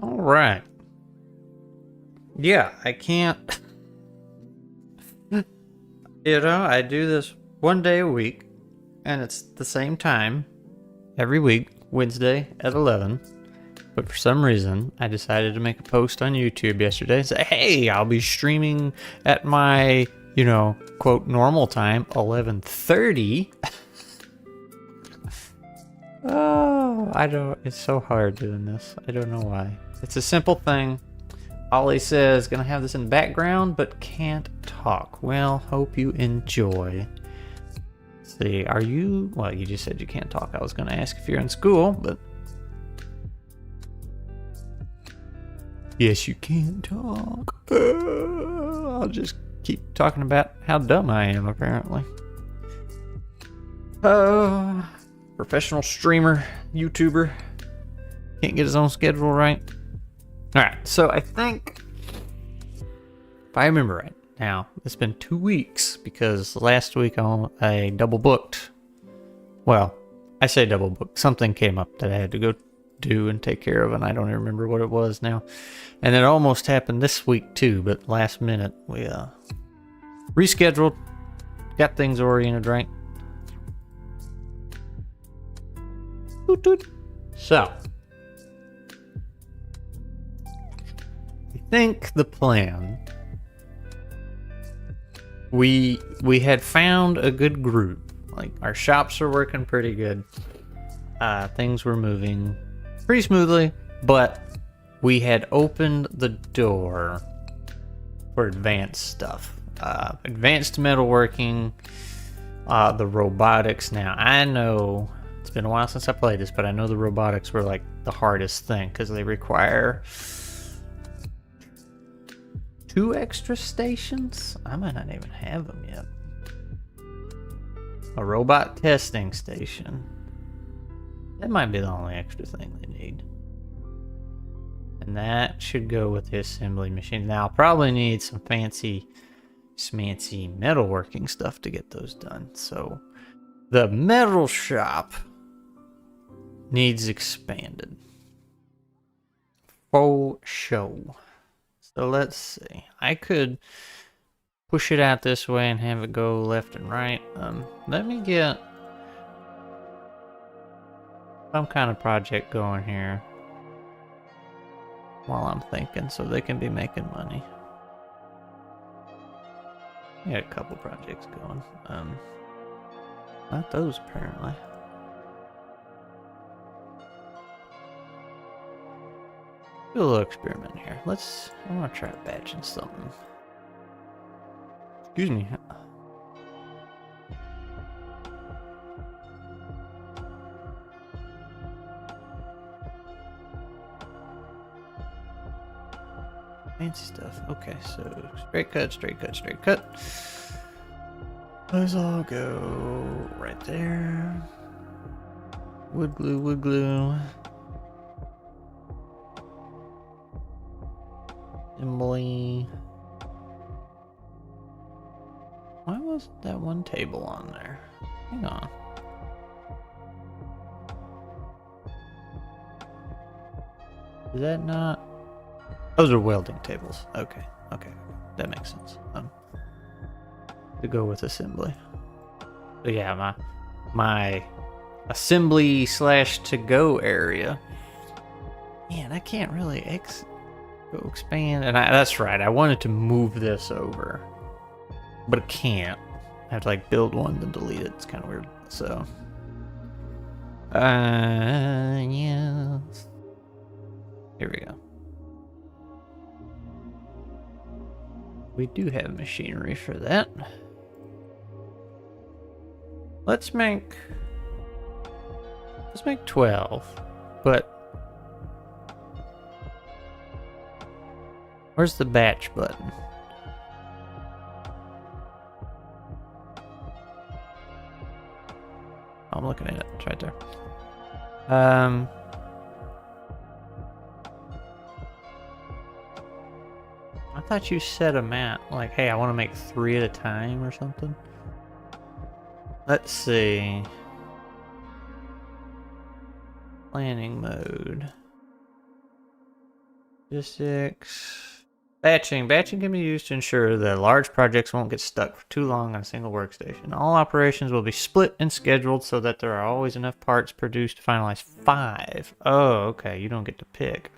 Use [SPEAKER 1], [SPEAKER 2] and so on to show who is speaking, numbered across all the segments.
[SPEAKER 1] All right. Yeah, I can't. I do this one day a week, and it's the same time every week, Wednesday at 11. But for some reason, I decided to make a post on YouTube yesterday and say, hey, I'll be streaming at my, quote, normal time, 11:30. Oh, I don't, it's so hard doing this. I don't know why. It's a simple thing. Ollie says, gonna have this in the background, but can't talk. Well, hope you enjoy. Let's see, are you, well, you just said you can't talk. I was gonna ask if you're in school, but yes, you can talk. I'll just keep talking about how dumb I am, apparently. Professional streamer, YouTuber. Can't get his own schedule right. Alright, so I think, if I remember right, now, it's been 2 weeks because last week I double booked. Well, I say double booked. Something came up that I had to go do and take care of, and I don't even remember what it was now. And it almost happened this week too, but last minute we rescheduled, got things oriented right. Toot toot. So, I think the plan, we had found a good group. Like, our shops are working pretty good. Things were moving pretty smoothly, but we had opened the door for advanced stuff. Advanced metalworking, the robotics. Now, I know it's been a while since I played this, but I know the robotics were like the hardest thing because they require 2 extra stations. I might not even have them yet. A robot testing station. That might be the only extra thing they need. And that should go with the assembly machine. Now, I'll probably need some fancy, smancy metalworking stuff to get those done. So, the metal shop needs expanded. For show. So, let's see. I could push it out this way and have it go left and right. Let me get some kind of project going here while I'm thinking, so they can be making money. Yeah, a couple projects going. Not those apparently. Do a little experiment here. I want to try batching something. Excuse me. Fancy stuff. Okay, so straight cut, straight cut, straight cut. Those all go right there. Wood glue, wood glue. Assembly. Why wasn't that one table on there? Hang on. Is that not? Those are welding tables. Okay, okay, that makes sense. To go with assembly. So yeah, my assembly / to go area. Man, I can't really go expand. And that's right. I wanted to move this over, but I can't. I have to like build one then delete it. It's kind of weird. So, yeah. Here we go. We do have machinery for that. Let's make 12, but where's the batch button? I'm looking at it. It's right there. I thought you set them at, like, hey, I want to make 3 at a time or something. Let's see. Planning mode. Logistics. Batching. Batching can be used to ensure that large projects won't get stuck for too long on a single workstation. All operations will be split and scheduled so that there are always enough parts produced to finalize 5. Oh, okay. You don't get to pick.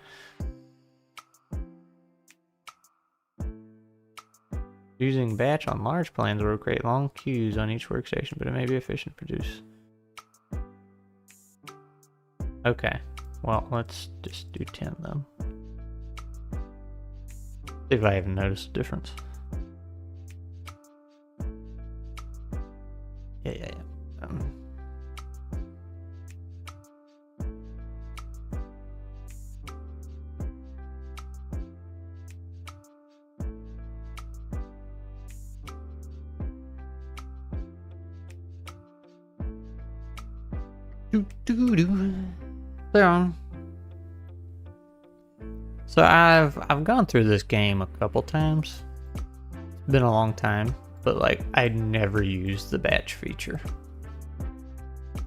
[SPEAKER 1] Using batch on large plans will create long queues on each workstation, but it may be efficient to produce. Okay. Well, let's just do 10 then. See if I even noticed a difference. Yeah. Clear on. So I've gone through this game a couple times. It's been a long time, but like I never used the batch feature.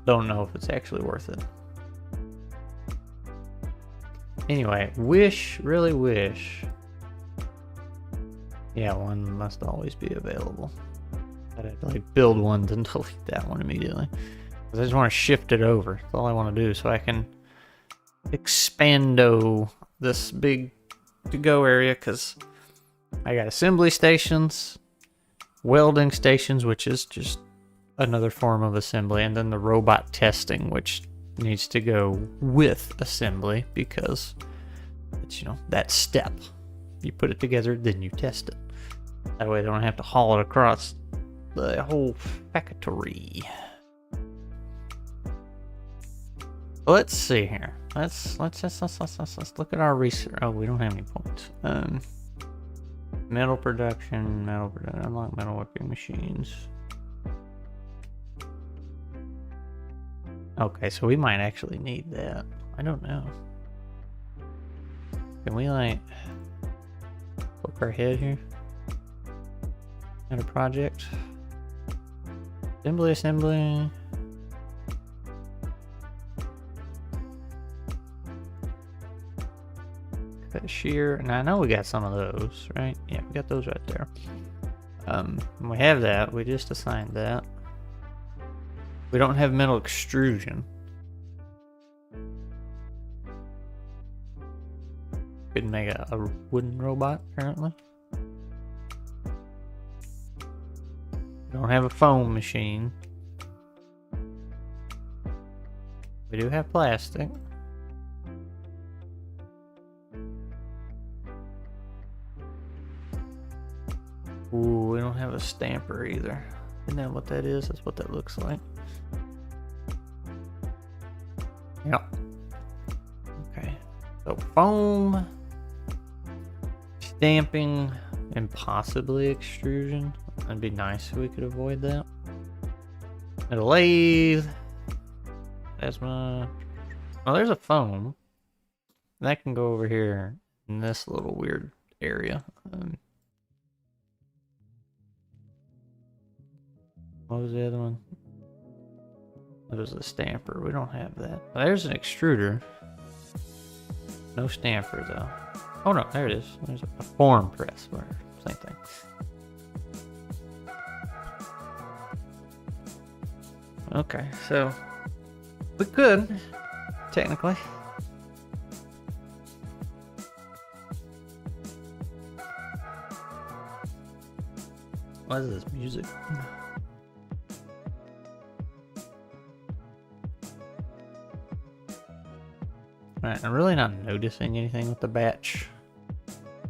[SPEAKER 1] Don't know if it's actually worth it. Anyway, really wish. Yeah, one must always be available. I'd like build one then delete that one immediately. I just want to shift it over. That's all I want to do, so I can expando this big to-go area, because I got assembly stations, welding stations, which is just another form of assembly, and then the robot testing, which needs to go with assembly because it's, you know, that step. You put it together, then you test it. That way they don't have to haul it across the whole factory. Let's see here. Let's look at our research. Oh, we don't have any points. Metal production, unlock metalworking machines. Okay, so we might actually need that. I don't know. Can we like poke our head here at a project? Assembly. Shear, and I know we got some of those, right? Yeah, we got those right there. We have that. We just assigned that. We don't have metal extrusion. Couldn't make a wooden robot, apparently. We don't have a foam machine. We do have plastic. Ooh, we don't have a stamper either. Isn't that what that is? That's what that looks like. Yep. Okay. So foam, stamping, and possibly extrusion. That'd be nice if we could avoid that. And a lathe. That's my... Oh, there's a foam. That can go over here in this little weird area. What was the other one? It was a stamper. We don't have that. There's an extruder. No stamper though. Oh no, there it is. There's a form press. Same thing. Okay, so we could technically. What is this music? Alright, I'm really not noticing anything with the batch.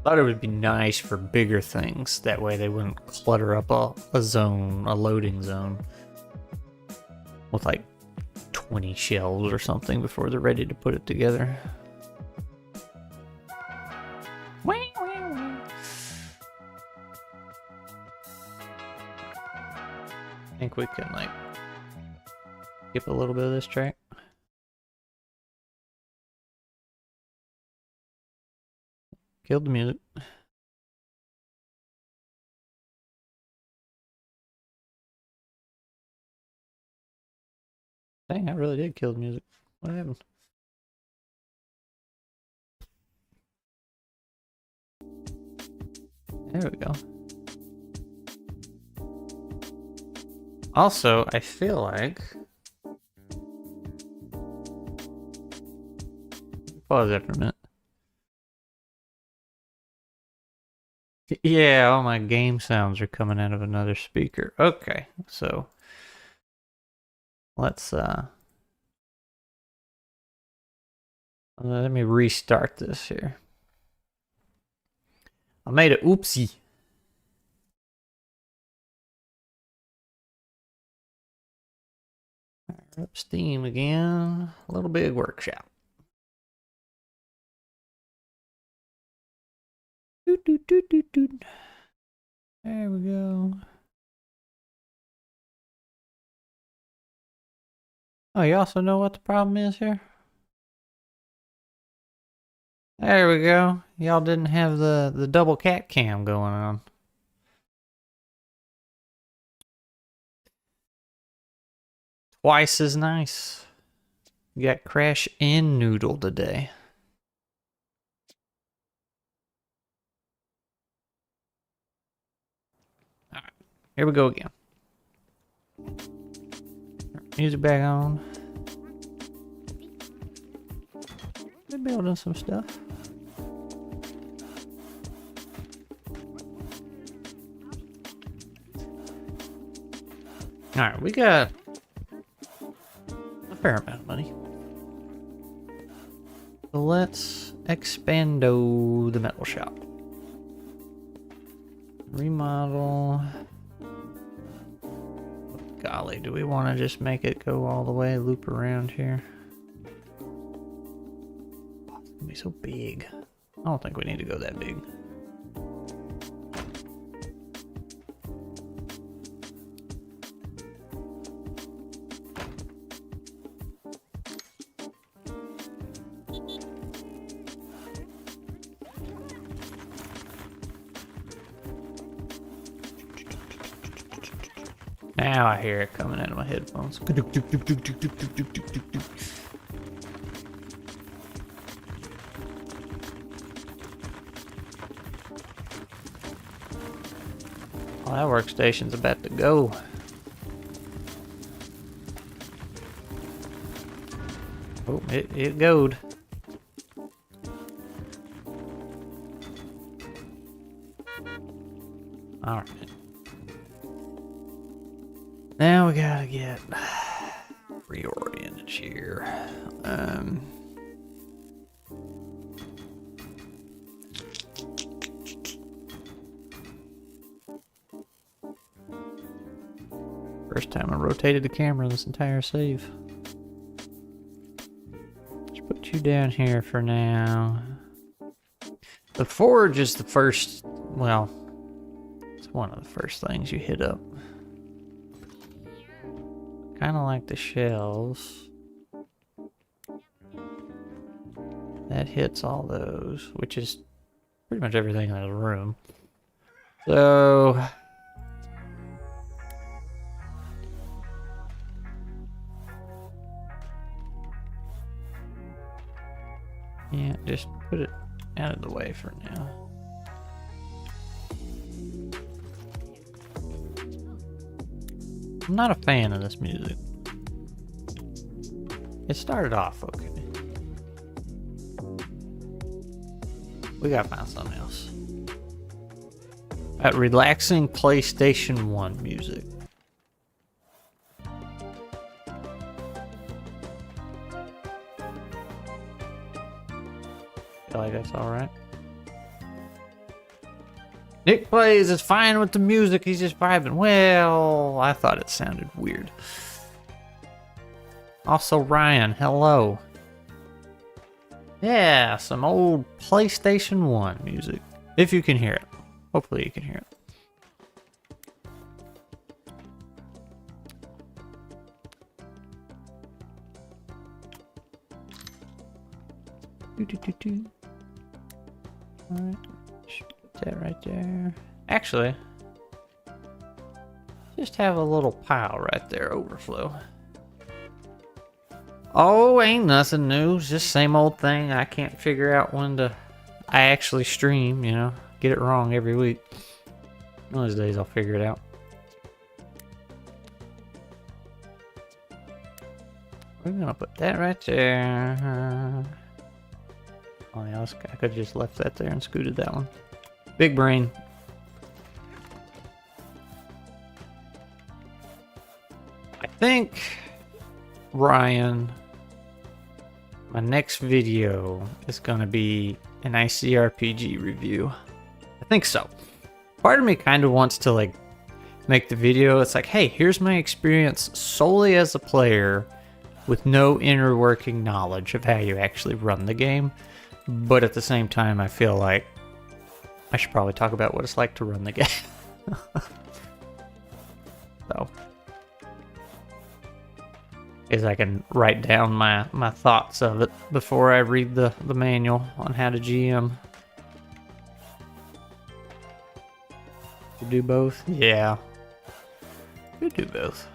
[SPEAKER 1] Thought it would be nice for bigger things. That way they wouldn't clutter up a zone, a loading zone. With like 20 shells or something before they're ready to put it together. I think we can like skip a little bit of this track. Killed the music. Dang, I really did kill the music. What happened? There we go. Also, I feel like... Pause that for a minute. Yeah, all my game sounds are coming out of another speaker. Okay, so... Let's, let me restart this here. I made an oopsie. Up Steam again. Little Big Workshop. Doot, doot, doot, doot, doot. There we go. Oh, you also know what the problem is here? There we go. Y'all didn't have the double cat cam going on. Twice as nice. You got Crash and Noodle today. Alright, here we go again. Music back on. We're building some stuff. Alright, we got a fair amount of money. So let's expando the metal shop. Remodel. Golly, do we want to just make it go all the way, loop around here? It's gonna be so big. I don't think we need to go that big. Now I hear it coming out of my headphones. Oh, that workstation's about to go. Oh, it goed. All right. Now we gotta get reoriented here. First time I rotated the camera this entire save. Let's put you down here for now. The forge is the first, well, it's one of the first things you hit up. Kind of like the shelves. That hits all those, which is pretty much everything in the room. So... yeah, just put it out of the way for now. I'm not a fan of this music. It started off okay. We gotta find something else. That relaxing PlayStation 1 music. Feel like that's alright. Nick plays, it's fine with the music, he's just vibing. Well, I thought it sounded weird. Also, Ryan, hello. Yeah, some old PlayStation 1 music. If you can hear it. Hopefully you can hear it. Alright. That right there. Actually, just have a little pile right there, overflow. Oh, ain't nothing new. Just same old thing. I can't figure out when to I actually stream, you know. get it wrong every week. One of those days I'll figure it out. We're gonna put that right there. Oh yeah, I could have just left that there and scooted that one. Big brain. I think, Ryan, my next video is gonna be an ICRPG review. I think so. Part of me kind of wants to like make the video. It's like, hey, here's my experience solely as a player with no inner working knowledge of how you actually run the game. But at the same time, I feel like I should probably talk about what it's like to run the game. So, is I can write down my thoughts of it before I read the manual on how to GM. You do both? Yeah. You do both.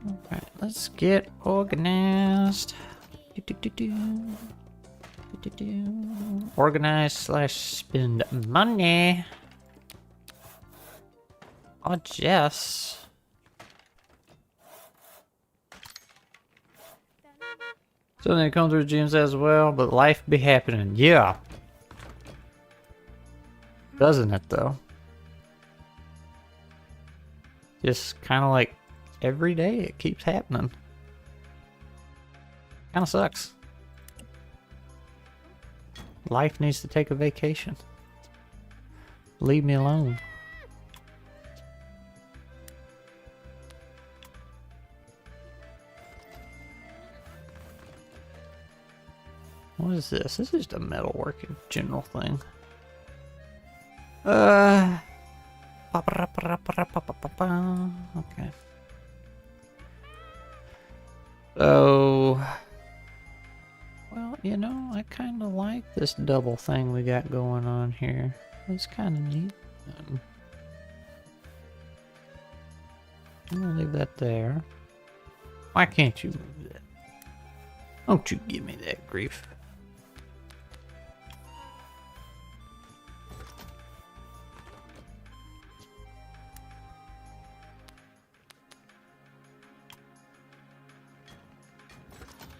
[SPEAKER 1] Alright, let's get organized. Organize / spend money. Oh, Jess. Something that comes through gyms as well, but life be happening. Yeah. Doesn't it, though? Just kind of like every day it keeps happening. Kind of sucks. Life needs to take a vacation. Leave me alone. What is this? This is just a metalworking general thing. Okay. So, well, you know, I kind of like this double thing we got going on here. It's kind of neat. I'm gonna leave that there. Why can't you move that? Don't you give me that grief.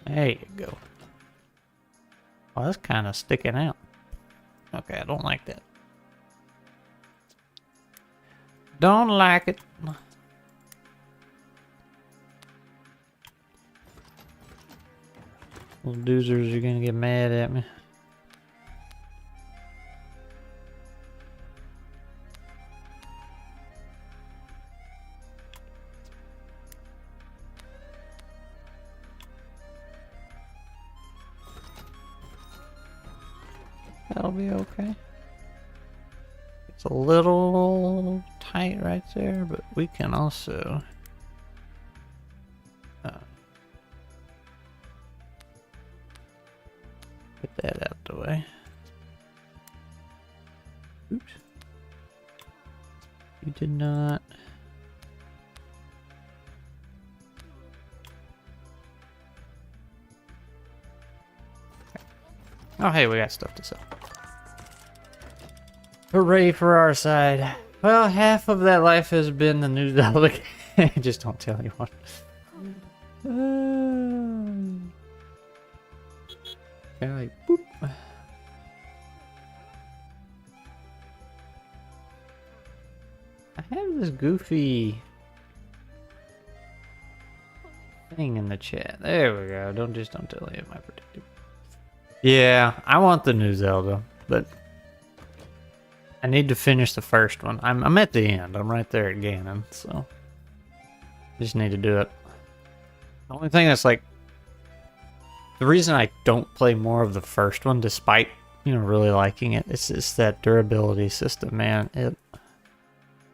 [SPEAKER 1] There you go. Oh, that's kind of sticking out. Okay, I don't like that. Don't like it. Little doozers are gonna get mad at me. That'll be okay. It's a little tight right there, but we can also get that out the way. Oops. You did not. Oh, hey, we got stuff to sell. Hooray for our side. Well, half of that life has been the new Zelda game. Just don't tell anyone. Okay, boop. I have this goofy thing in the chat. There we go. Don't tell any of my predictive. Yeah, I want the new Zelda, but I need to finish the first one. I'm at the end. I'm right there at Ganon, so just need to do it. The only thing that's like the reason I don't play more of the first one, despite really liking it, it's just that durability system, man. It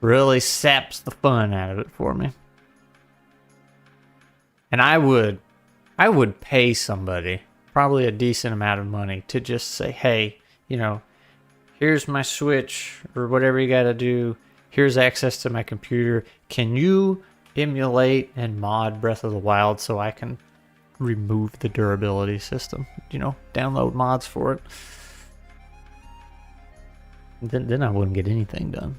[SPEAKER 1] really saps the fun out of it for me. And I would pay somebody probably a decent amount of money to just say, hey, here's my Switch or whatever you got to do. Here's access to my computer. Can you emulate and mod Breath of the Wild so I can remove the durability system. You know, download mods for it. Then I wouldn't get anything done.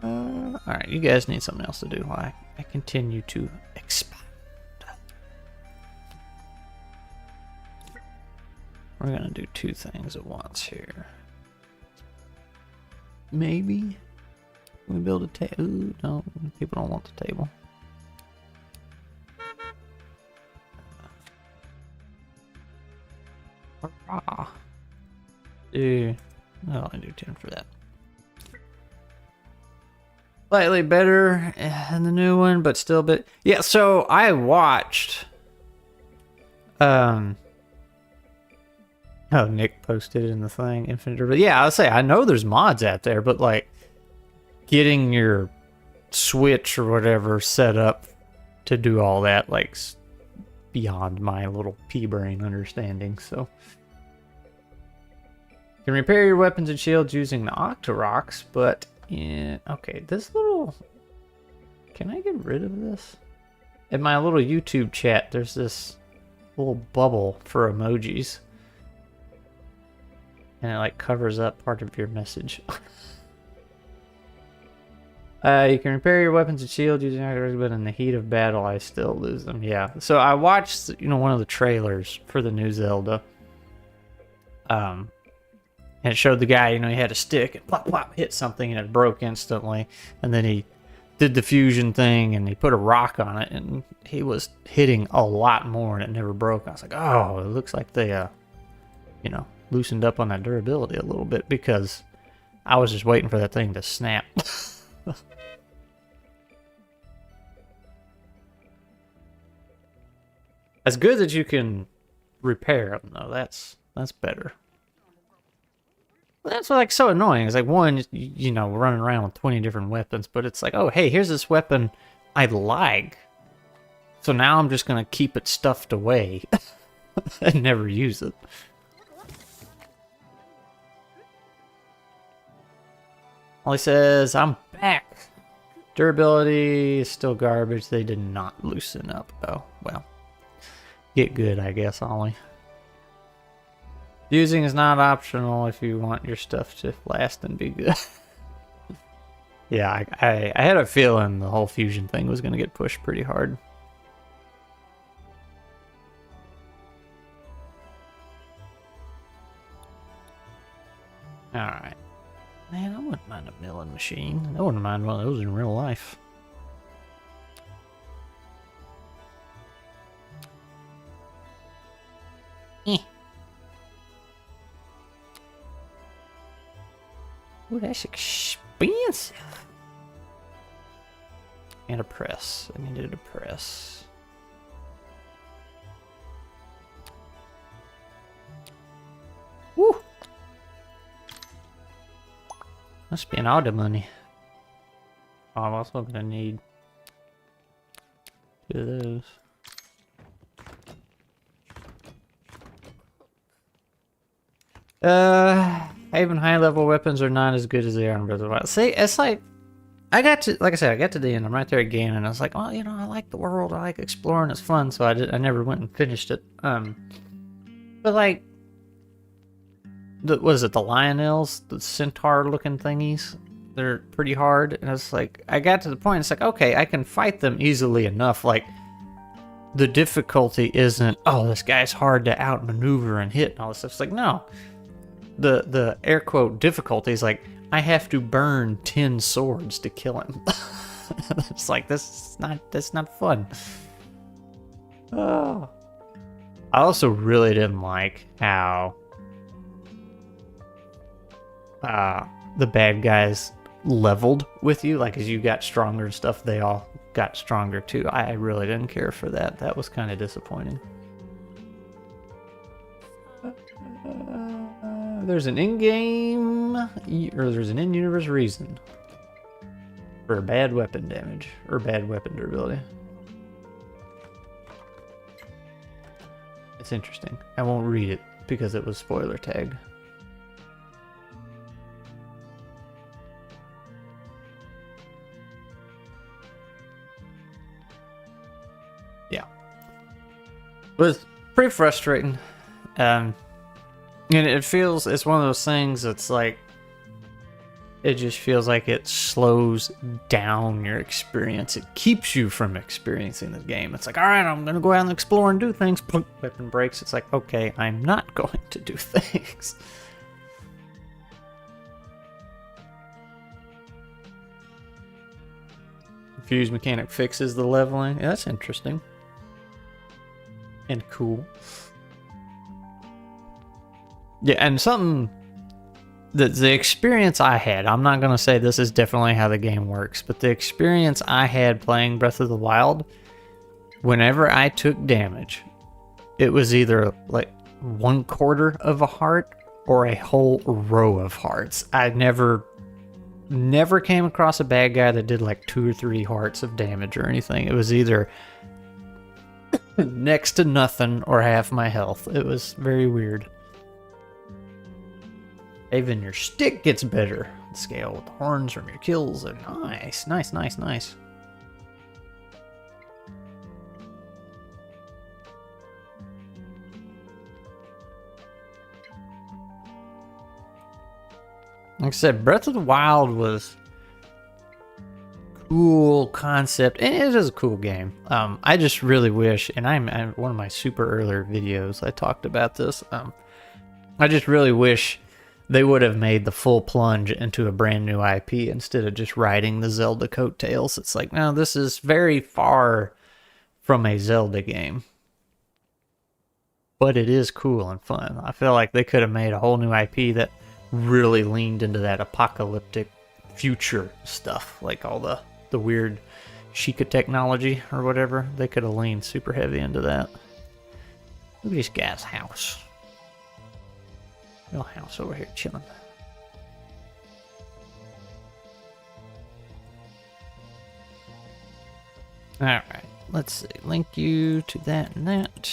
[SPEAKER 1] Alright, you guys need something else to do while I continue to expand. We're gonna do two things at once here. Maybe we build a table. Ooh, no, people don't want the table. Hurrah. I'll only do 10 for that. Slightly better than the new one, but still a bit. Yeah, so I watched. Oh, Nick posted it in the thing. Infinite. But yeah, I'll say I know there's mods out there, but like getting your Switch or whatever set up to do all that, like beyond my little pea brain understanding. So you can repair your weapons and shields using the Octoroks, but yeah, okay, this little. Can I get rid of this? In my little YouTube chat, there's this little bubble for emojis. And it like covers up part of your message. You can repair your weapons and shield using Octoroks, but in the heat of battle, I still lose them. Yeah. So I watched, one of the trailers for the new Zelda. And it showed the guy, he had a stick and plop, plop, hit something and it broke instantly. And then he did the fusion thing and he put a rock on it and he was hitting a lot more and it never broke. I was like, oh, it looks like they, loosened up on that durability a little bit because I was just waiting for that thing to snap. It's good that you can repair them, though. That's better. Well, that's like so annoying. It's like one, running around with 20 different weapons, but it's like, oh, hey, here's this weapon I like. So now I'm just gonna keep it stuffed away and never use it. Ollie says, I'm back. Durability is still garbage. They did not loosen up. Oh, well. Get good, I guess, Ollie. Using is not optional if you want your stuff to last and be good. Yeah, I had a feeling the whole fusion thing was going to get pushed pretty hard. Alright. Man, I wouldn't mind a milling machine. I wouldn't mind one of those in real life. Ooh, that's expensive. And a press. I needed a press. Woo! I spent all the money. Oh, I'm also gonna need two of those. Even high level weapons are not as good as they are in Breath of the Wild. See, it's like I got to the end. I'm right there again, and I was like, well, I like the world. I like exploring. It's fun. So I never went and finished it. But like, what is it? The Lionels, the centaur-looking thingies. They're pretty hard, and it's like I got to the point. It's like, okay, I can fight them easily enough. Like, the difficulty isn't, oh, this guy's hard to outmaneuver and hit and all this stuff. It's like, no. The air quote difficulty is like, I have to burn 10 swords to kill him. It's like, that's not fun. Oh. I also really didn't like how the bad guys leveled with you. Like, as you got stronger and stuff, they all got stronger too. I really didn't care for that. That was kind of disappointing. There's an in-game, or there's an in-universe reason for bad weapon damage, or bad weapon durability. It's interesting. I won't read it because it was spoiler tagged. was pretty frustrating. And it's one of those things that's like, it just feels like it slows down your experience. It keeps you from experiencing the game. It's like, all right, I'm going to go out and explore and do things. Weapon breaks. It's like, okay, I'm not going to do things. Fuse mechanic fixes the leveling. Yeah, that's interesting. And cool. Yeah, and something... The experience I had, I'm not going to say this is definitely how the game works, but the experience I had playing Breath of the Wild, whenever I took damage, it was either like 1/4 of a heart or a whole row of hearts. I never came across a bad guy that did like 2 or 3 hearts of damage or anything. It was either next to nothing or half my health. It was very weird. Even your stick gets better. Scale with the horns from your kills. And nice. Like I said, Breath of the Wild was cool concept, and it is a cool game. I just really wish, and I'm one of my super earlier videos, I talked about this. I just really wish they would have made the full plunge into a brand new IP instead of just riding the Zelda coattails. It's like, no, this is very far from a Zelda game. But it is cool and fun. I feel like they could have made a whole new IP that really leaned into that apocalyptic future stuff. Like all the weird Sheikah technology or whatever. They could have leaned super heavy into that. Look at this guy's house. Real house over here chilling. Alright, let's see. Link you to that and that.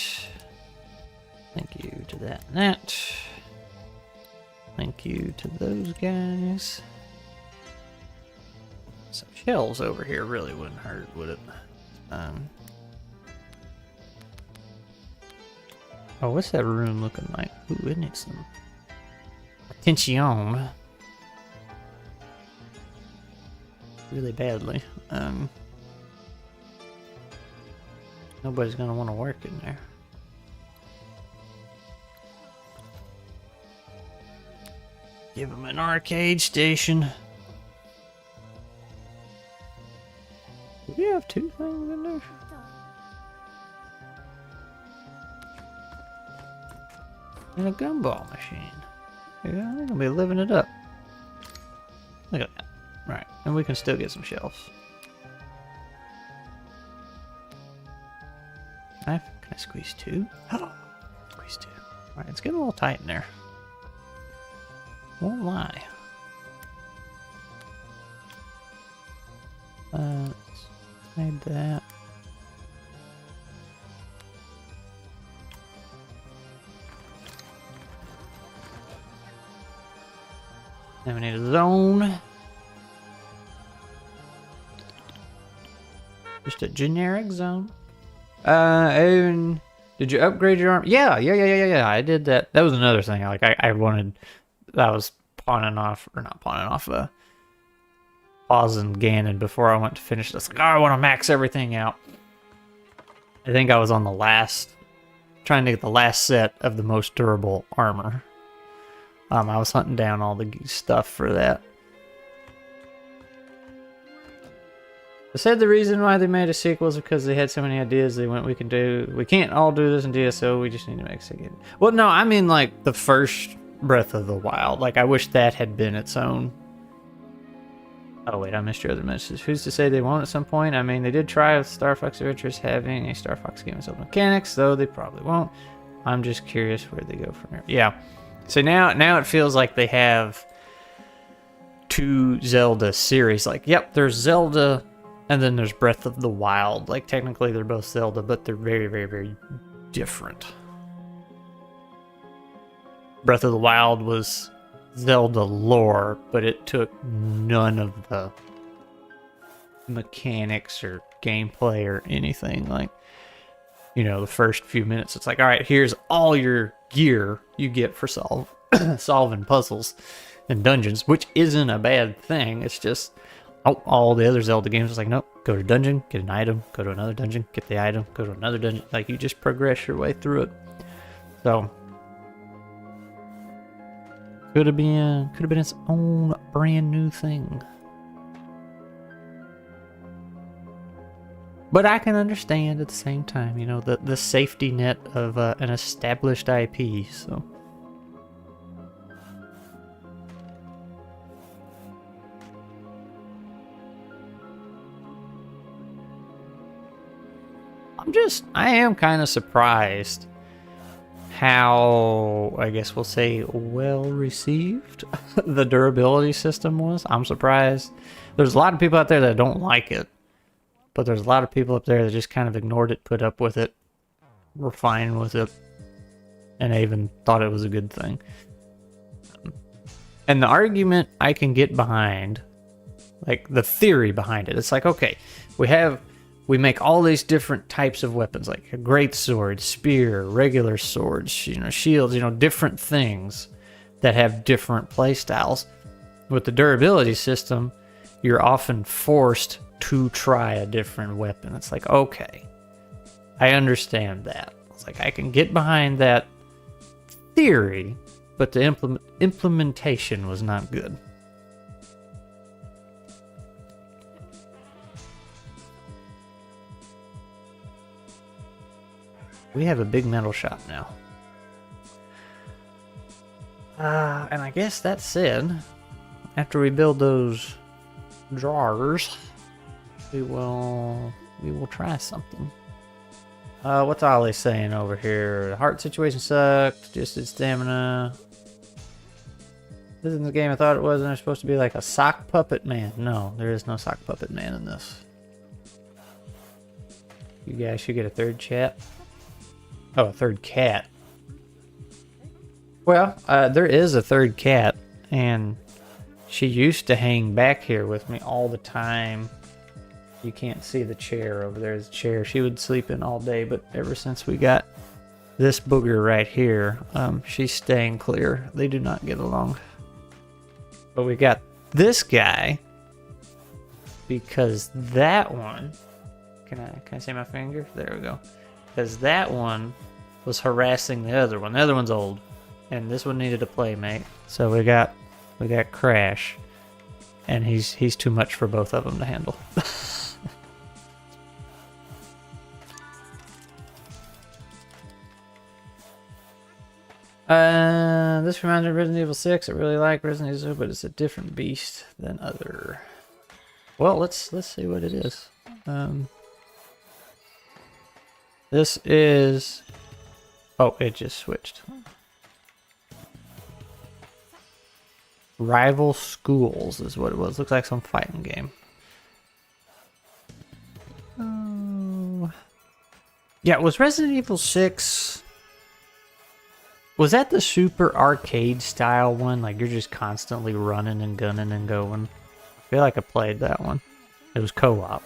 [SPEAKER 1] Link you to that and that. Link you to those guys. Some shells over here really wouldn't hurt, would it? Oh, what's that room looking like? Ooh, it needs some attention. Really badly. Nobody's gonna want to work in there. Give them an arcade station. Do we have 2 things in there? And a gumball machine. Yeah, they're gonna be living it up. Look at that. Right, and we can still get some shells. Can I squeeze 2? Oh, squeeze 2. Alright, it's getting a little tight in there. Won't lie. Made that. Then we need a zone. Just a generic zone. And did you upgrade your arm? Yeah. I did that. That was another thing. Like I wanted. I was pausing Ganon before I went to finish this. Like, oh, I want to max everything out. I think I was on the trying to get the last set of the most durable armor. I was hunting down all the stuff for that. They said the reason why they made a sequel is because they had so many ideas. They went, we can't all do this in DSO. We just need to make a sequel. Well, no, I mean like the first Breath of the Wild. Like I wish that had been its own. Oh wait, I missed your other message. Who's to say they won't at some point? I mean, they did try with Star Fox Adventures having a Star Fox game with open mechanics, though they probably won't. I'm just curious where they go from here. Yeah. So now it feels like they have 2 Zelda series. Like, yep, there's Zelda, and then there's Breath of the Wild. Like, technically they're both Zelda, but they're very, very, very different. Breath of the Wild was Zelda lore, but it took none of the mechanics or gameplay or anything. Like, you know, the first few minutes. It's like, all right, here's all your gear you get for solving puzzles and dungeons, which isn't a bad thing. It's just, oh, all the other Zelda games is like, nope, go to dungeon, get an item, go to another dungeon, get the item, go to another dungeon. Like, you just progress your way through it. So could have been its own brand new thing. But I can understand at the same time, you know, the safety net of an established IP, so. I am kind of surprised how, I guess we'll say, well received the durability system was. I'm surprised. There's a lot of people out there that don't like it, but there's a lot of people up there that just kind of ignored it, put up with it, were fine with it, and I even thought it was a good thing. And the argument I can get behind, like the theory behind it, it's like, okay, we make all these different types of weapons, like a great sword, spear, regular swords, you know, shields, you know, different things that have different play styles. With the durability system, you're often forced to try a different weapon. It's like, okay, I understand that. It's like, I can get behind that theory, but the implementation was not good. We have a big metal shop now. And I guess that said, after we build those drawers, we will try something. What's Ollie saying over here? The heart situation sucked, just its stamina. This isn't the game I thought it was, and there's supposed to be like a sock puppet man. No, there is no sock puppet man in this. You guys should get a third chat. Oh, a third cat. Well, there is a third cat, and she used to hang back here with me all the time. You can't see the chair over there. The chair she would sleep in all day, but ever since we got this booger right here, she's staying clear. They do not get along. But we got this guy because that one, can I say my finger? There we go. Because that one was harassing the other one. The other one's old, and this one needed a playmate. So we got Crash, and he's too much for both of them to handle. This reminds me of Resident Evil 6. I really like Resident Evil, but it's a different beast than other. Well, let's see what it is. This is... Oh, it just switched. Rival Schools is what it was. Looks like some fighting game. Oh. Yeah, was Resident Evil 6... Was that the super arcade style one? Like you're just constantly running and gunning and going? I feel like I played that one. It was co-op.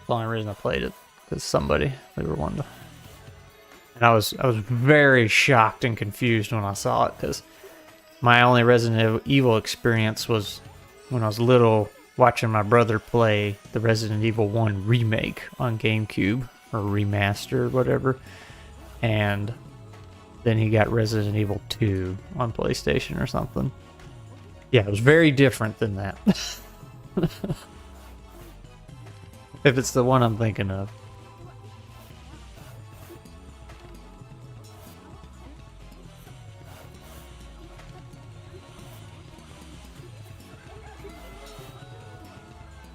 [SPEAKER 1] The only reason I played it is we were one to... And I was very shocked and confused when I saw it, because my only Resident Evil experience was when I was little, watching my brother play the Resident Evil 1 remake on GameCube, or remaster, or whatever. And then he got Resident Evil 2 on PlayStation or something. Yeah, it was very different than that. If it's the one I'm thinking of.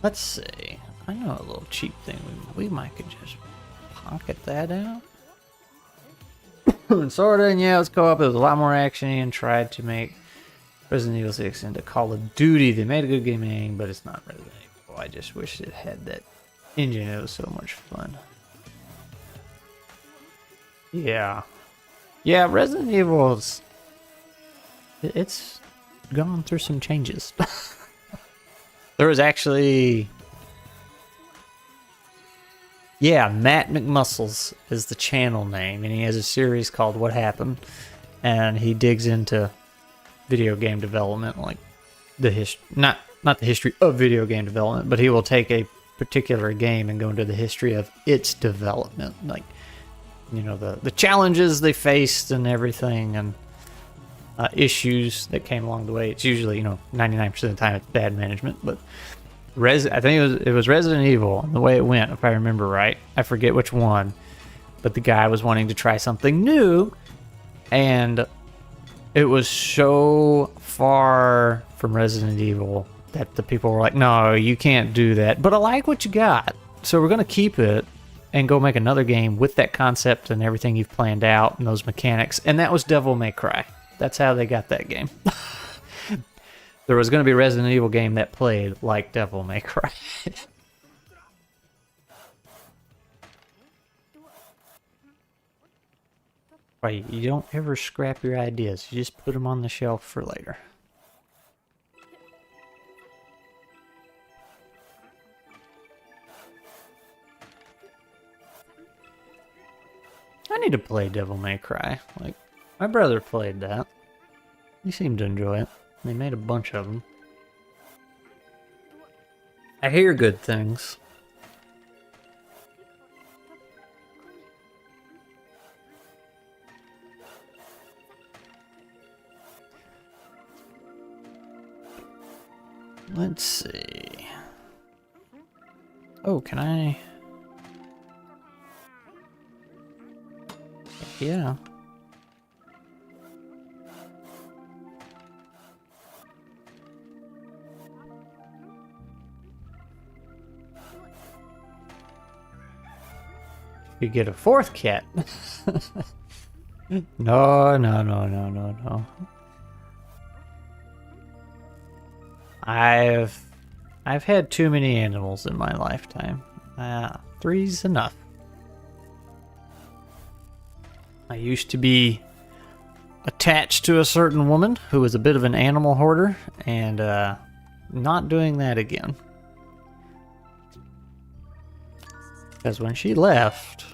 [SPEAKER 1] Let's see. I know a little cheap thing. We might could just pocket that out. And sorta, and yeah, let's go up. There was a lot more action and tried to make Resident Evil 6 into Call of Duty. They made a good game, but it's not Resident Evil. I just wish it had that engine. It was so much fun. Yeah. Yeah, Resident Evil's... It's gone through some changes. There was actually... Yeah, Matt McMuscles is the channel name, and he has a series called What Happened, and he digs into video game development, like the not the history of video game development, but he will take a particular game and go into the history of its development, like, you know, the challenges they faced and everything, and issues that came along the way. It's usually, you know, 99% of the time it's bad management, but I think it was Resident Evil, and the way it went, if I remember right. I forget which one, but the guy was wanting to try something new, and it was so far from Resident Evil that the people were like, no, you can't do that. But I like what you got, so we're going to keep it and go make another game with that concept and everything you've planned out and those mechanics. And that was Devil May Cry. That's how they got that game. There was going to be a Resident Evil game that played like Devil May Cry. Right, you don't ever scrap your ideas. You just put them on the shelf for later. I need to play Devil May Cry. Like, my brother played that. He seemed to enjoy it. They made a bunch of them. I hear good things. Let's see. Oh, can I? Yeah. You get a fourth cat. No. I've had too many animals in my lifetime. 3's enough. I used to be attached to a certain woman who was a bit of an animal hoarder, and not doing that again. Because when she left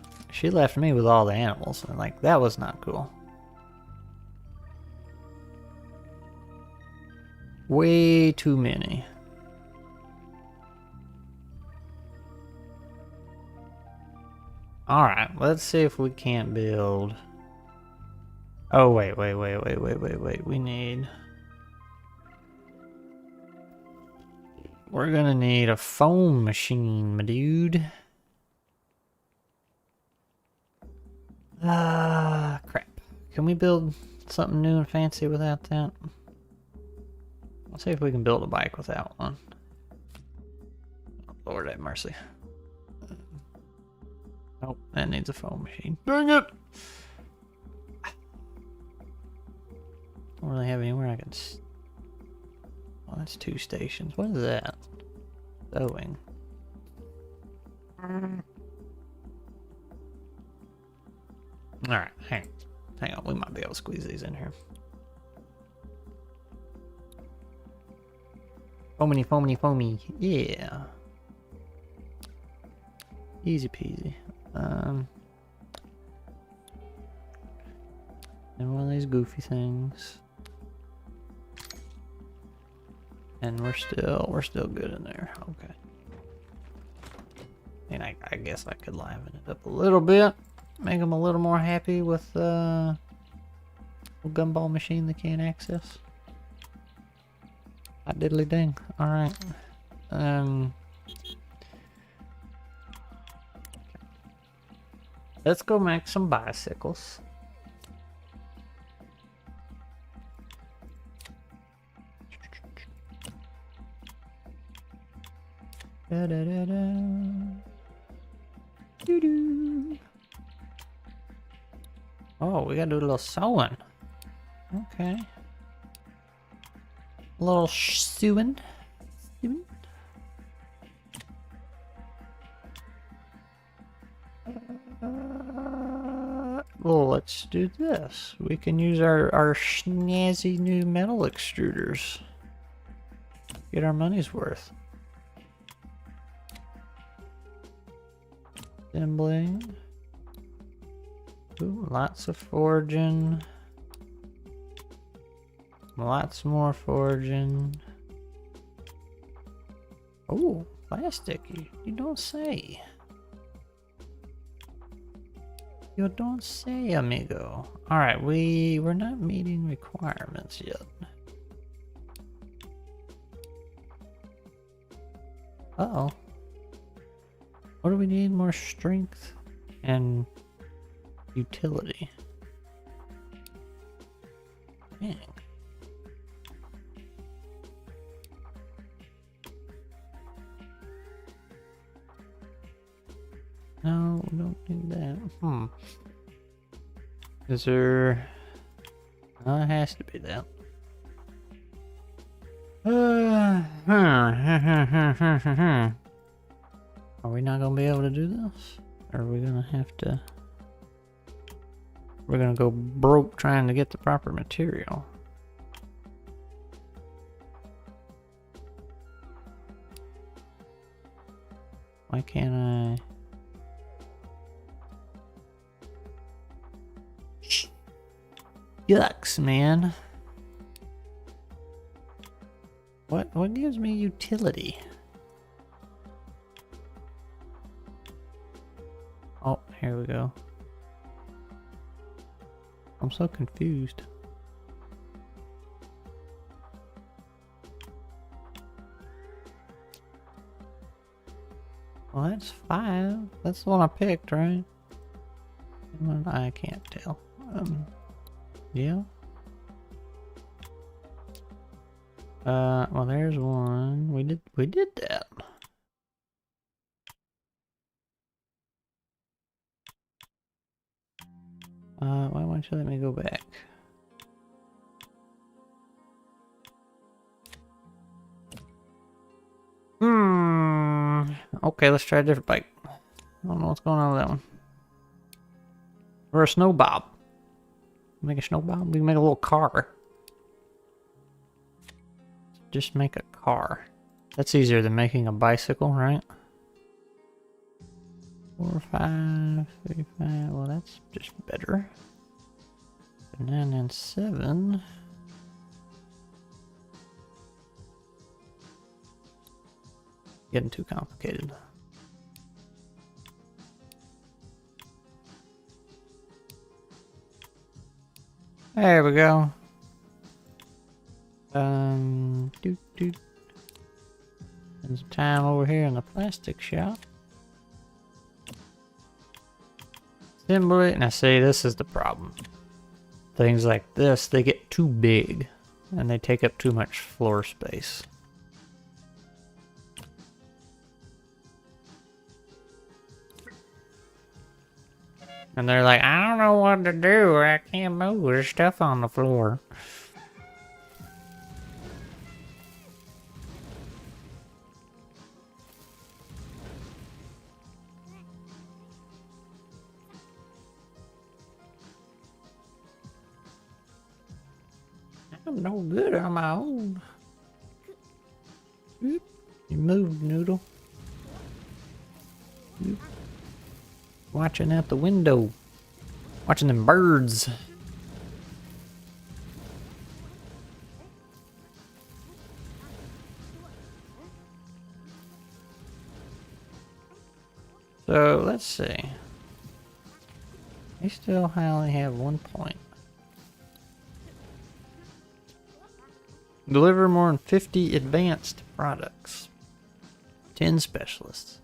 [SPEAKER 1] me with all the animals, and like, that was not cool. Way too many. Alright, let's see if we can't build... Oh, wait. We need... We're gonna need a foam machine, my dude. Crap. Can we build something new and fancy without that? Let's see if we can build a bike without one. Oh, Lord have mercy. Nope, that needs a foam machine. Dang it! Don't really have anywhere I can... Oh, that's 2 stations. What is that? Sewing. Alright, hang on. We might be able to squeeze these in here. Foamy. Yeah. Easy peasy. And one of these goofy things. And we're still good in there. Okay. And I guess I could liven it up a little bit. Make them a little more happy with a gumball machine they can't access. Hot diddly ding. Alright. Let's go make some bicycles. Da da da da. Doo doo. Oh, we gotta do a little sewing. Okay. A little sewing. Well, let's do this. We can use our snazzy new metal extruders. Get our money's worth. Assembling. Ooh, lots of forging. Lots more forging. Oh, plastic. You don't say. You don't say, amigo. Alright, we're not meeting requirements yet. Uh-oh. What do we need? More strength and utility. Dang. No, we don't need that. Is there... Oh, it has to be that. Are we not gonna be able to do this? Or are we gonna have to... We're gonna go broke trying to get the proper material. Why can't I... Yucks, man. What gives me utility? Oh, here we go. I'm so confused. Well, that's 5. That's the one I picked, right? I can't tell. Yeah. Well, there's one. We did that. Why won't you let me go back? Okay, let's try a different bike. I don't know what's going on with that one. Or a snowbob. Make a snowbob? We can make a little car. Just make a car. That's easier than making a bicycle, right? 4, 5, 3, 5. Well, that's just better. 9 and 7. Getting too complicated. There we go. Spend some time over here in the plastic shop. Assemble it. Now see, this is the problem. Things like this, they get too big and they take up too much floor space. And they're like, I don't know what to do. I can't move. There's stuff on the floor. I'm no good on my own. You moved, Noodle. Watching out the window. Watching them birds. So, let's see. We still only have 1 point. Deliver more than 50 advanced products. 10 specialists.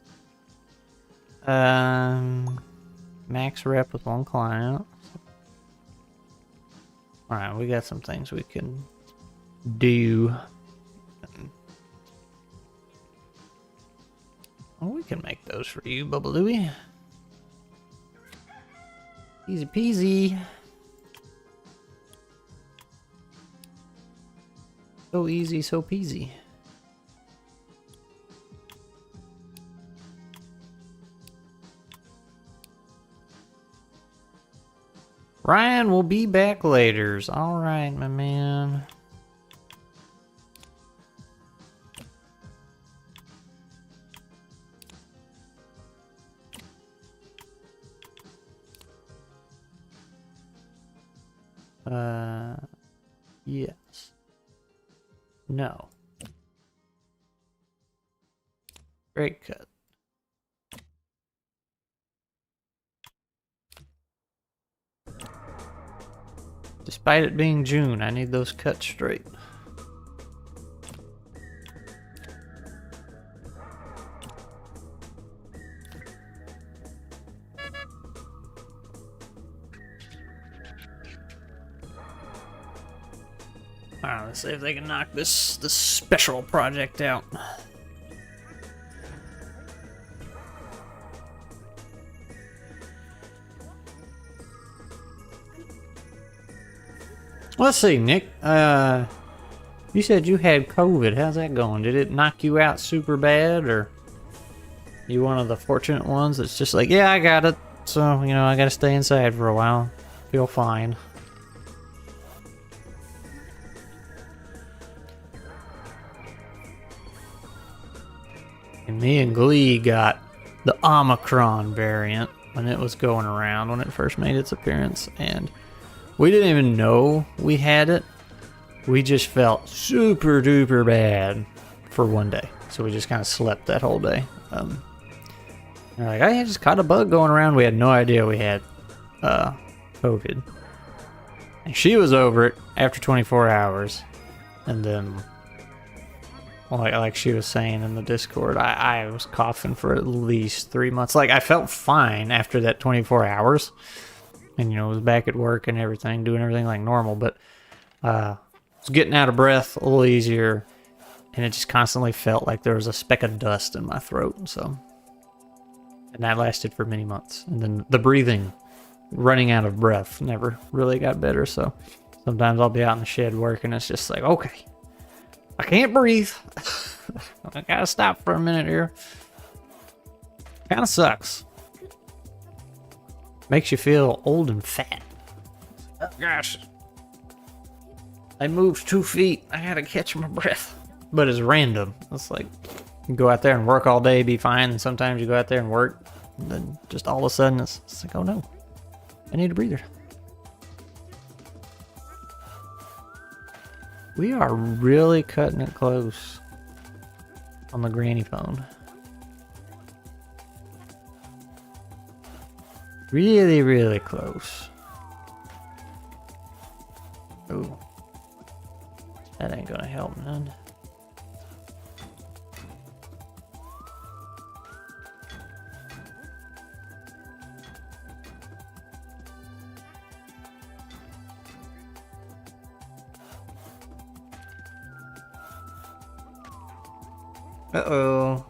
[SPEAKER 1] Max rep with 1 client. Alright, we got some things we can do. Oh, we can make those for you, Bubba Louie. Easy peasy. So easy, so peasy. Ryan will be back later. All right, my man. Yes. No. Great cut. Despite it being June, I need those cut straight. Alright, let's see if they can knock this special project out. Let's see, Nick. You said you had COVID. How's that going? Did it knock you out super bad, or you one of the fortunate ones that's just like, yeah, I got it, so you know I gotta stay inside for a while, feel fine. And me and Glee got the Omicron variant when it was going around, when it first made its appearance, and we didn't even know we had it. We just felt super duper bad for one day. So we just kind of slept that whole day. They're like, I just caught a bug going around. We had no idea we had COVID. And she was over it after 24 hours. And then, like she was saying in the Discord, I was coughing for at least 3 months. Like, I felt fine after that 24 hours. And, you know, was back at work and everything, doing everything like normal. But was getting out of breath a little easier. And it just constantly felt like there was a speck of dust in my throat. So, and that lasted for many months. And then the breathing, running out of breath, never really got better. So sometimes I'll be out in the shed working. It's just like, okay, I can't breathe. I gotta stop for a minute here. Kind of sucks. Makes you feel old and fat. Oh gosh. I moved 2 feet. I gotta catch my breath. But it's random. It's like you go out there and work all day, be fine, and sometimes you go out there and work, and then just all of a sudden it's like, oh no, I need a breather. We are really cutting it close on the granny phone. Really, really close. Ooh. That ain't gonna help none. Uh-oh.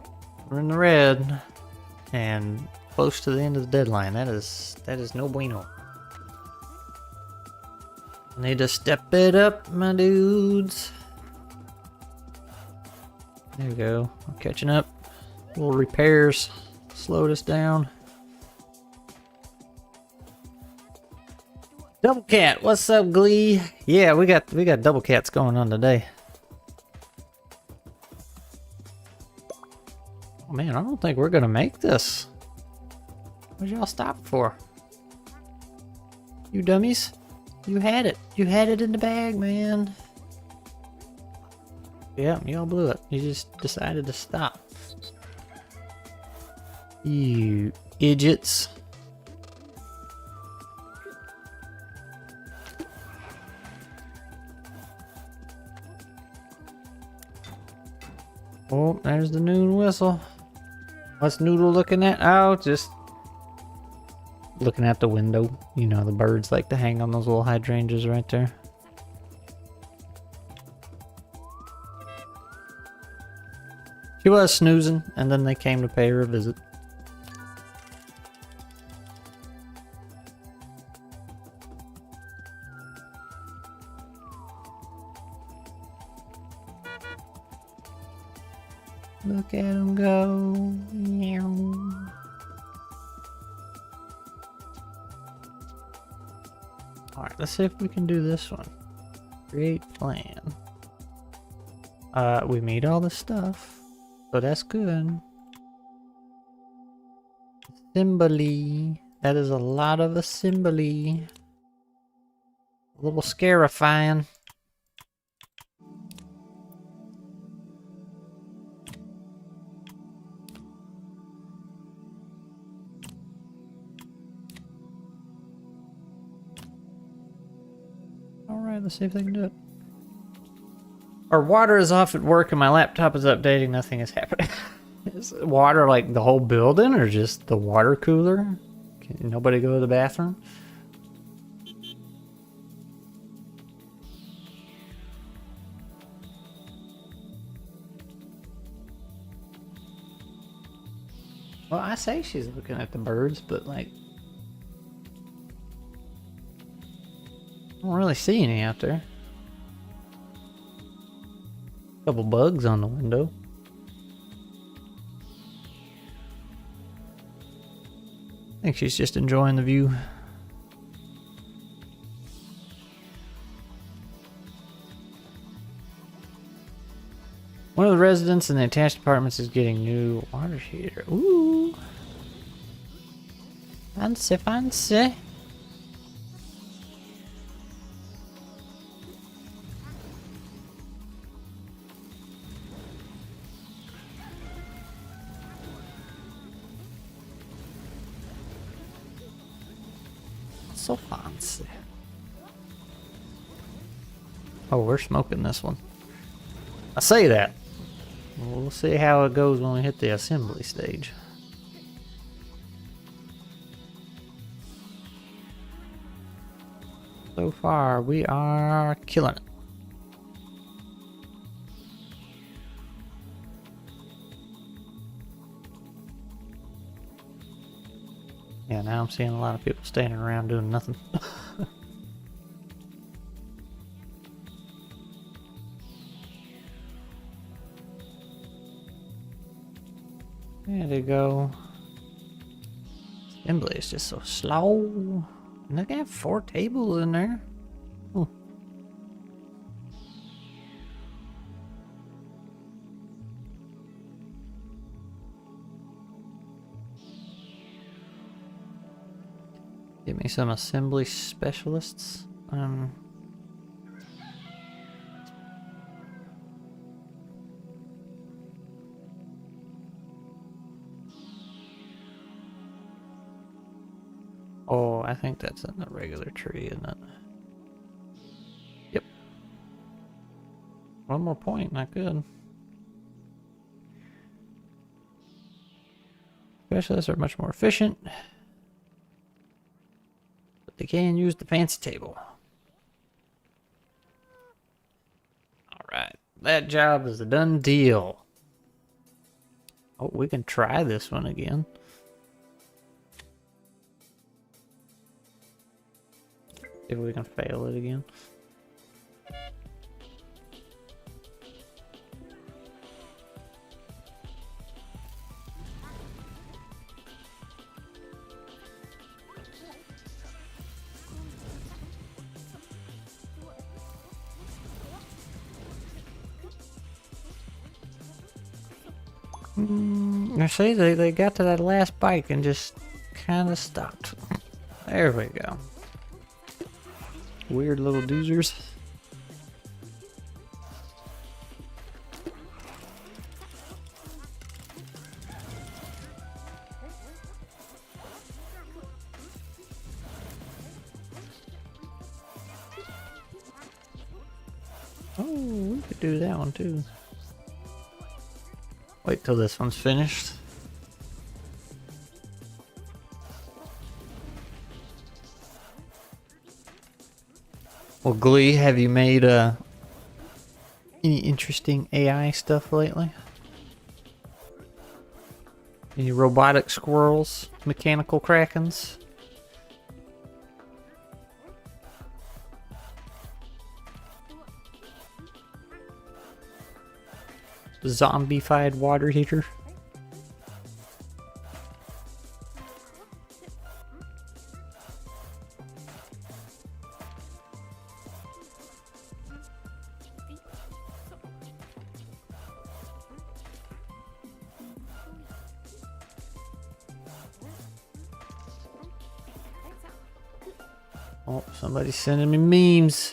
[SPEAKER 1] We're in the red. And close to the end of the deadline. That is no bueno. Need to step it up, my dudes. There we go. I'm catching up. Little repairs slowed us down. Double cat, what's up, Glee? Yeah, we got double cats going on today. Oh man, I don't think we're gonna make this. What'd y'all stop for? You dummies. You had it. You had it in the bag, man. Yeah, y'all blew it. You just decided to stop. You idiots. Oh, there's the noon whistle. What's Noodle looking at? Oh, just looking at the window. You know, the birds like to hang on those little hydrangeas right there. She was snoozing, and then they came to pay her a visit. Look at them go. Meow. Alright, let's see if we can do this one. Create plan. We made all the stuff, so that's good. Assembly. That is a lot of assembly. A little scarifying. Alright, let's see if they can do it. Our water is off at work and my laptop is updating. Nothing is happening. Is water like the whole building or just the water cooler? Can nobody go to the bathroom? Well, I say she's looking at the birds, but like, I don't really see any out there. Couple bugs on the window. I think she's just enjoying the view. One of the residents in the attached apartments is getting new water heater. Ooh. Fancy, fancy. So fancy. Oh, we're smoking this one. I say that. We'll see how it goes when we hit the assembly stage. So far, we are killing it. Yeah, now I'm seeing a lot of people standing around doing nothing. There they go. Assembly is just so slow. And they got 4 tables in there. Ooh. Give me some assembly specialists. Oh, I think that's in the regular tree, isn't it? Yep. One more point, not good. Specialists are much more efficient. But they can use the fancy table. Alright, that job is a done deal. Oh, we can try this one again. See if we can fail it again. I see they got to that last bike and just kind of stopped. There we go. Weird little doozers. Oh, we could do that one too. Wait till this one's finished. Well, Glee, have you made any interesting AI stuff lately? Any robotic squirrels? Mechanical krakens? Zombified water heater? Oh, somebody's sending me memes.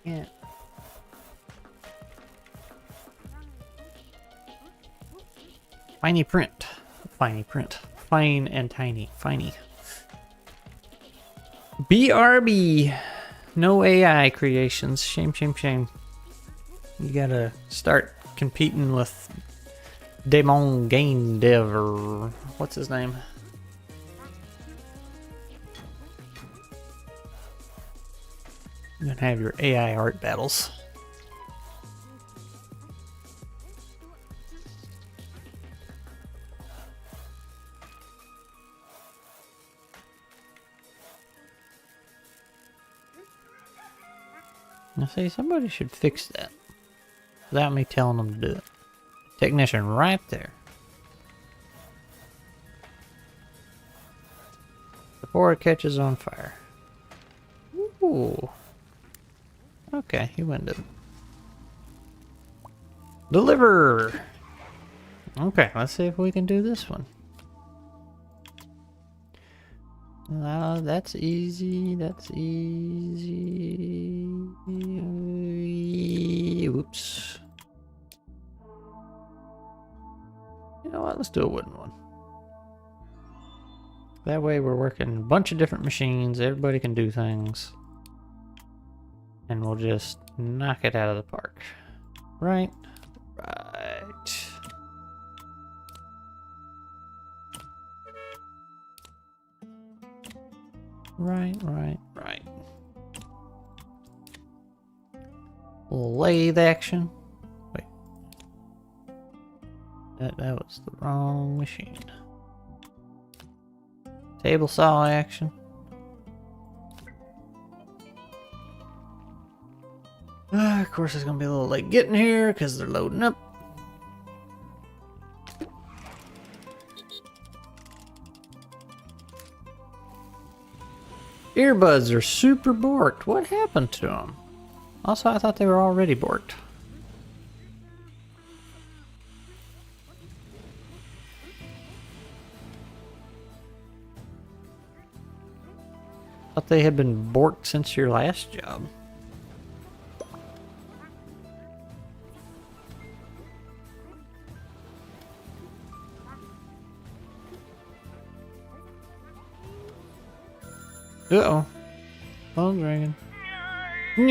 [SPEAKER 1] Yeah. Tiny print. Tiny print. Fine and tiny. Finey. BRB. No AI creations. Shame, shame, shame. You gotta start competing with Demon Game Dev or what's his name? You're gonna have your AI art battles. Now see, somebody should fix that without me telling them to do it. Technician right there. Before it catches on fire. Ooh. Okay, he went to deliver. Okay, let's see if we can do this one. That's easy. That's easy. Oops. You know what? Let's do a wooden one. That way we're working a bunch of different machines. Everybody can do things. And we'll just knock it out of the park. Right? Right. Right. Lathe action. Wait. That was the wrong machine. Table saw action. Of course, it's gonna be a little late getting here because they're loading up. Earbuds are super borked. What happened to them? Also, I thought they were already borked. Thought they had been borked since your last job. Uh-oh. Phone's ringing. We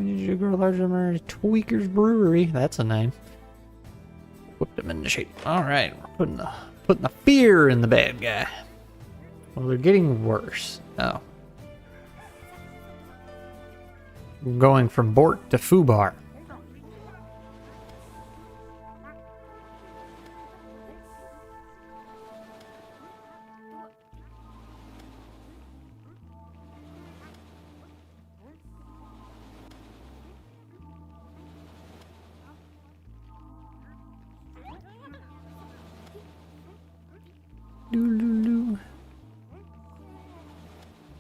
[SPEAKER 1] need you to grow larger than Tweaker's Brewery. That's a name. Whip them into shape. Alright, we're putting the fear in the bad guy. Well, they're getting worse. Oh. We're going from Bork to Fubar.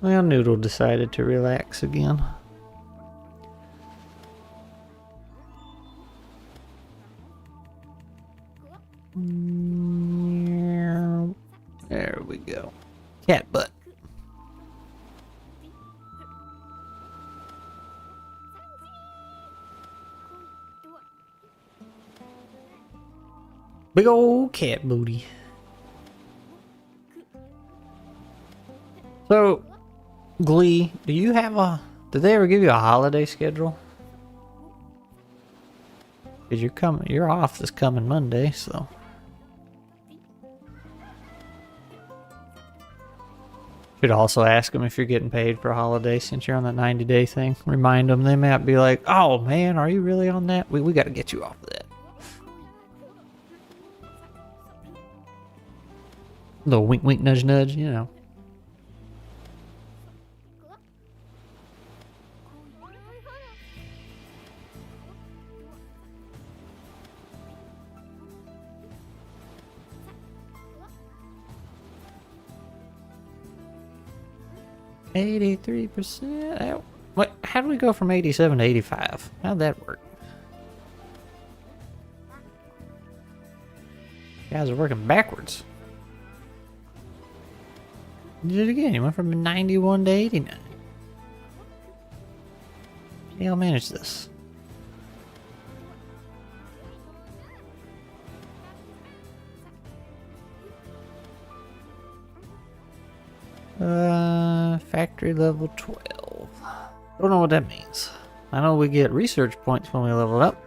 [SPEAKER 1] Well, Noodle decided to relax again. There we go. Cat butt. Big old cat booty. So, Glee, do you have a... Did they ever give you a holiday schedule? Because you're off this coming Monday, so... Should also ask them if you're getting paid for a holiday since you're on that 90-day thing. Remind them. They might be like, oh man, are you really on that? We got to get you off of that. Little wink wink nudge nudge, you know. 83%. What? How do we go from 87 to 85? How'd that work? You guys are working backwards. You did it again. You went from 91 to 89. How y'all manage this? Factory level 12. Don't know what that means. I know we get research points when we level up.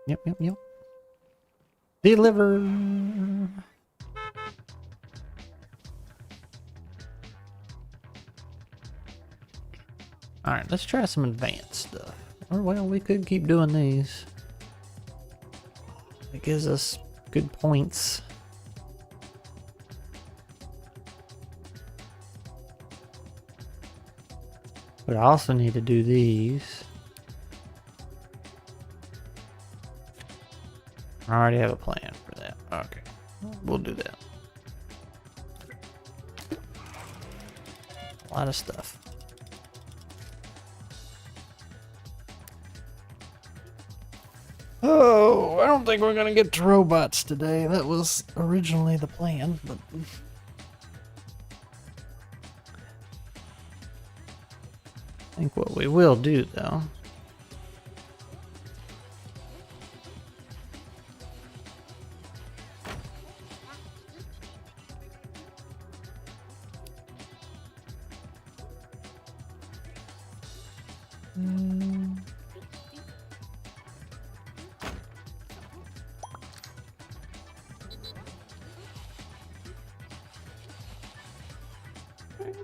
[SPEAKER 1] Yep. Deliver. Alright, let's try some advanced stuff. Or, well, we could keep doing these. It gives us good points. But I also need to do these. I already have a plan for that. Okay, we'll do that. A lot of stuff. Oh, I don't think we're gonna get to robots today. That was originally the plan, but I think what we will do, though,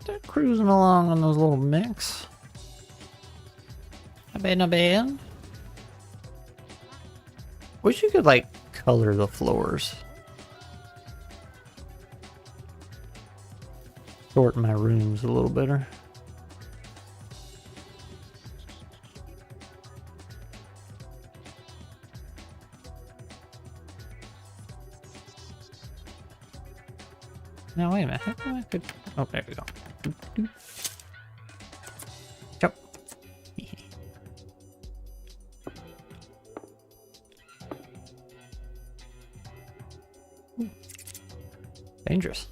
[SPEAKER 1] they're cruising along on those little mechs. Not bad. Wish you could, like, color the floors. Sort my rooms a little better. Now, wait a minute. How come I could... Oh, there we go. Jump. Dangerous.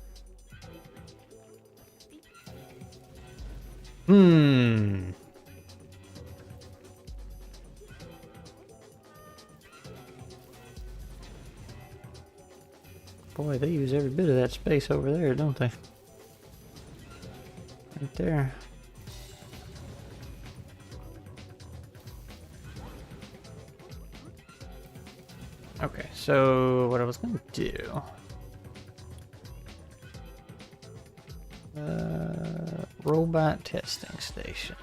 [SPEAKER 1] Boy, they use every bit of that space over there, don't they? Right there. Okay, so what I was going to do... robot testing station.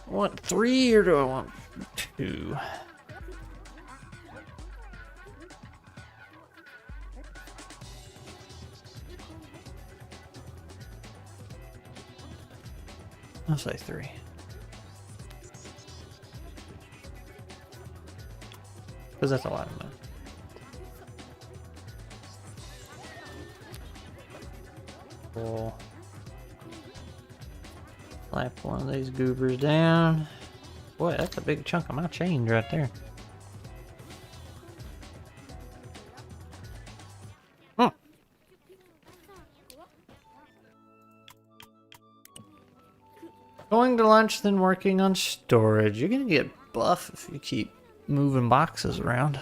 [SPEAKER 1] I want 3 or do I want 2? I'll say 3. Because that's a lot of money. We'll slap one of these goobers down. Boy, that's a big chunk of my change right there. Going to lunch, then working on storage. You're gonna get buff if you keep moving boxes around.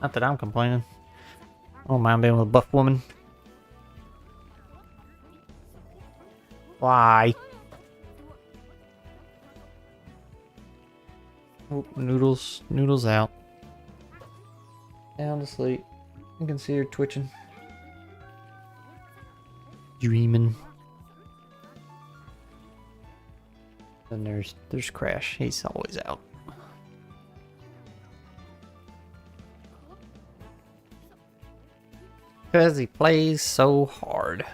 [SPEAKER 1] Not that I'm complaining. I don't mind being with a buff woman. Why? Oh, Noodles. Noodles out. Down to sleep. You can see her twitching. Dreaming. Then there's Crash. He's always out. Because he plays so hard.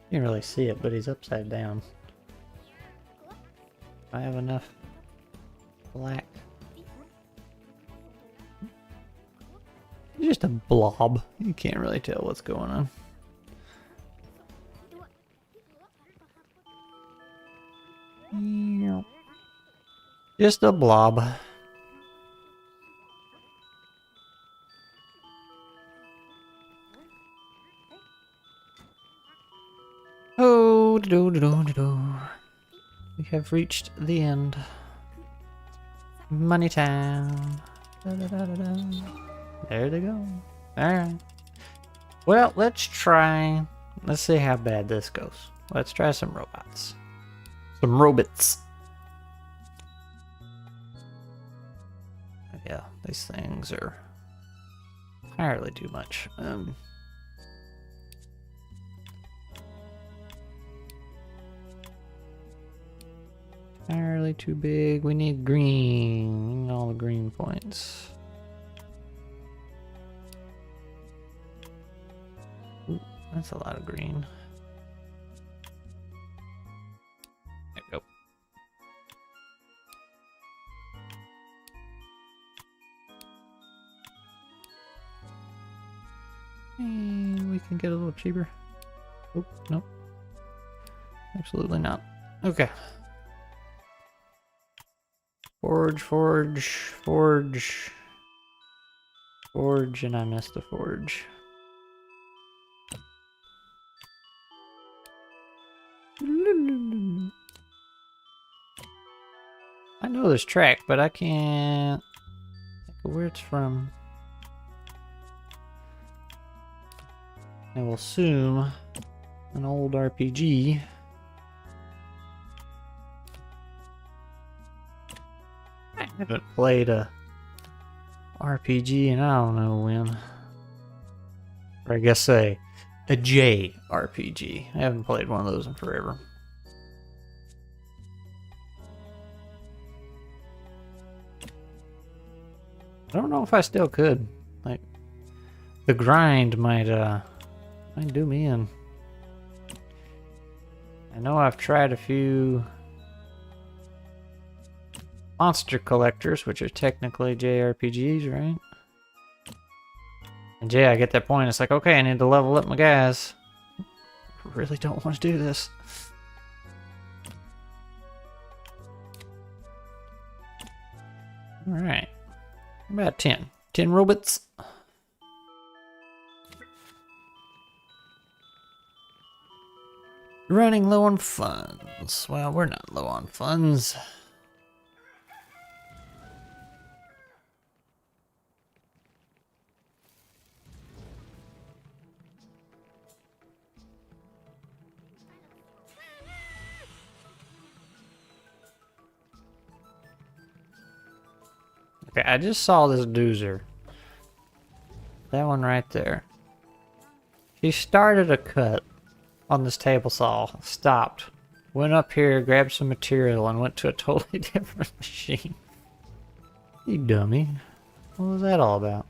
[SPEAKER 1] You can't really see it, but he's upside down. I have enough black. It's just a blob. You can't really tell what's going on. Just a blob. Oh, we have reached the end. Money time. There they go. Alright. Well, let's see how bad this goes. Let's try some robots. Some robots. Yeah, these things are entirely too much. Entirely too big. We need green. All the green points. Ooh, that's a lot of green. There we go. And we can get a little cheaper. Oop, nope. Absolutely not. Okay. Forge, forge, forge. Forge, and I missed the forge. I know this track, but I can't think of where it's from. I will assume an old RPG. I haven't played a RPG and I don't know when. Or I guess a JRPG. I haven't played one of those in forever. I don't know if I still could. Like, the grind might do me in. I know I've tried a few monster collectors, which are technically JRPGs, right? And I get that point. It's like, okay, I need to level up my guys. I really don't want to do this. Alright. About 10. 10 robots. Running low on funds. Well, we're not low on funds. Okay, I just saw this doozer. That one right there. He started a cut on this table saw, stopped, went up here, grabbed some material, and went to a totally different machine. You dummy. What was that all about?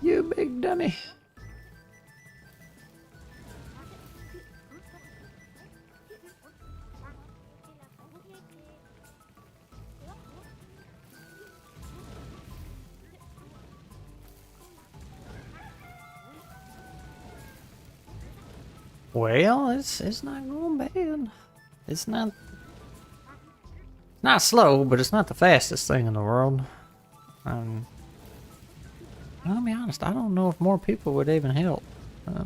[SPEAKER 1] You big dummy. Well, it's not going bad. It's not slow, but it's not the fastest thing in the world. I'll be honest, I don't know if more people would even help. I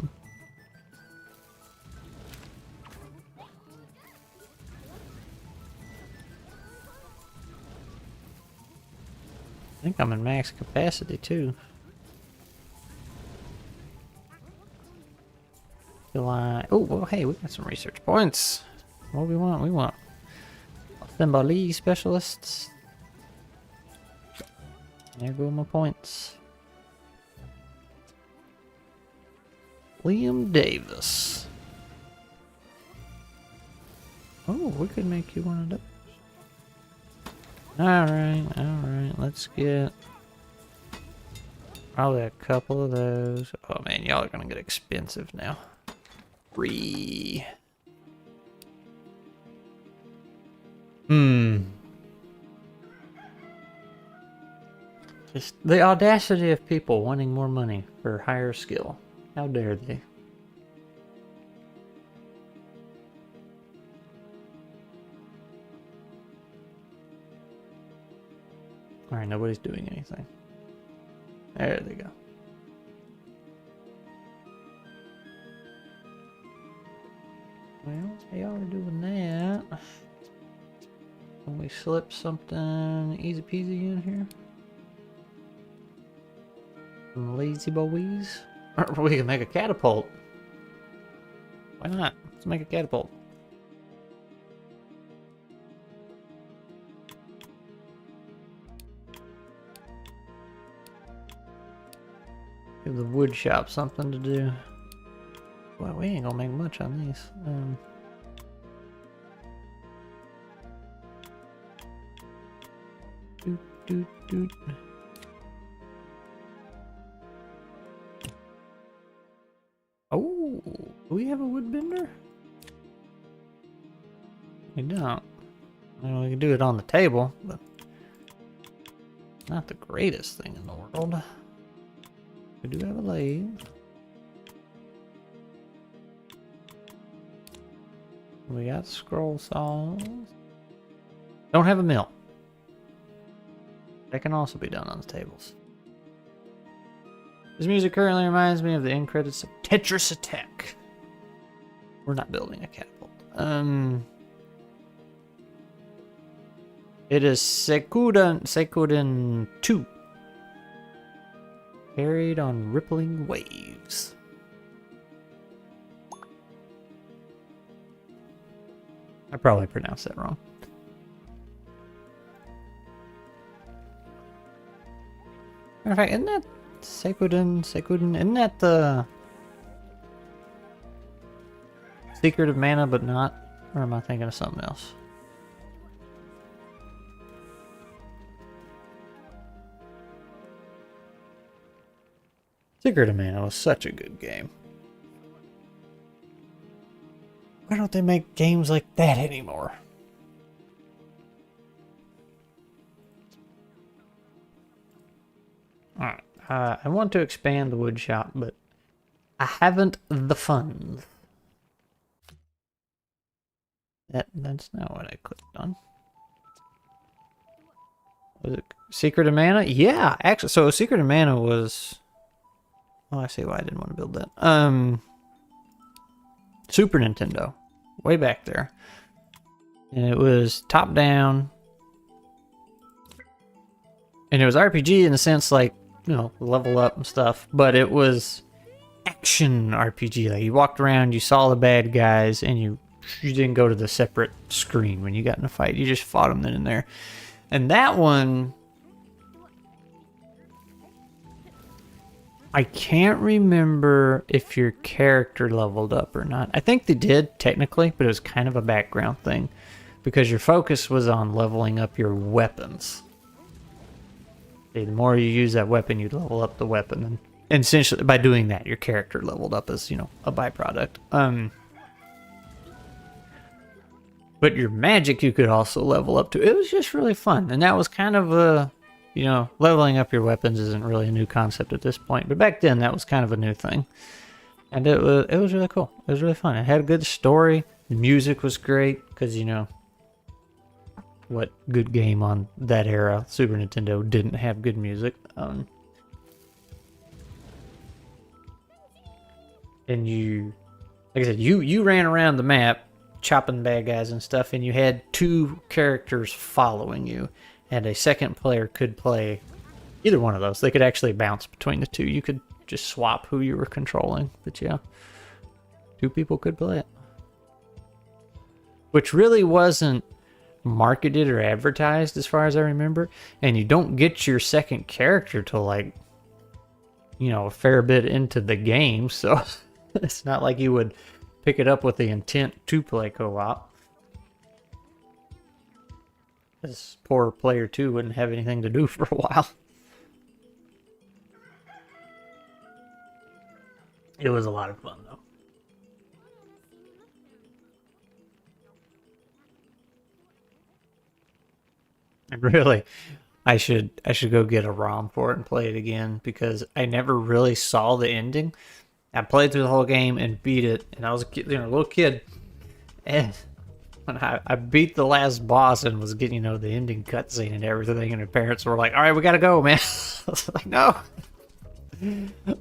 [SPEAKER 1] think I'm in max capacity too. Oh, well, hey, we got some research points. What do we want? We want assembly specialists. There go my points. Liam Davis. Oh, we could make you one of those. Alright. Let's get probably a couple of those. Oh man, y'all are gonna get expensive now. Free. Just the audacity of people wanting more money for higher skill. How dare they? Alright, nobody's doing anything. There they go. Well, they are doing that. Can we slip something easy peasy in here? Some lazy boys? Or we can make a catapult. Why not? Let's make a catapult. Give the wood shop something to do. Well, we ain't gonna make much on these. Doot. Oh, do we have a wood bender? We don't. Well, we can do it on the table, but not the greatest thing in the world. We do have a lathe. We got scroll saws. Don't have a mill. That can also be done on the tables. This music currently reminds me of the end credits of Tetris Attack. We're not building a catapult. It is Seikuden 2. Carried on rippling waves. I probably pronounced that wrong. Matter of fact, isn't that Seikuden, isn't that the Secret of Mana but not? Or am I thinking of something else? Secret of Mana was such a good game. Why don't they make games like that anymore? Alright, I want to expand the wood shop, but I haven't the funds. That's not what I clicked on. Was it Secret of Mana? Yeah, actually, so Secret of Mana was... Oh, I see why I didn't want to build that. Super Nintendo. Way back there. And it was top down. And it was RPG in the sense like, you know, level up and stuff. But it was action RPG. Like you walked around, you saw the bad guys, and you didn't go to the separate screen when you got in a fight. You just fought them then and there. And that one... I can't remember if your character leveled up or not. I think they did, technically, but it was kind of a background thing. Because your focus was on leveling up your weapons. See, the more you use that weapon, you level up the weapon. And essentially, by doing that, your character leveled up as, you know, a byproduct. But your magic you could also level up to. It was just really fun. And that was kind of a... You know, leveling up your weapons isn't really a new concept at this point, but back then that was kind of a new thing. And it was really cool. It was really fun. It had a good story. The music was great, because, you know, what good game on that era, Super Nintendo, didn't have good music. And you, like I said, you ran around the map, chopping bad guys and stuff, and you had two characters following you. And a second player could play either one of those. They could actually bounce between the two. You could just swap who you were controlling. But yeah, two people could play it. Which really wasn't marketed or advertised as far as I remember. And you don't get your second character till like, you know, a fair bit into the game. So it's not like you would pick it up with the intent to play co-op. This poor player 2 wouldn't have anything to do for a while. It was a lot of fun, though. And really, I should go get a ROM for it and play it again, because I never really saw the ending. I played through the whole game and beat it, and I was a kid, a little kid, and when I beat the last boss and was getting, the ending cutscene and everything, and the parents were like, "All right, we gotta go, man." I was like, "No."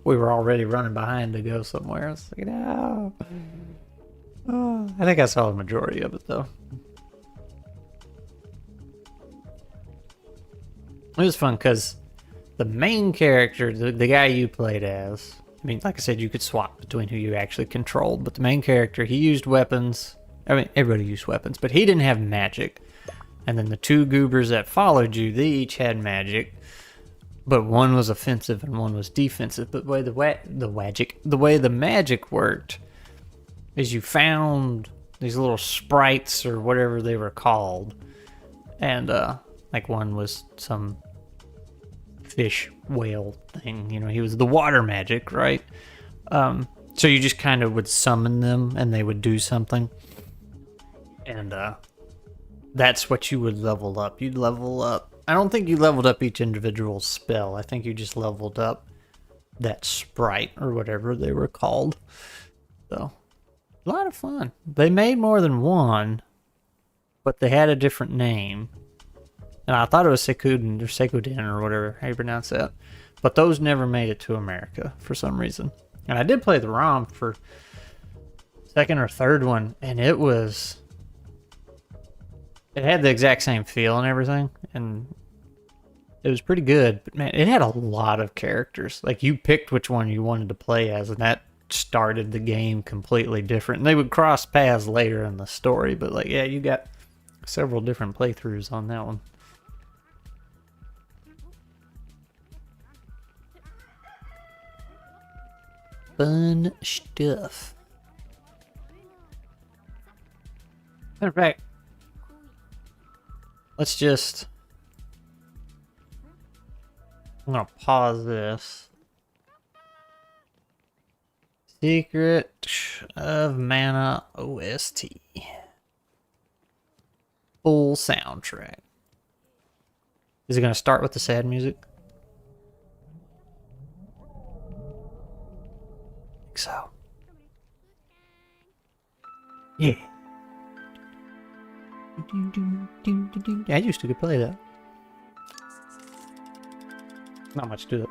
[SPEAKER 1] We were already running behind to go somewhere. I was like, "No." Oh, I think I saw the majority of it, though. It was fun because the main character, the guy you played as, I mean, like I said, you could swap between who you actually controlled, but the main character, he used weapons. I mean, everybody used weapons, but he didn't have magic. And then the two goobers that followed you, they each had magic, but one was offensive and one was defensive. But the way the magic worked is you found these little sprites or whatever they were called, and like one was some fish whale thing, he was the water magic, right? So you just kind of would summon them and they would do something, and that's what you would level up. You'd level up, I don't think you leveled up each individual spell. I think you just leveled up that sprite or whatever they were called. So a lot of fun. They made more than one, but they had a different name. And I thought it was Sekuden or Sekuden or whatever, how you pronounce that. But those never made it to America for some reason. And I did play the ROM for second or third one, and it had the exact same feel and everything, and it was pretty good. But man, it had a lot of characters. Like, you picked which one you wanted to play as, and that started the game completely different. And they would cross paths later in the story, but like, yeah, you got several different playthroughs on that one. Fun stuff. Matter of fact, let's just... I'm gonna pause this. Secret of Mana OST. Full soundtrack. Is it gonna start with the sad music? So yeah, I used to play that. Not much to it.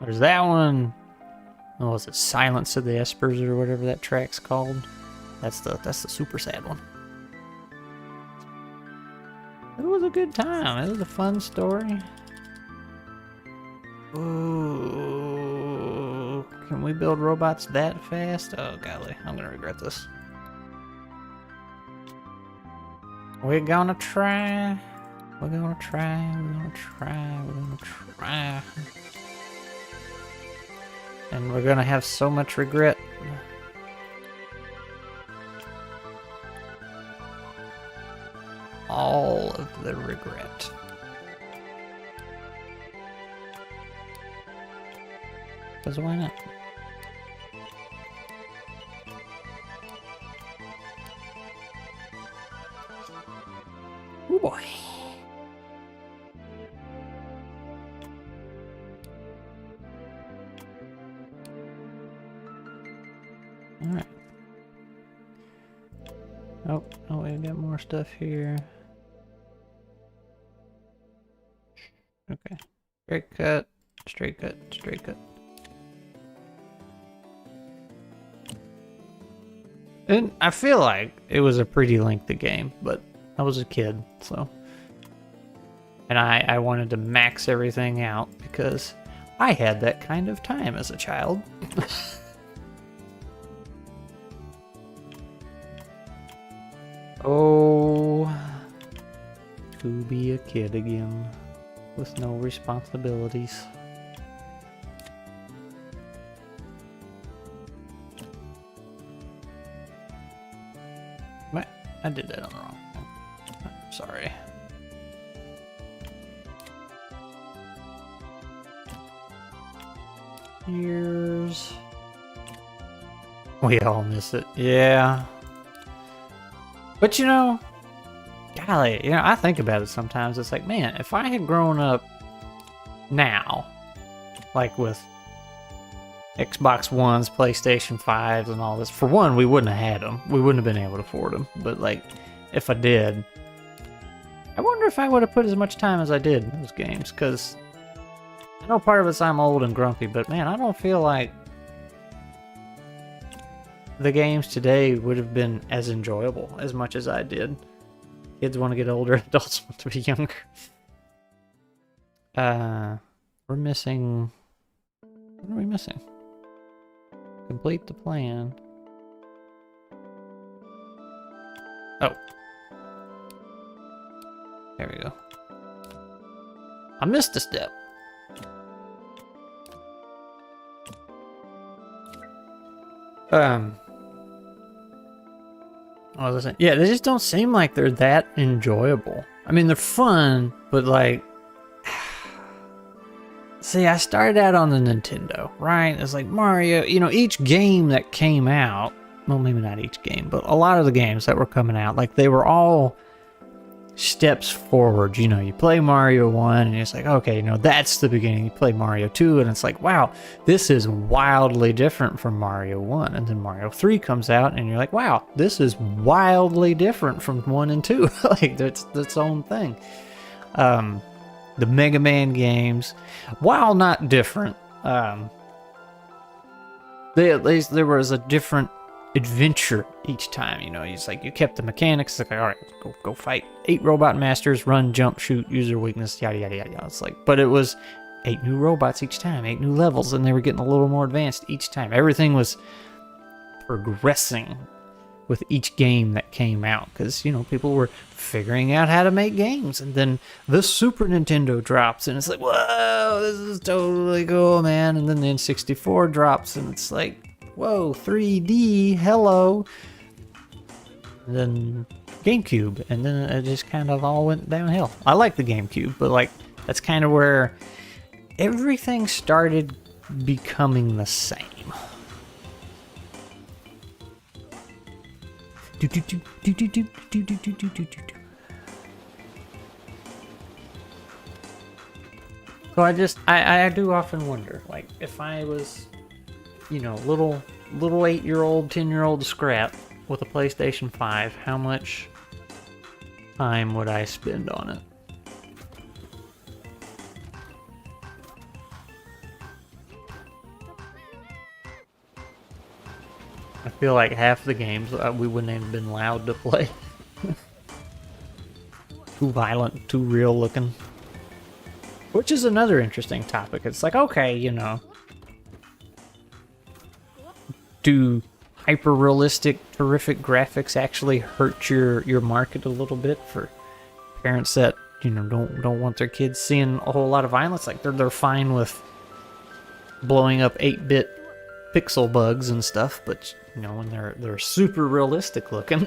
[SPEAKER 1] There's that one. What was it? Silence of the Espers or whatever that track's called. That's the super sad one. It was a good time. It was a fun story. Ooh, can we build robots that fast? Oh golly, I'm gonna regret this. We're gonna try. We're gonna try. We're gonna try. We're gonna try. And we're gonna have so much regret. All of the regret. Because why not? Oh boy. Alright. Oh, we've got more stuff here. Okay. Straight cut, straight cut, straight cut. And I feel like it was a pretty lengthy game, but I was a kid, so. And I wanted to max everything out because I had that kind of time as a child. Oh, to be a kid again with no responsibilities. I did that on the wrong one. I'm sorry. Here's... We all miss it. Yeah. But you know, golly, you know, I think about it sometimes. It's like, man, if I had grown up now, like with Xbox Ones, PlayStation 5s, and all this, for one, we wouldn't have had them. We wouldn't have been able to afford them. But like, if I did, I wonder if I would have put as much time as I did in those games. Because I know part of it's I'm old and grumpy, but man, I don't feel like the games today would have been as enjoyable as much as I did. Kids want to get older, adults want to be younger. We're missing... What are we missing? Complete the plan. Oh. There we go. I missed a step. What was I saying? Yeah, they just don't seem like they're that enjoyable. I mean, they're fun, but like... See, I started out on the Nintendo, right? It's like Mario, you know, each game that came out, well, maybe not each game, but a lot of the games that were coming out, like they were all steps forward. You know, you play Mario 1 and it's like, okay, you know, that's the beginning. You play Mario 2 and it's like, wow, this is wildly different from Mario 1. And then Mario 3 comes out and you're like, wow, this is wildly different from 1 and 2. Like, that's its own thing. The Mega Man games, while not different, at least there was a different adventure each time. You know, it's like you kept the mechanics. It's like, all right, go fight 8 robot masters, run, jump, shoot, use their weakness, yada yada yada. It's like, but it was 8 new robots each time, 8 new levels, and they were getting a little more advanced each time. Everything was progressing with each game that came out, because, you know, people were figuring out how to make games. And then the Super Nintendo drops and it's like, whoa, this is totally cool, man. And then the N64 drops and it's like, whoa, 3D, hello. And then GameCube, and then it just kind of all went downhill. I like the GameCube, but like, that's kind of where everything started becoming the same. So I do often wonder, like, if I was, you know, little 8-year-old, 10-year-old Scrap with a PlayStation 5, how much time would I spend on it? I feel like half the games we wouldn't have been allowed to play. Too violent, too real looking. Which is another interesting topic. It's like, okay, you know, do hyper-realistic, terrific graphics actually hurt your market a little bit for parents that, you know, don't want their kids seeing a whole lot of violence? Like, they're fine with blowing up 8-bit pixel bugs and stuff, but, you know, when they're super realistic looking.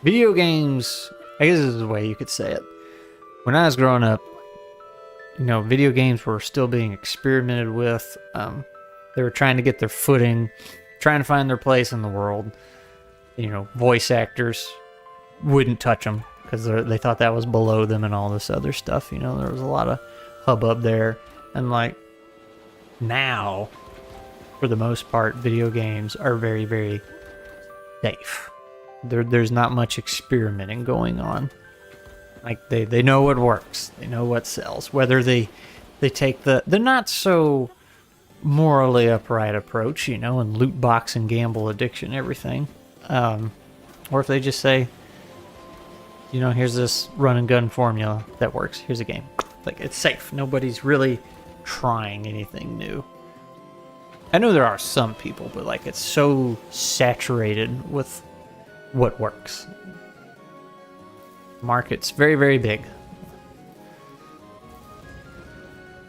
[SPEAKER 1] Video games, I guess this is the way you could say it. When I was growing up, you know, video games were still being experimented with. They were trying to get their footing, trying to find their place in the world. You know, voice actors wouldn't touch them because they thought that was below them and all this other stuff. You know, there was a lot of hubbub there. And like, now, for the most part, video games are very, very safe. There's not much experimenting going on. Like, they know what works. They know what sells. Whether they take the not so morally upright approach, you know, and loot box and gamble addiction, everything. Or if they just say, you know, here's this run and gun formula that works. Here's a game. Like, it's safe. Nobody's really trying anything new. I know there are some people, but like, it's so saturated with what works. Market's very, very big.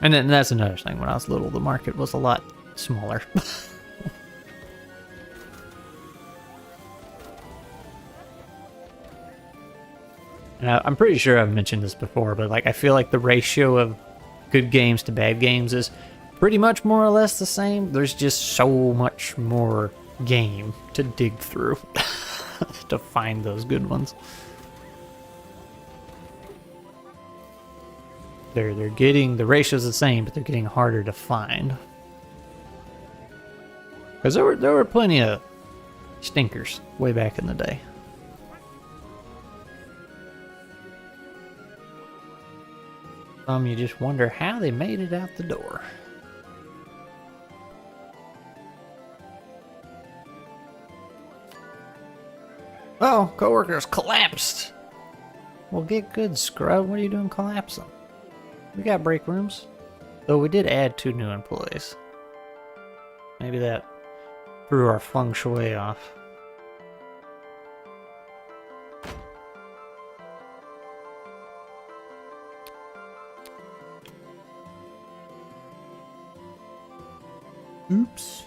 [SPEAKER 1] And then that's another thing. When I was little, the market was a lot smaller. And I'm pretty sure I've mentioned this before, but like I feel like the ratio of good games to bad games is pretty much more or less the same. There's just so much more game to dig through to find those good ones. They're getting, the ratio's the same, but they're getting harder to find. Because there were plenty of stinkers way back in the day. You just wonder how they made it out the door. Oh, coworkers collapsed. Well, get good, scrub. What are you doing collapsing? We got break rooms. Though we did add 2 new employees. Maybe that threw our feng shui off. Oops.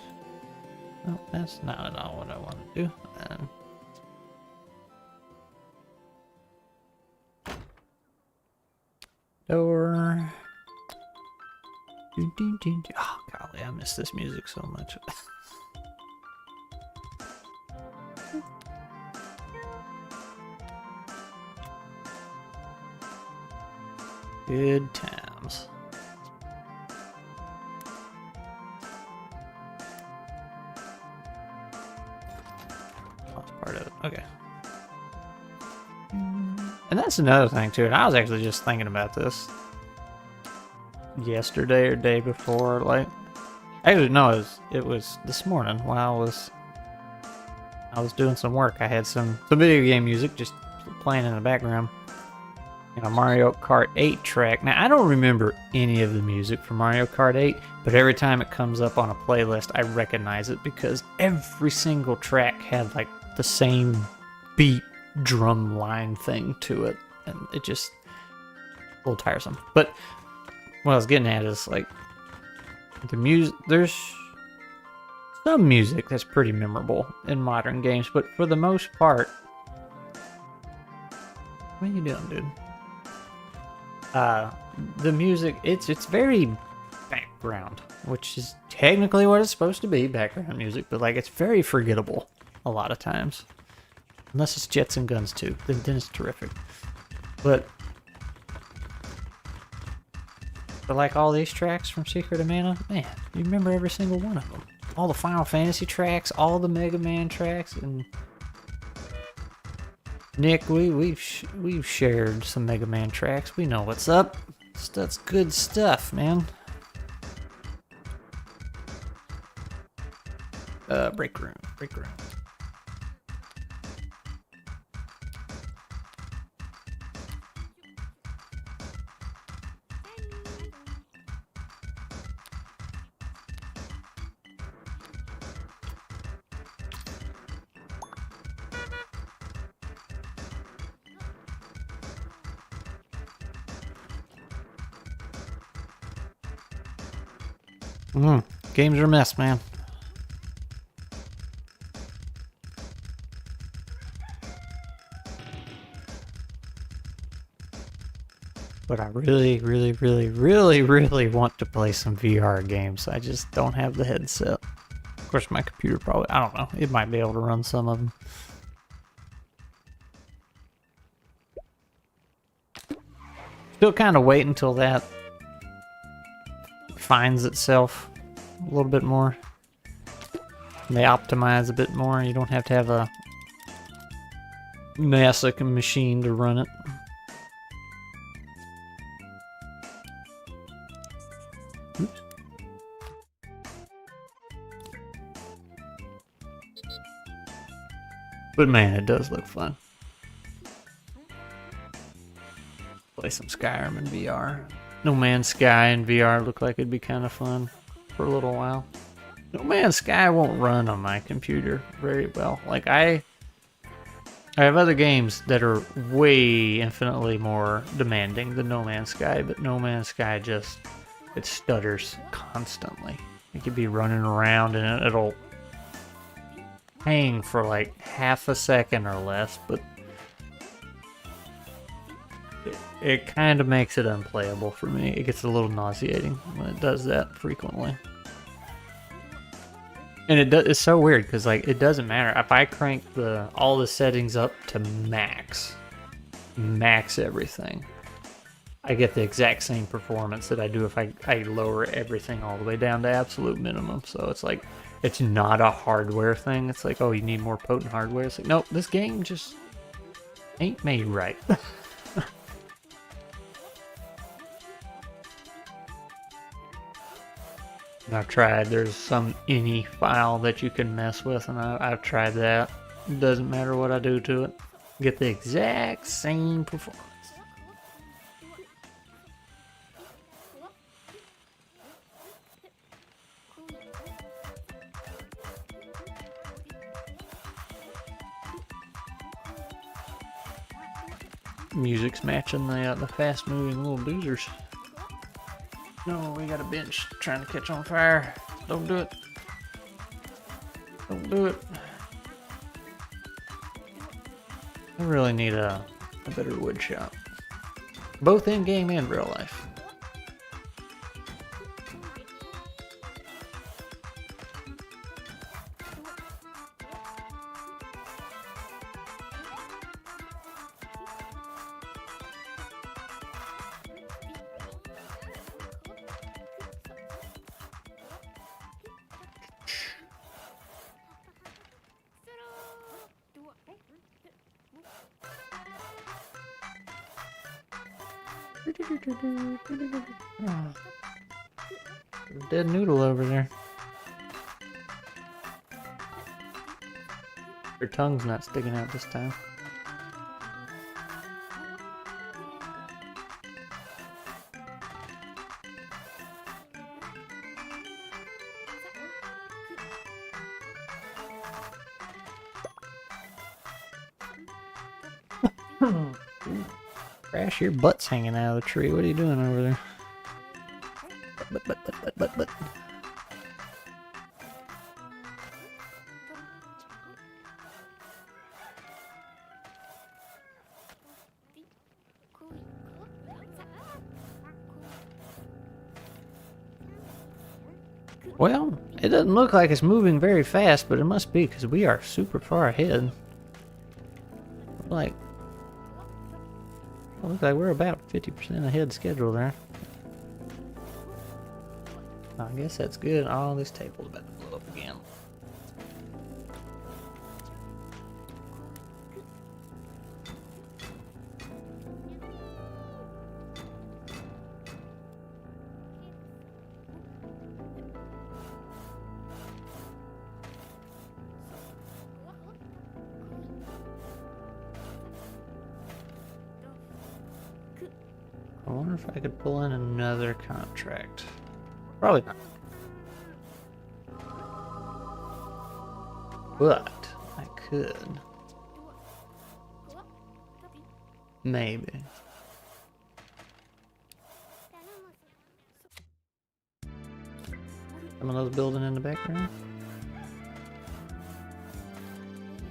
[SPEAKER 1] No, that's not at all what I want to do. Door. Oh, golly, I miss this music so much. Good times. Part of it. Okay. And that's another thing too, and I was actually just thinking about this yesterday or day before, like actually no, it was this morning when I was doing some work. I had some video game music just playing in the background. And a Mario Kart 8 track. Now I don't remember any of the music from Mario Kart 8, but every time it comes up on a playlist I recognize it because every single track had like the same beat drum line thing to it, and it just a little tiresome. But what I was getting at is like the music, there's some music that's pretty memorable in modern games, but for the most part, what are you doing, dude? The music, it's very background, which is technically what it's supposed to be, background music, but like it's very forgettable a lot of times. Unless it's Jets and Guns too, then it's terrific. But like all these tracks from Secret of Mana, man, you remember every single one of them. All the Final Fantasy tracks, all the Mega Man tracks, and Nick, we've shared some Mega Man tracks. We know what's up. That's good stuff, man. Break room. Games are a mess, man. But I really want to play some VR games. I just don't have the headset. Of course, my computer probably, I don't know, it might be able to run some of them. Still kind of wait until that finds itself a little bit more. They optimize a bit more. You don't have to have a NASA machine to run it. Oops. But man, it does look fun. Play some Skyrim in VR. No Man's Sky in VR looked like it'd be kind of fun for a little while. No Man's Sky won't run on my computer very well. Like I have other games that are way infinitely more demanding than No Man's Sky, but No Man's Sky just it stutters constantly. You could be running around and it'll hang for like half a second or less, but it kind of makes it unplayable for me. It gets a little nauseating when it does that frequently. And it's so weird because like it doesn't matter if I crank all the settings up to max everything, I get the exact same performance that I do if I lower everything all the way down to absolute minimum. So it's like, it's not a hardware thing. It's like, oh, you need more potent hardware. It's like, nope, this game just ain't made right. I've tried, there's some ini file that you can mess with, and I've tried that. It doesn't matter what I do to it. Get the exact same performance. Music's matching the fast-moving little doozers. No, we got a bench trying to catch on fire. Don't do it. Don't do it. I really need a better wood shop. Both in-game and real life. Oh. Dead noodle over there. Her tongue's not sticking out this time. Crash, your butt's hanging out of the tree. What are you doing over there? But. Well, it doesn't look like it's moving very fast, but it must be because we are super far ahead. Like, looks like we're about 50% ahead schedule there. I guess that's good. Oh, this table's about to blow up again. I wonder if I could pull in another contract. Probably not. But I could. Maybe. Some of those building in the background.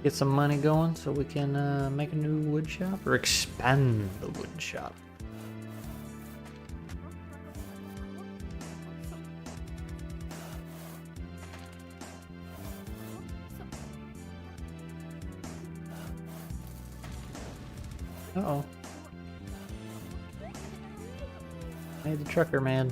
[SPEAKER 1] Get some money going so we can make a new wood shop or expand the wood shop. Uh-oh. Hey, the trucker man.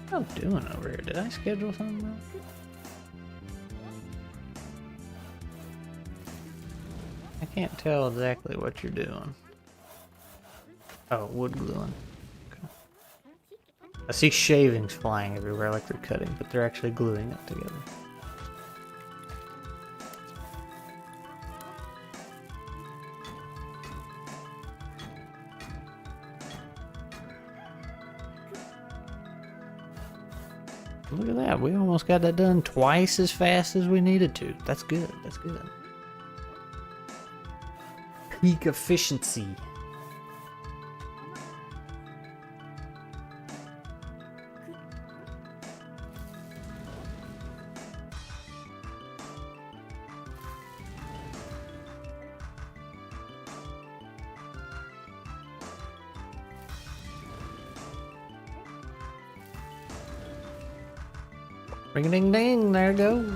[SPEAKER 1] What am I doing over here? Did I schedule something wrong? I can't tell exactly what you're doing. Oh, wood gluing. Okay. I see shavings flying everywhere like they're cutting, but they're actually gluing it together. Look at that. We almost got that done twice as fast as we needed to. That's good. That's good. Peak efficiency. Ring a ding ding, there it goes.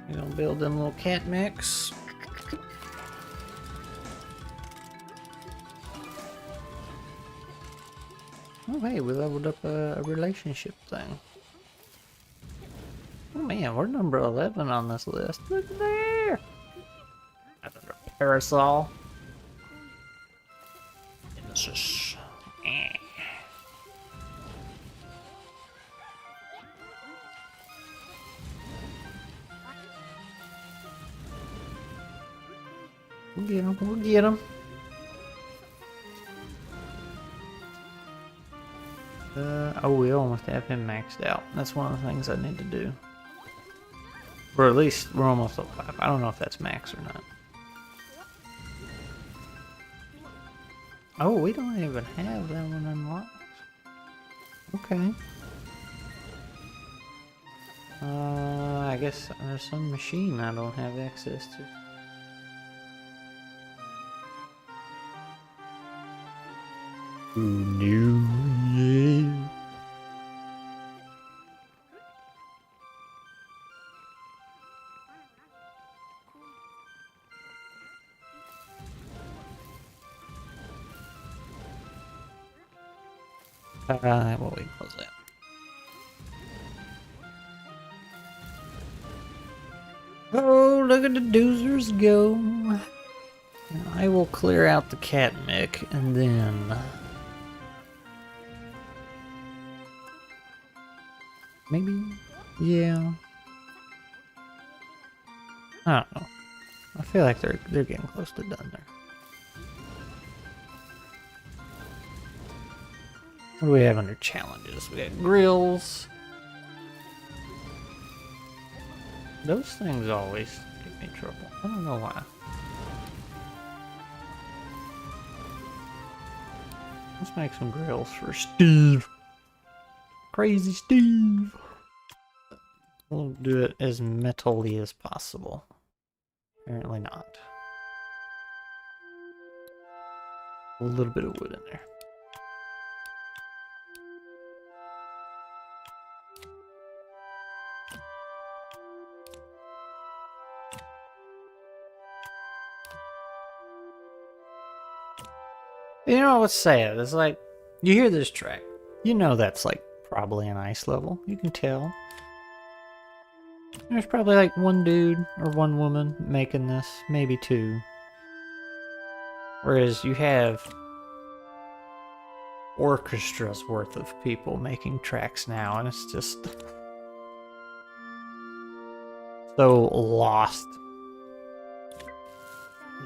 [SPEAKER 1] We're gonna build them little cat mechs. Oh hey, we leveled up a relationship thing. Oh man, we're number 11 on this list. Look there! That's under parasol. Genesis. We'll get him, we'll get him. Oh, we almost have him maxed out. That's one of the things I need to do. Or at least we're almost at 5. I don't know if that's max or not. Oh, we don't even have that one unlocked. Okay. I guess there's some machine I don't have access to. Who knew? Yeah. What we close that? Oh, look at the doozers go. And I will clear out the cat mech and then maybe, yeah. I don't know. I feel like they're getting close to done there. What do we have under challenges? We got grills. Those things always give me trouble. I don't know why. Let's make some grills for Steve. Crazy Steve. We'll do it as metal-y as possible. Apparently not. A little bit of wood in there. You know what's sad? It's like, you hear this track. You know that's like probably an ice level. You can tell. There's probably like one dude or one woman making this. Maybe two. Whereas you have orchestras worth of people making tracks now, and it's just so lost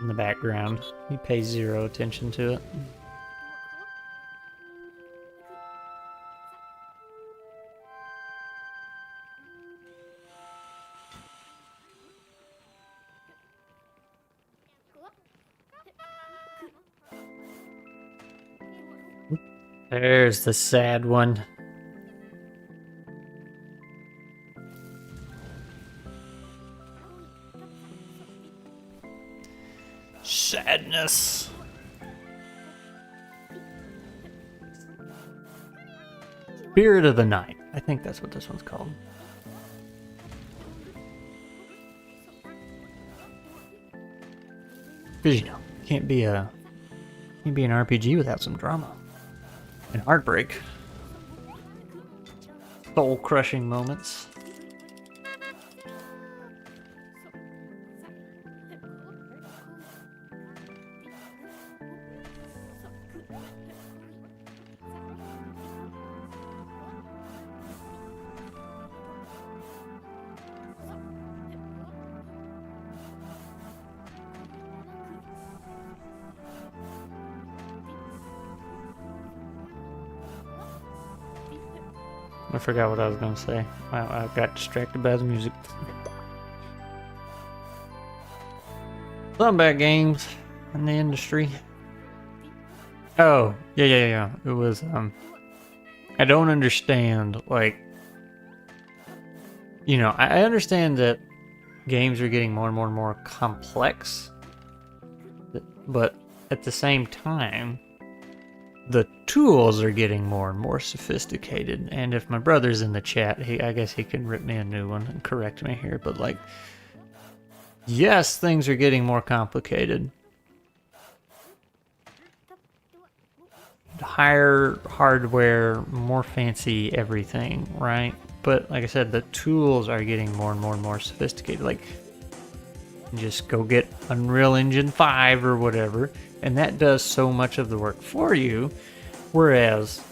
[SPEAKER 1] in the background. You pay zero attention to it. There's the sad one. Sadness. Spirit of the Night. I think that's what this one's called. Because you know, can't be an RPG without some drama and heartbreak. Soul-crushing moments. I forgot what I was going to say. I got distracted by the music. Some bad games in the industry. Oh, yeah. It was, I don't understand, like, you know, I understand that games are getting more and more complex, but at the same time, the tools are getting more and more sophisticated. And if my brother's in the chat, I guess he can rip me a new one and correct me here. But like, yes, things are getting more complicated. Higher hardware, more fancy everything, right? But like I said, the tools are getting more and more sophisticated. Like, just go get Unreal Engine 5 or whatever, and that does so much of the work for you. Whereas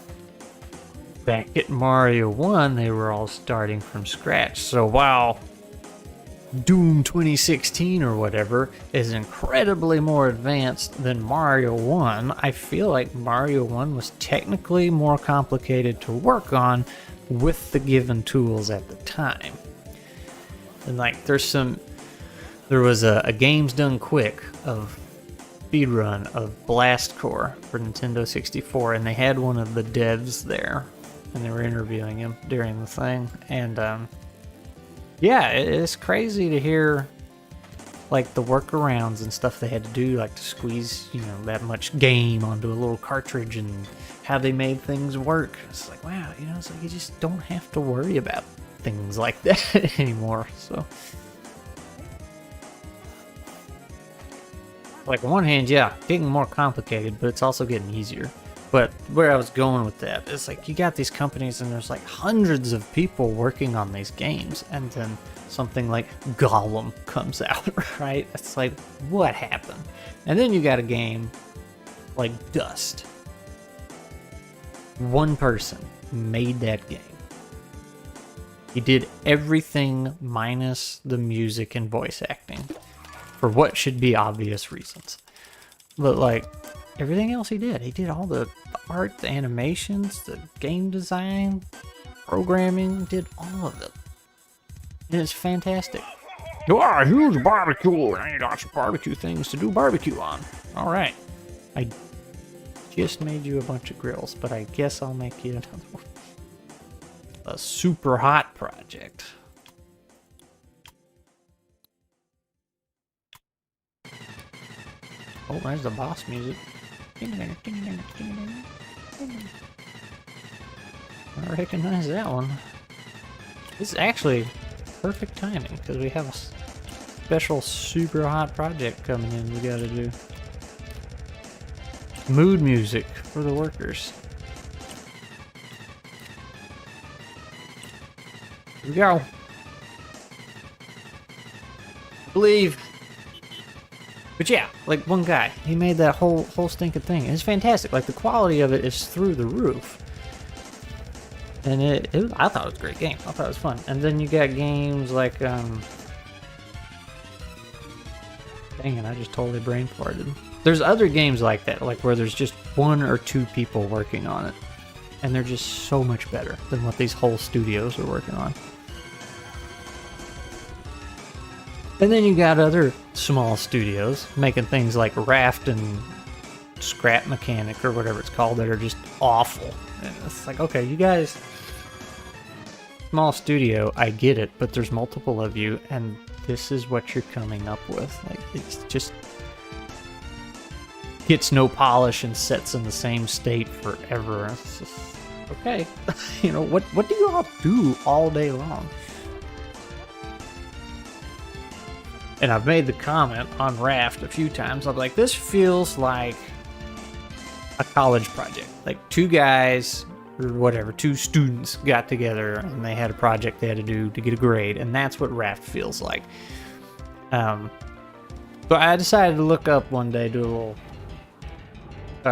[SPEAKER 1] back at Mario 1, they were all starting from scratch. So while Doom 2016 or whatever is incredibly more advanced than Mario 1, I feel like Mario 1 was technically more complicated to work on with the given tools at the time. And like, there was a Games Done Quick of speedrun of Blast Core for Nintendo 64, and they had one of the devs there, and they were interviewing him during the thing. And yeah, it's crazy to hear like the workarounds and stuff they had to do, like to squeeze, you know, that much game onto a little cartridge, and how they made things work. It's like, wow, you know, it's like you just don't have to worry about things like that anymore. So like, on one hand, yeah, getting more complicated, but it's also getting easier. But where I was going with that is, like, you got these companies and there's like hundreds of people working on these games, and then something like Gollum comes out, right? It's like, what happened? And then you got a game like Dust. One person made that game. He did everything minus the music and voice acting, for what should be obvious reasons. But like, everything else he did all the art, the animations, the game design, programming, did all of it. And it's fantastic. Ah, huge barbecue. I need lots of barbecue things to do barbecue on. All right. I just made you a bunch of grills, but I guess I'll make you another one. A super hot project. Oh, there's the boss music. I recognize that one. This is actually perfect timing, because we have a special super hot project coming in we gotta do. Mood music for the workers. Here we go. Believe. But yeah, like, one guy, he made that whole stinking thing. And it's fantastic. Like, the quality of it is through the roof. And I thought it was a great game. I thought it was fun. And then you got games like, dang it, I just totally brain farted. There's other games like that, like where there's just one or two people working on it. And they're just so much better than what these whole studios are working on. And then you got other small studios making things like Raft and Scrap Mechanic or whatever it's called that are just awful. And it's like, okay, you guys, small studio, I get it, but there's multiple of you, and this is what you're coming up with. Like, it's just gets no polish and sets in the same state forever. It's just, okay, you know, what do you all do all day long? And I've made the comment on Raft a few times. I'm like, this feels like a college project. Like, two guys, or whatever, two students got together and they had a project they had to do to get a grade. And that's what Raft feels like. So I decided to look up one day, do a little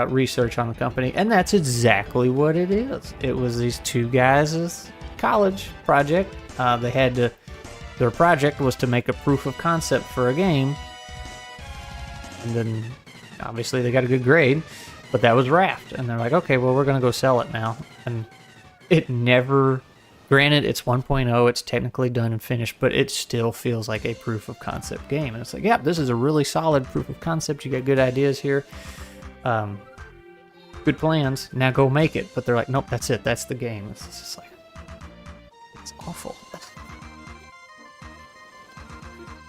[SPEAKER 1] research on the company. And that's exactly what it is. It was these two guys' college project. They had to... Their project was to make a proof of concept for a game. And then, obviously, they got a good grade. But that was Raft. And they're like, okay, well, we're going to go sell it now. And it never Granted, it's 1.0, it's technically done and finished, but it still feels like a proof of concept game. And it's like, yeah, this is a really solid proof of concept. You got good ideas here, good plans. Now go make it. But they're like, nope, that's it. That's the game. It's just like, it's awful.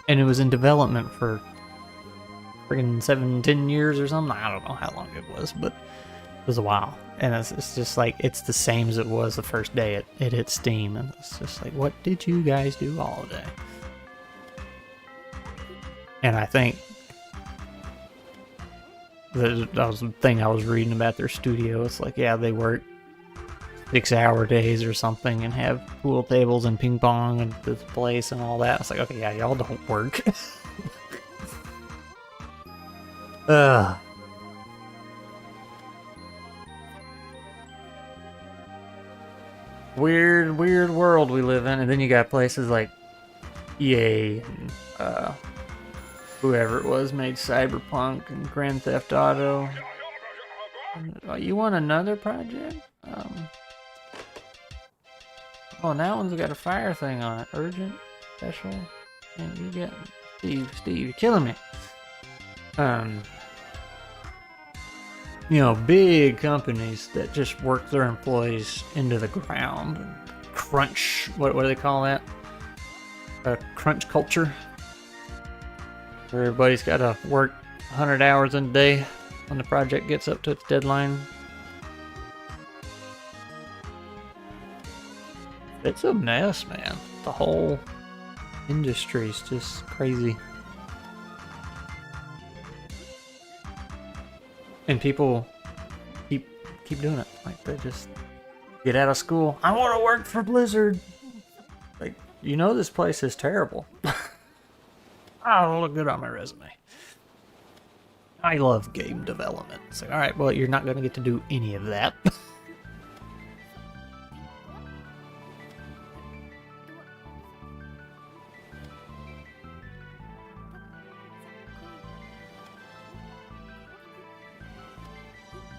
[SPEAKER 1] And it was in development for friggin' 7-10 years or something. I don't know how long it was, but it was a while. And it's just like, it's the same as it was the first day it hit Steam. And it's just like, what did you guys do all day? And I think that was the thing I was reading about their studio. It's like, yeah, they work 6-hour days or something and have pool tables and ping pong at this place and all that. It's like, okay, yeah, y'all don't work. Weird world we live in. And then you got places like EA and whoever it was made Cyberpunk and Grand Theft Auto. You want another project? Oh, that one's got a fire thing on it. Urgent, special. And you get Steve, you're killing me. You know, big companies that just work their employees into the ground. Crunch, what do they call that? Crunch culture. Where everybody's got to work 100 hours in a day when the project gets up to its deadline. It's a mess, man. The whole industry's just crazy. And people keep doing it. Like, they just get out of school. I want to work for Blizzard. Like, you know this place is terrible. I don't look good on my resume. I love game development. It's like, alright, well, you're not going to get to do any of that.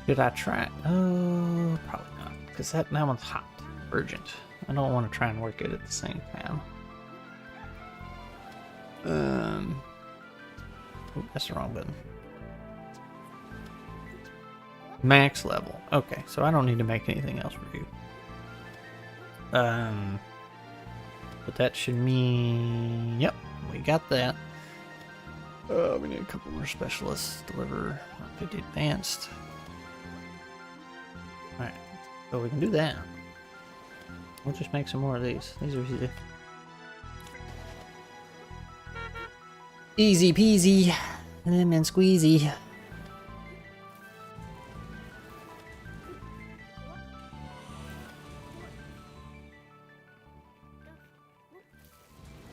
[SPEAKER 1] Did I try? Oh, probably not. Because that one's hot. Urgent. I don't want to try and work it at the same time. Ooh, that's the wrong button. Max level. Okay, so I don't need to make anything else for you. But that should mean... Yep, we got that. We need a couple more specialists. Deliver 50 advanced. Alright, so we can do that. We'll just make some more of these. These are easy. Easy peasy, lemon squeezy.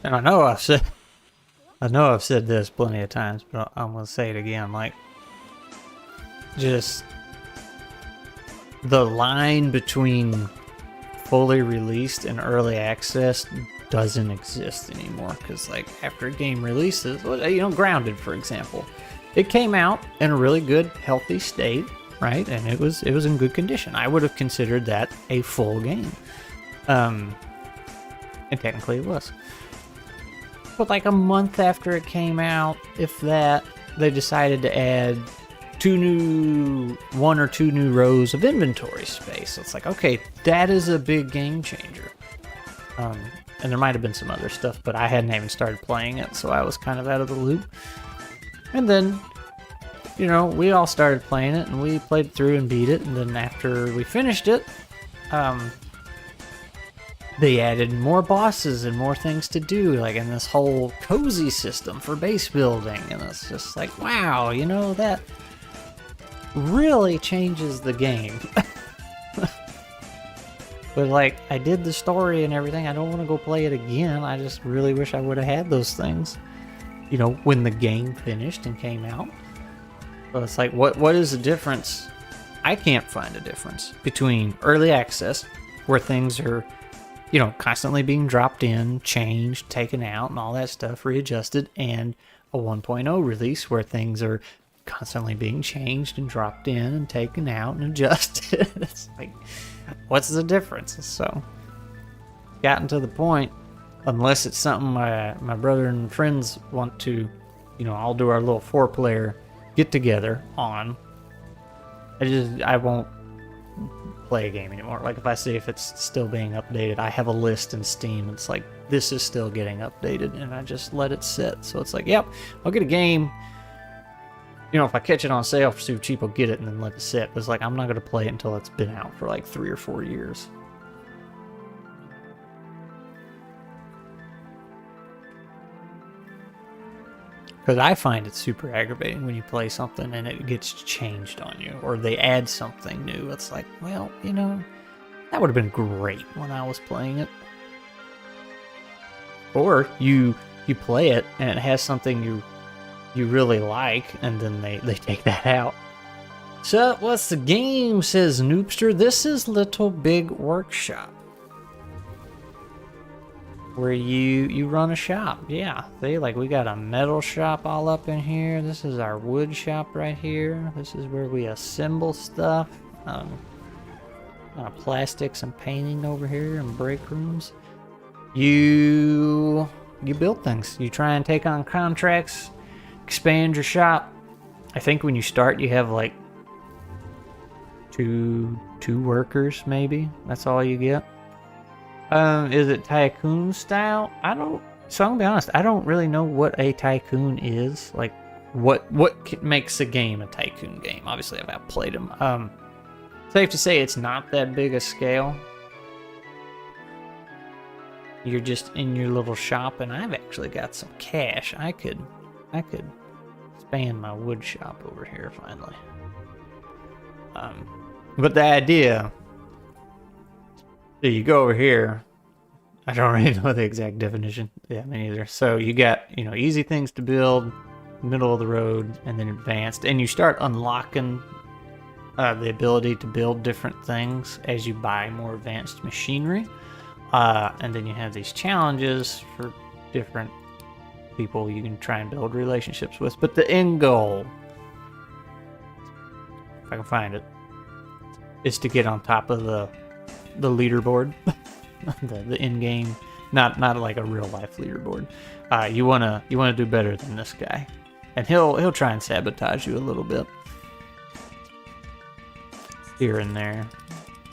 [SPEAKER 1] And I know I've said this plenty of times, but I'm gonna say it again. Like, just the line between fully released and early access doesn't exist anymore. Because, like, after a game releases, you know, Grounded, for example, it came out in a really good, healthy state, right? And it was in good condition. I would have considered that a full game. And technically it was. But like a month after it came out, if that, they decided to add one or two new rows of inventory space. So it's like, okay, that is a big game changer. And there might have been some other stuff, but I hadn't even started playing it, so I was kind of out of the loop. And then, you know, we all started playing it, and we played through and beat it, and then after we finished it, they added more bosses and more things to do, like in this whole cozy system for base building, and it's just like, wow, you know, that really changes the game. But like, I did the story and everything, I don't want to go play it again. I just really wish I would have had those things, you know, when the game finished and came out. But it's like, what is the difference? I can't find a difference between early access, where things are, you know, constantly being dropped in, changed, taken out, and all that stuff, readjusted, and a 1.0 release where things are constantly being changed and dropped in and taken out and adjusted. It's like, what's the difference? So, gotten to the point, unless it's something my brother and friends want to, I'll do our little 4-player get together on. I won't play a game anymore. Like if I see if it's still being updated, I have a list in Steam. It's like, this is still getting updated, and I just let it sit. So it's like, yep, I'll get a game. If I catch it on sale for super cheap, I'll get it and then let it sit. But it's like, I'm not going to play it until it's been out for like 3 or 4 years. Because I find it super aggravating when you play something and it gets changed on you, or they add something new. It's like, well, that would have been great when I was playing it. Or you play it and it has something you really like, and then they take that out. So, what's the game, says Noobster. This is Little Big Workshop, where you run a shop. Yeah, we got a metal shop all up in here. This is our wood shop right here. This is where we assemble stuff. Plastics and painting over here, and break rooms. You build things. You try and take on contracts, expand your shop. I think when you start, you have like two workers, maybe. That's all you get. Is it tycoon style? So I'm gonna be honest, I don't really know what a tycoon is. Like, what makes a game a tycoon game? Obviously, I've outplayed them. Safe to say it's not that big a scale. You're just in your little shop, and I've actually got some cash. I could expand my wood shop over here finally. But the idea, so you go over here. I don't really know the exact definition. Yeah, me neither. So you got, easy things to build, middle of the road, and then advanced. And you start unlocking the ability to build different things as you buy more advanced machinery. And then you have these challenges for different people you can try and build relationships with. But the end goal, if I can find it, is to get on top of the leaderboard. the in-game, not like a real life leaderboard. You wanna do better than this guy, and he'll try and sabotage you a little bit here and there,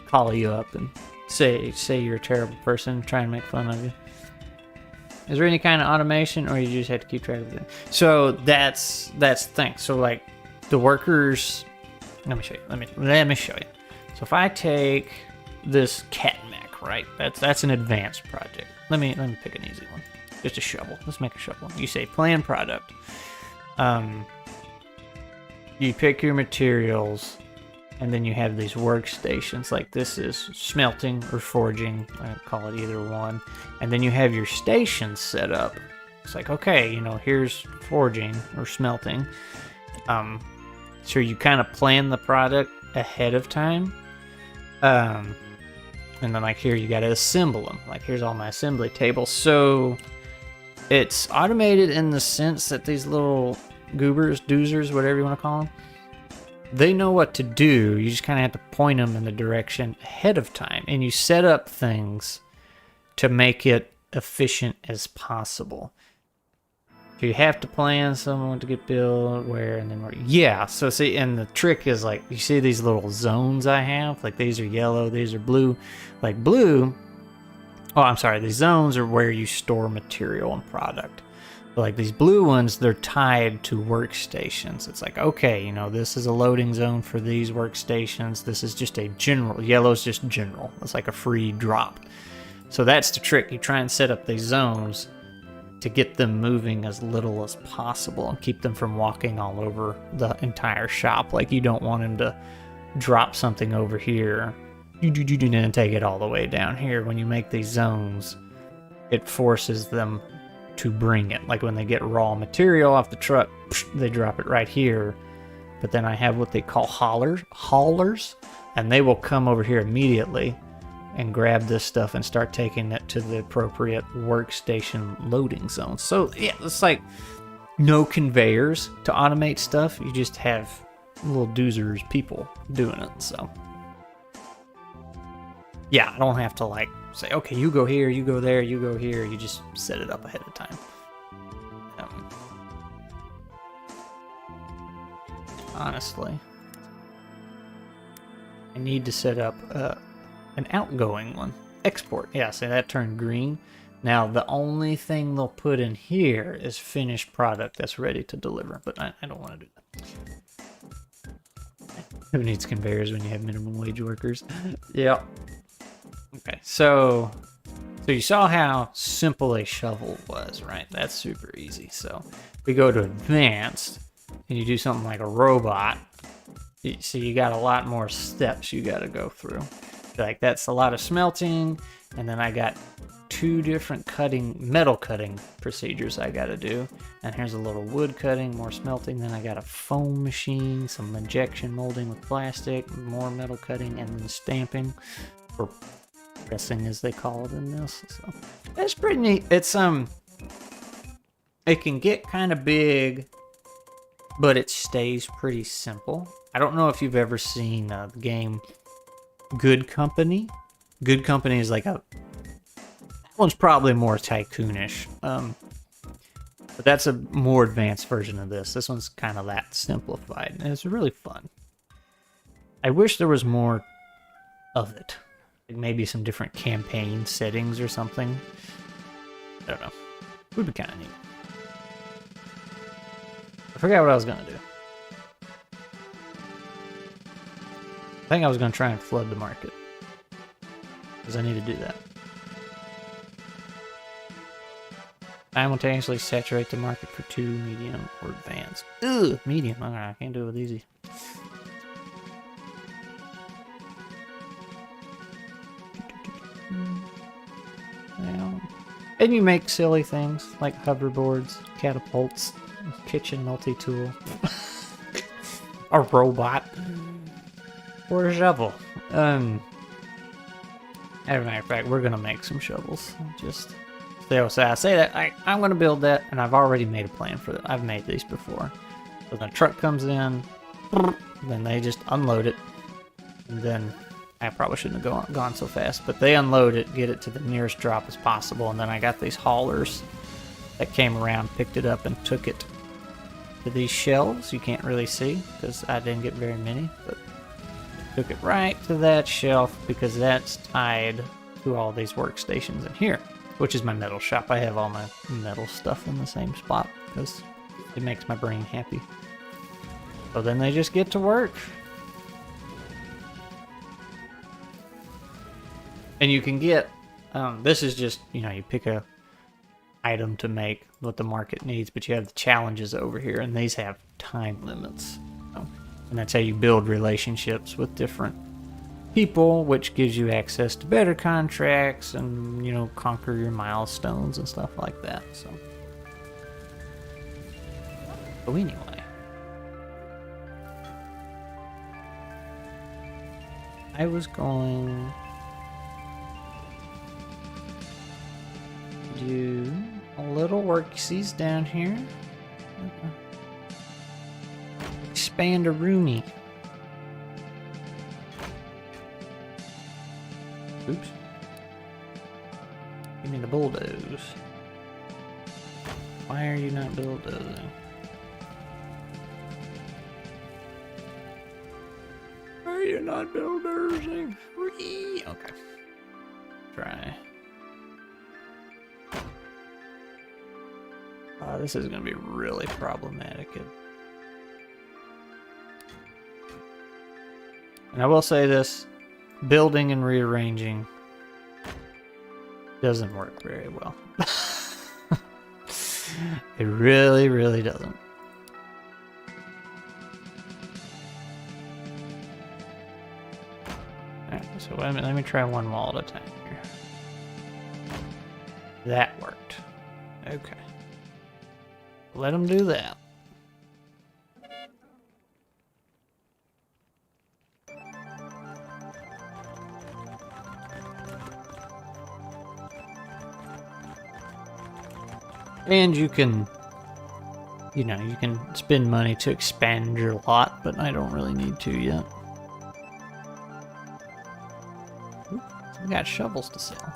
[SPEAKER 1] call you up and say you're a terrible person, try and make fun of you. Is there any kind of automation, or you just have to keep track of it? So that's the thing. So like the workers, let me show you. So if I take this cat mech, right? That's an advanced project. Let me pick an easy one. Just a shovel. Let's make a shovel. You say plan product. You pick your materials, and then you have these workstations. Like this is smelting or forging. I call it either one. And then you have your stations set up. It's like, okay, here's forging or smelting. So you kind of plan the product ahead of time. And then like here you got to assemble them. Like here's all my assembly tables. So it's automated in the sense that these little goobers, doozers, whatever you want to call them, they know what to do. You just kind of have to point them in the direction ahead of time. And you set up things to make it efficient as possible. So you have to plan someone to get built, where, and then where. Yeah, so see, and the trick is like, you see these little zones I have? Like these are yellow, these are blue. Like blue, these zones are where you store material and product. But like these blue ones, they're tied to workstations. It's like, okay, this is a loading zone for these workstations. This is just a general, yellow's just general. It's like a free drop. So that's the trick. You try and set up these zones to get them moving as little as possible and keep them from walking all over the entire shop. Like you don't want them to drop something over here and take it all the way down here. When you make these zones, it forces them to bring it. Like when they get raw material off the truck, they drop it right here. But then I have what they call haulers, and they will come over here immediately and grab this stuff and start taking it to the appropriate workstation loading zone. So yeah, it's like no conveyors to automate stuff. You just have little doozers, people doing it. So Yeah, I don't have to like say, okay, you go here, you go there, you go here. You just set it up ahead of time. Honestly, I need to set up an outgoing one. Export. Yeah, see that turned green. Now, the only thing they'll put in here is finished product that's ready to deliver, but I don't want to do that. Who needs conveyors when you have minimum wage workers? Yep. Okay, so you saw how simple a shovel was, right? That's super easy. So we go to advanced, and you do something like a robot. So you got a lot more steps you got to go through. Like that's a lot of smelting, and then I got 2 different metal cutting procedures I got to do. And here's a little wood cutting, more smelting. Then I got a foam machine, some injection molding with plastic, more metal cutting, and then stamping, or pressing as they call it in this. So that's pretty neat. It's it can get kind of big, but it stays pretty simple. I don't know if you've ever seen the game Good Company. Good Company is like that one's probably more tycoonish, but that's a more advanced version of this. This one's kind of that simplified, and it's really fun. I wish there was more of it, like maybe some different campaign settings or something. I don't know. It would be kind of neat. I forgot what I was gonna do. I think I was gonna try and flood the market, because I need to do that. Simultaneously saturate the market for 2, medium, or advanced. Ugh, medium. Alright, I can't do it with easy. And you make silly things like hoverboards, catapults, kitchen multi-tool, a robot, or a shovel. As a matter of fact, we're gonna make some shovels. Just so I say that I'm gonna build that, and I've already made a plan for that. I've made these before. So the truck comes in, then they just unload it, and then I probably shouldn't have gone so fast, but they unload it, get it to the nearest drop as possible, and then I got these haulers that came around, picked it up, and took it to these shelves. You can't really see because I didn't get very many, but took it right to that shelf because that's tied to all these workstations in here, which is my metal shop. I have all my metal stuff in the same spot because it makes my brain happy. So then they just get to work. And you can get, this is just, you pick a item to make what the market needs, but you have the challenges over here, and these have time limits. And that's how you build relationships with different people, which gives you access to better contracts and, conquer your milestones and stuff like that. So anyway, I was going to do a little worksies down here. Expand a roomie. Oops. Give me the bulldoze. Why are you not bulldozing? Why are you not bulldozing? Free. Okay. Try. This is going to be really problematic. And I will say this, building and rearranging doesn't work very well. It really, really doesn't. Alright, so let me try one wall at a time here. That worked. Okay. Let them do that. And you can, you can spend money to expand your lot, but I don't really need to yet. Ooh, We got shovels to sell.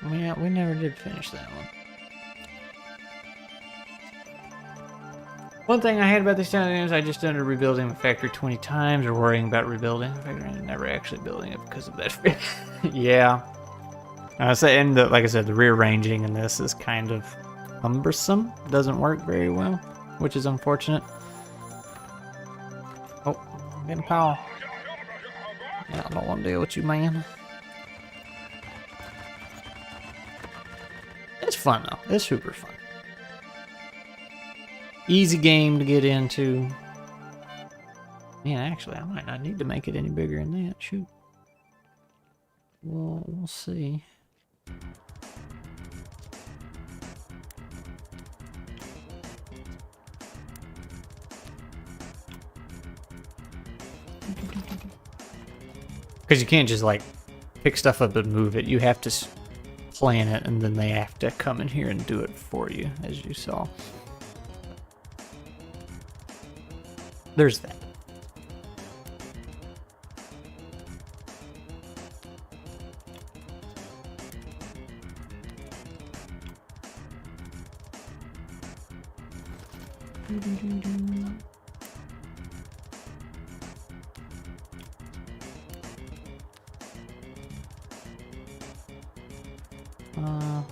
[SPEAKER 1] Oh, yeah, we never did finish that one. One thing I hate about this town is I just ended up rebuilding the factory 20 times or worrying about rebuilding the factory and never actually building it because of that. Yeah. Like I said, the rearranging in this is kind of cumbersome. Doesn't work very well, which is unfortunate. Oh, I'm getting power. Yeah, I don't want to deal with you, man. It's fun, though. It's super fun. Easy game to get into. Man, actually, I might not need to make it any bigger than that. Shoot. Well, we'll see. Because you can't just, like, pick stuff up and move it. You have to plan it, and then they have to come in here and do it for you, as you saw. There's that.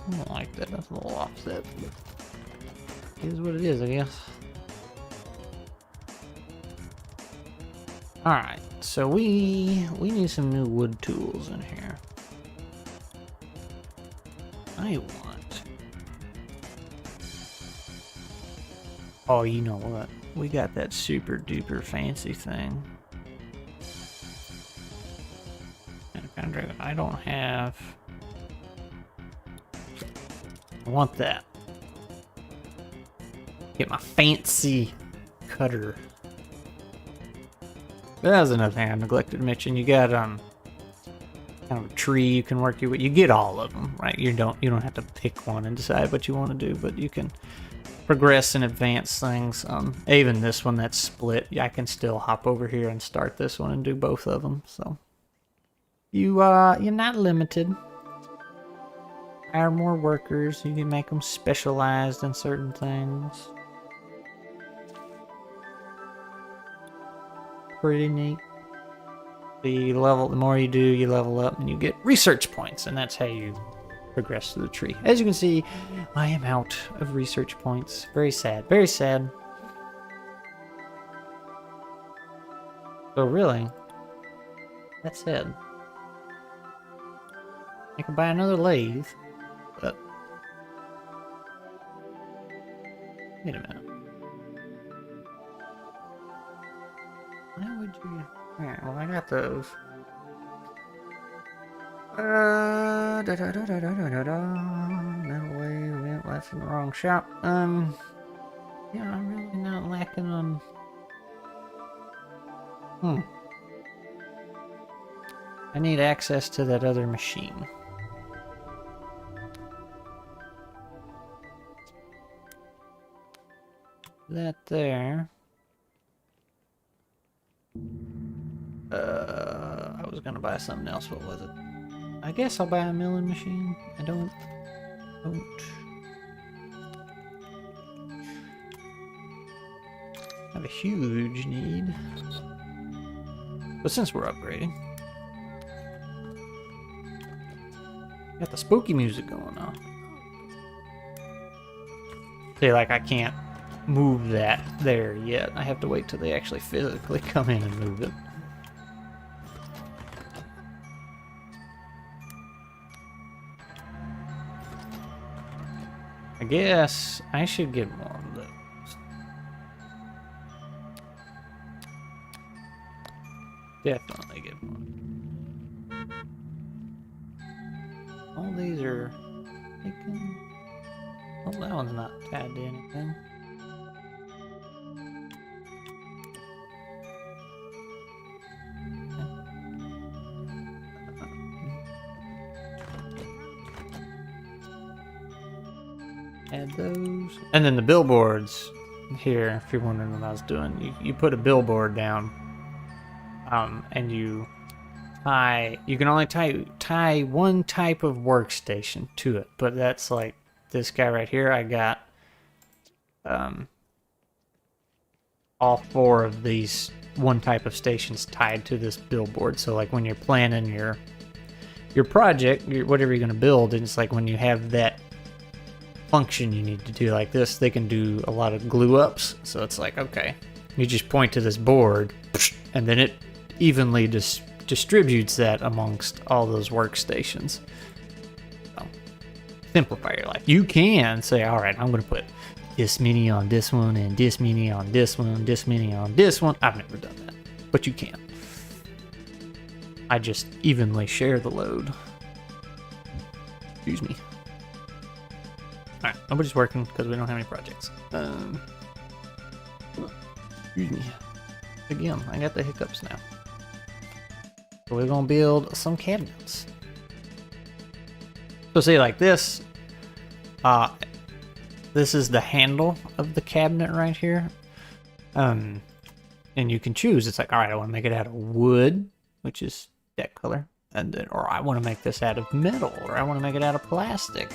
[SPEAKER 1] I don't like that. That's a little offset. It is what it is, I guess. Alright, so we need some new wood tools in here. I want... Oh, you know what? We got that super duper fancy thing. I don't have... I want that. Get my fancy cutter. But that was another thing I neglected to mention. You got kind of a tree you can work with. You get all of them, right? You don't have to pick one and decide what you want to do, but you can progress and advance things. Even this one that's split, I can still hop over here and start this one and do both of them. So you're not limited. Hire more workers. You can make them specialized in certain things. Pretty neat. The more you do, you level up and you get research points, and that's how you progress through the tree. As you can see, I am out of research points. Very sad. Very sad. So really, that said, I can buy another lathe, but wait a minute. Why would you? Alright, well I got those. Metal wave, that's in the wrong shop. Yeah, I'm really not lacking on. I need access to that other machine. That there. I was gonna buy something else. What was it? I guess I'll buy a milling machine. I don't have a huge need. But since we're upgrading, got the spooky music going on. See, like I can't move that there yet. I have to wait till they actually physically come in and move it. I guess I should get more of those. Definitely get more. All these are taken. Oh, that one's not tied to anything. Add those. And then the billboards, here, if you're wondering what I was doing, you put a billboard down, and you can only tie one type of workstation to it, but that's like this guy right here. I got all 4 of these one type of stations tied to this billboard. So like when you're planning your project, whatever you're going to build, and it's like when you have that function you need to do like this, they can do a lot of glue ups. So it's like, okay, you just point to this board and then it evenly distributes that amongst all those workstations. So, simplify your life. You can say, all right, I'm going to put this many on this one and this many on this one, this many on this one. I've never done that, but you can. I just evenly share the load. Excuse me. Alright, nobody's working because we don't have any projects. Excuse me. Again, I got the hiccups now. So we're gonna build some cabinets. So see, like this, this is the handle of the cabinet right here. And you can choose. It's like, all right, I want to make it out of wood, which is that color, and then, or I want to make this out of metal, or I want to make it out of plastic.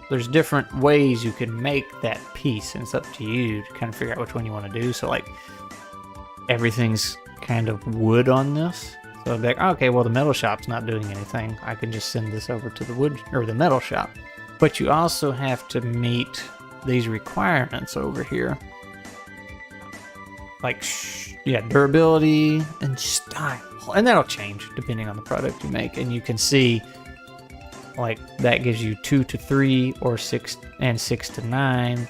[SPEAKER 1] There's different ways you can make that piece, and it's up to you to kind of figure out which one you want to do. So like everything's kind of wood on this. So I'd be like, okay, well the metal shop's not doing anything. I can just send this over to the wood or the metal shop. But you also have to meet these requirements over here. Like, yeah, durability and style. And that'll change depending on the product you make. And you can see, like, that gives you 2 to 3 or 6 and 6 to 9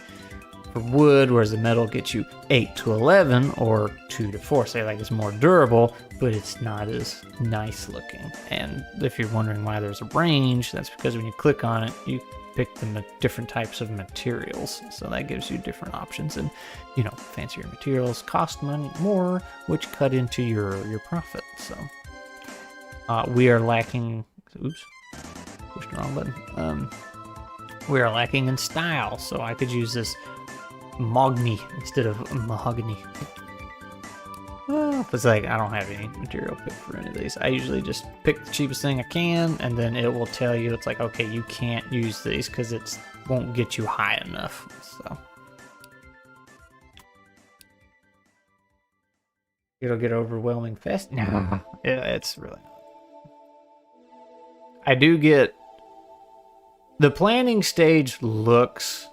[SPEAKER 1] for wood, whereas the metal gets you 8 to 11 or 2 to 4. Say, like, it's more durable, but it's not as nice looking. And if you're wondering why there's a range, that's because when you click on it, you pick the different types of materials. So that gives you different options. And, you know, fancier materials cost money more, which cut into your profit. So we are lacking, oops, pushed the wrong button. We are lacking in style, so I could use this mahogany instead of mahogany. It's like I don't have any material picked for any of these. I usually just pick the cheapest thing I can, and then it will tell you, it's like, okay, you can't use these because it won't get you high enough. So it'll get overwhelming fast. No, it's really not. I do get the planning stage looks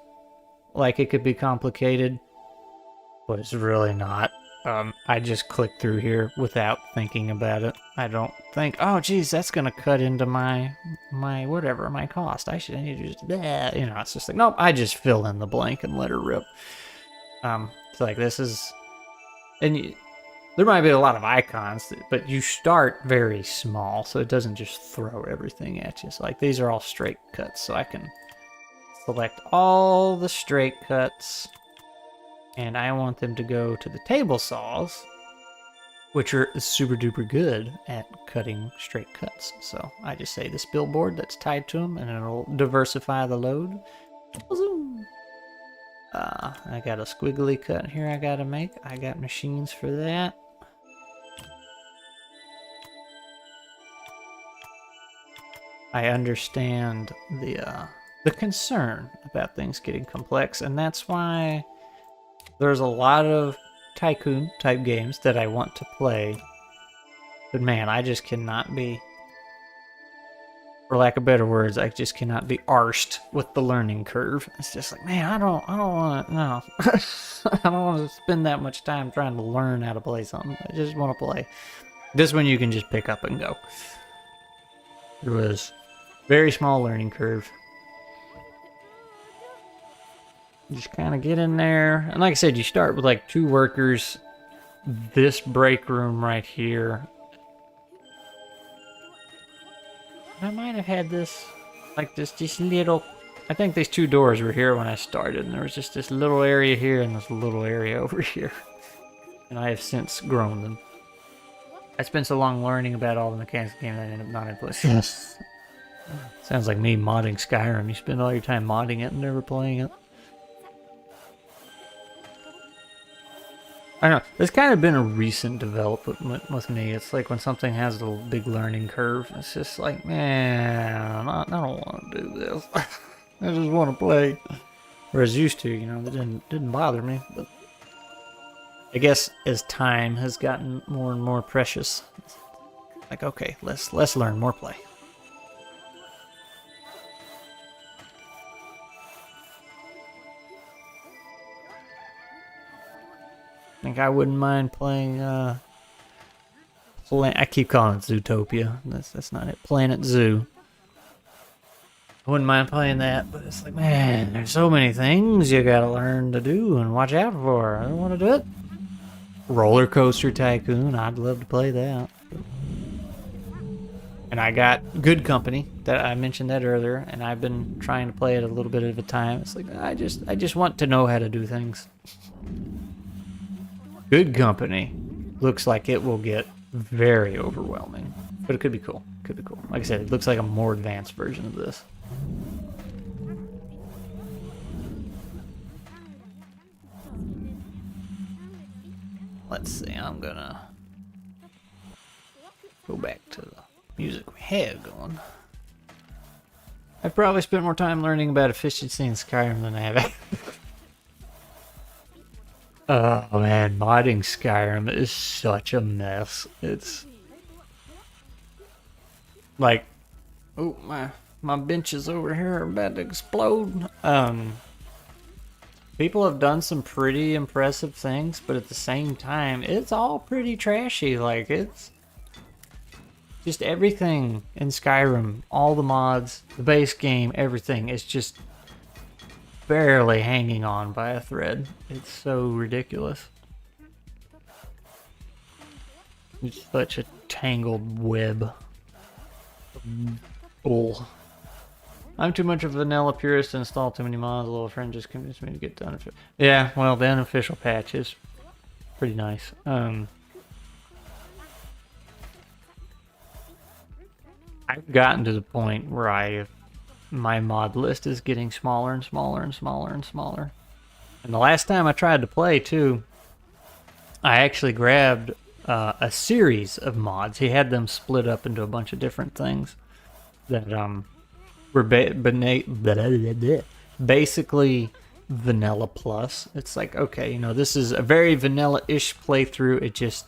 [SPEAKER 1] like it could be complicated, but it's really not. I just click through here without thinking about it. I don't think, oh geez, that's gonna cut into my whatever, my cost. I need to just, you know, it's just like, nope, I just fill in the blank and let her rip. It's like, this is, and there might be a lot of icons, but you start very small, so it doesn't just throw everything at you. So like, these are all straight cuts, so I can select all the straight cuts. And I want them to go to the table saws, which are super duper good at cutting straight cuts. So I just say this billboard that's tied to them, and it'll diversify the load. I got a squiggly cut here I gotta make. I got machines for that. I understand the concern about things getting complex, and that's why there's a lot of tycoon type games that I want to play, but man, I just cannot be, for lack of better words, I just cannot be arsed with the learning curve. It's just like, man, I don't want to, no. I don't want to spend that much time trying to learn how to play something. I just want to play. This one you can just pick up and go. There was very small learning curve. Just kind of get in there. And like I said, you start with like 2 workers. This break room right here. I might have had this, like this little, I think these 2 doors were here when I started. And there was just this little area here and this little area over here. And I have since grown them. I spent so long learning about all the mechanics of the game that I ended up not in place. Yes. Sounds like me modding Skyrim. You spend all your time modding it and never playing it. I don't know. It's kind of been a recent development with me. It's like when something has a big learning curve, it's just like, man, I don't want to do this. I just want to play. Whereas used to, you know, it didn't bother me. But I guess as time has gotten more and more precious, like, okay, let's learn more play. I think I wouldn't mind playing, I keep calling it Zootopia. That's not it. Planet Zoo. I wouldn't mind playing that, but it's like, man, there's so many things you gotta learn to do and watch out for. I don't want to do it. Roller Coaster Tycoon. I'd love to play that. And I got Good Company, that I mentioned that earlier, and I've been trying to play it a little bit at a time. It's like I just want to know how to do things. Good Company looks like it will get very overwhelming, but it could be cool. Could be cool. Like I said, it looks like a more advanced version of this. Let's see. I'm gonna go back to the music we had going. I've probably spent more time learning about efficiency in Skyrim than I have. Oh man, modding Skyrim is such a mess. It's like, oh my benches over here are about to explode. People have done some pretty impressive things, but at the same time, it's all pretty trashy. Like, it's just everything in Skyrim, all the mods, the base game, everything is just barely hanging on by a thread. It's so ridiculous. It's such a tangled web. Bull. I'm too much of a vanilla purist to install too many mods. A little friend just convinced me to get done. Yeah, well, the unofficial patch is pretty nice. I've gotten to the point where my mod list is getting smaller and smaller and smaller and smaller. And the last time I tried to play too, I actually grabbed a series of mods. He had them split up into a bunch of different things that were basically vanilla plus. It's like, okay, you know, this is a very vanilla-ish playthrough. It just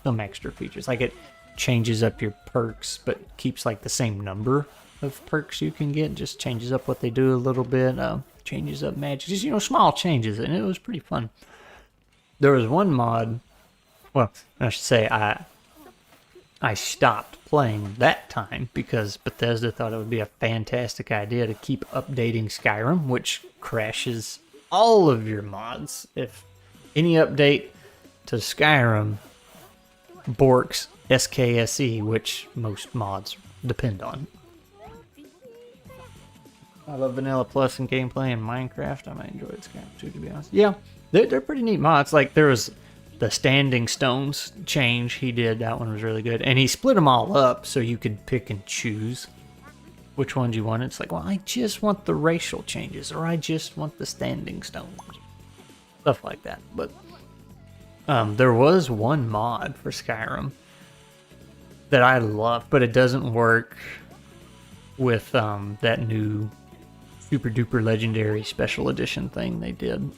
[SPEAKER 1] some extra features, like it changes up your perks, but keeps like the same number of perks you can get. Just changes up what they do a little bit. Changes up magic, just, you know, small changes, and it was pretty fun. There was one mod. Well, I should say I stopped playing that time because Bethesda thought it would be a fantastic idea to keep updating Skyrim, which crashes all of your mods. If any update to Skyrim borks SKSE, which most mods depend on. I love Vanilla Plus in gameplay and Minecraft. I might enjoy it Skyrim too, to be honest. Yeah, they're pretty neat mods. Like, there was the Standing Stones change he did. That one was really good. And he split them all up so you could pick and choose which ones you want. It's like, well, I just want the racial changes, or I just want the Standing Stones. Stuff like that. But there was one mod for Skyrim that I loved, but it doesn't work with that new super duper legendary special edition thing they did.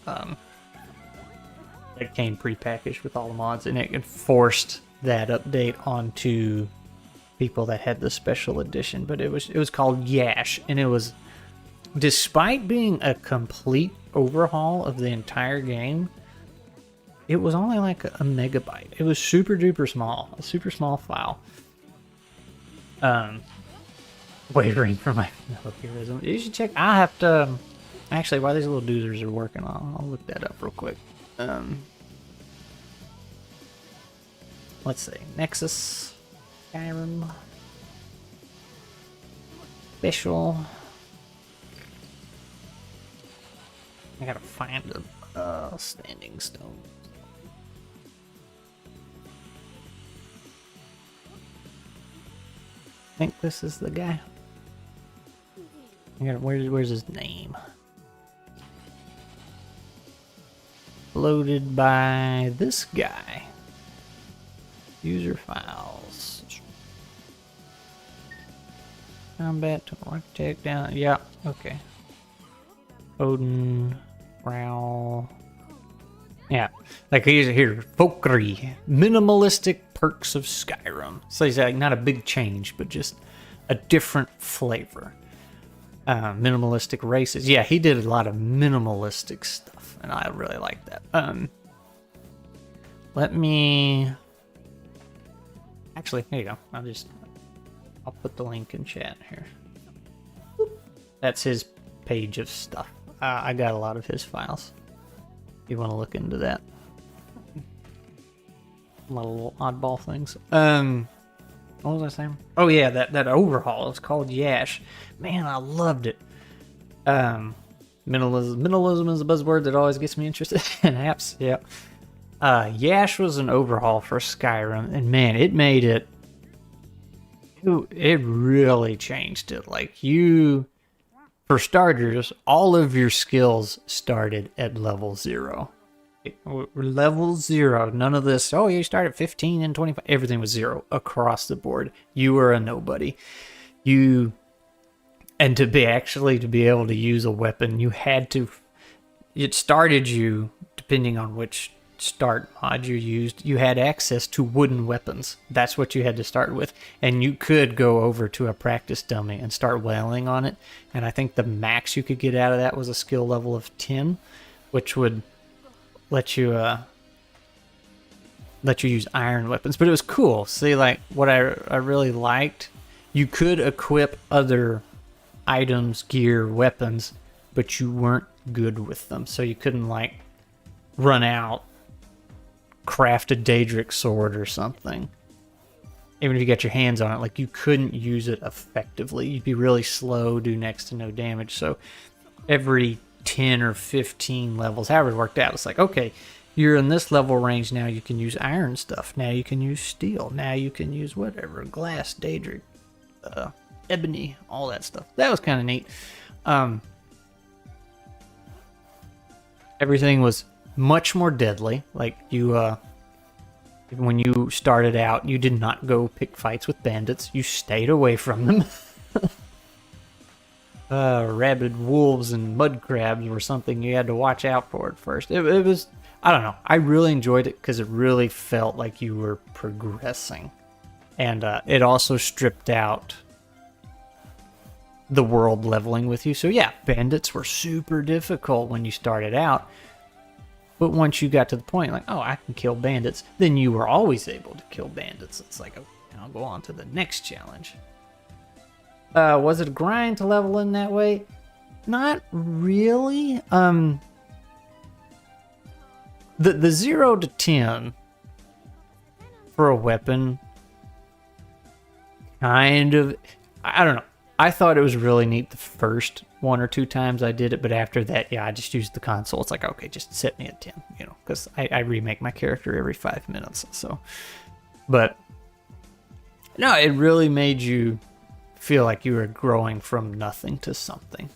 [SPEAKER 1] That came pre-packaged with all the mods, and it forced that update onto people that had the special edition. But it was called Yash, and it was, despite being a complete overhaul of the entire game, it was only like a megabyte. It was super duper small, a super small file. Wavering for my heroism. You should check. I have to actually, while these little doozers are working, I'll look that up real quick. Let's see. Nexus, Skyrim, special. I gotta find a Standing Stone. I think this is the guy. Where's his name? uploaded by this guy. User files. Combat to architect down. Yeah, okay. Odin, Growl. Yeah, like here, Folkry, minimalistic perks of Skyrim. So he's like not a big change, but just a different flavor. Minimalistic races. Yeah, he did a lot of minimalistic stuff, and I really like that. Let me... Actually, there you go. I'll put the link in chat here. That's his page of stuff. I got a lot of his files. If you want to look into that. A lot of little oddball things. What was I saying? Oh yeah, that overhaul. It's called Yash. Man, I loved it. Minimalism is a buzzword that always gets me interested in apps. Yeah. Yash was an overhaul for Skyrim, and man, it made it. It really changed it. Like for starters, all of your skills started at level 0. Level 0. None of this, oh, you start at 15 and 25. Everything was 0 across the board. You were a nobody. And to be able to use a weapon, you had to. It started you, depending on which start mod you used, you had access to wooden weapons. That's what you had to start with, and you could go over to a practice dummy and start wailing on it, and I think the max you could get out of that was a skill level of 10, which would let you use iron weapons. But it was cool. See, like what I really liked, you could equip other items, gear, weapons, but you weren't good with them, so you couldn't like run out, craft a Daedric sword or something. Even if you got your hands on it, like you couldn't use it effectively. You'd be really slow, do next to no damage. So every 10 or 15 levels, however it worked out, it's like, okay, you're in this level range now, you can use iron stuff. Now you can use steel. Now you can use whatever, glass, Daedric, ebony, all that stuff. That was kind of neat. Everything was much more deadly. Like when you started out, you did not go pick fights with bandits. You stayed away from them. Rabid wolves and mud crabs were something you had to watch out for at first. It was, I don't know. I really enjoyed it because it really felt like you were progressing. And it also stripped out the world leveling with you. So yeah, bandits were super difficult when you started out. But once you got to the point, like, oh, I can kill bandits, then you were always able to kill bandits. It's like, okay, I'll go on to the next challenge. Was it a grind to level in that way? Not really. The 0 to 10 for a weapon, kind of, I don't know. I thought it was really neat the first 1 or 2 times I did it, but after that, yeah, I just used the console. It's like, okay, just set me at 10, because I remake my character every 5 minutes. So, but no, it really made you feel like you were growing from nothing to something.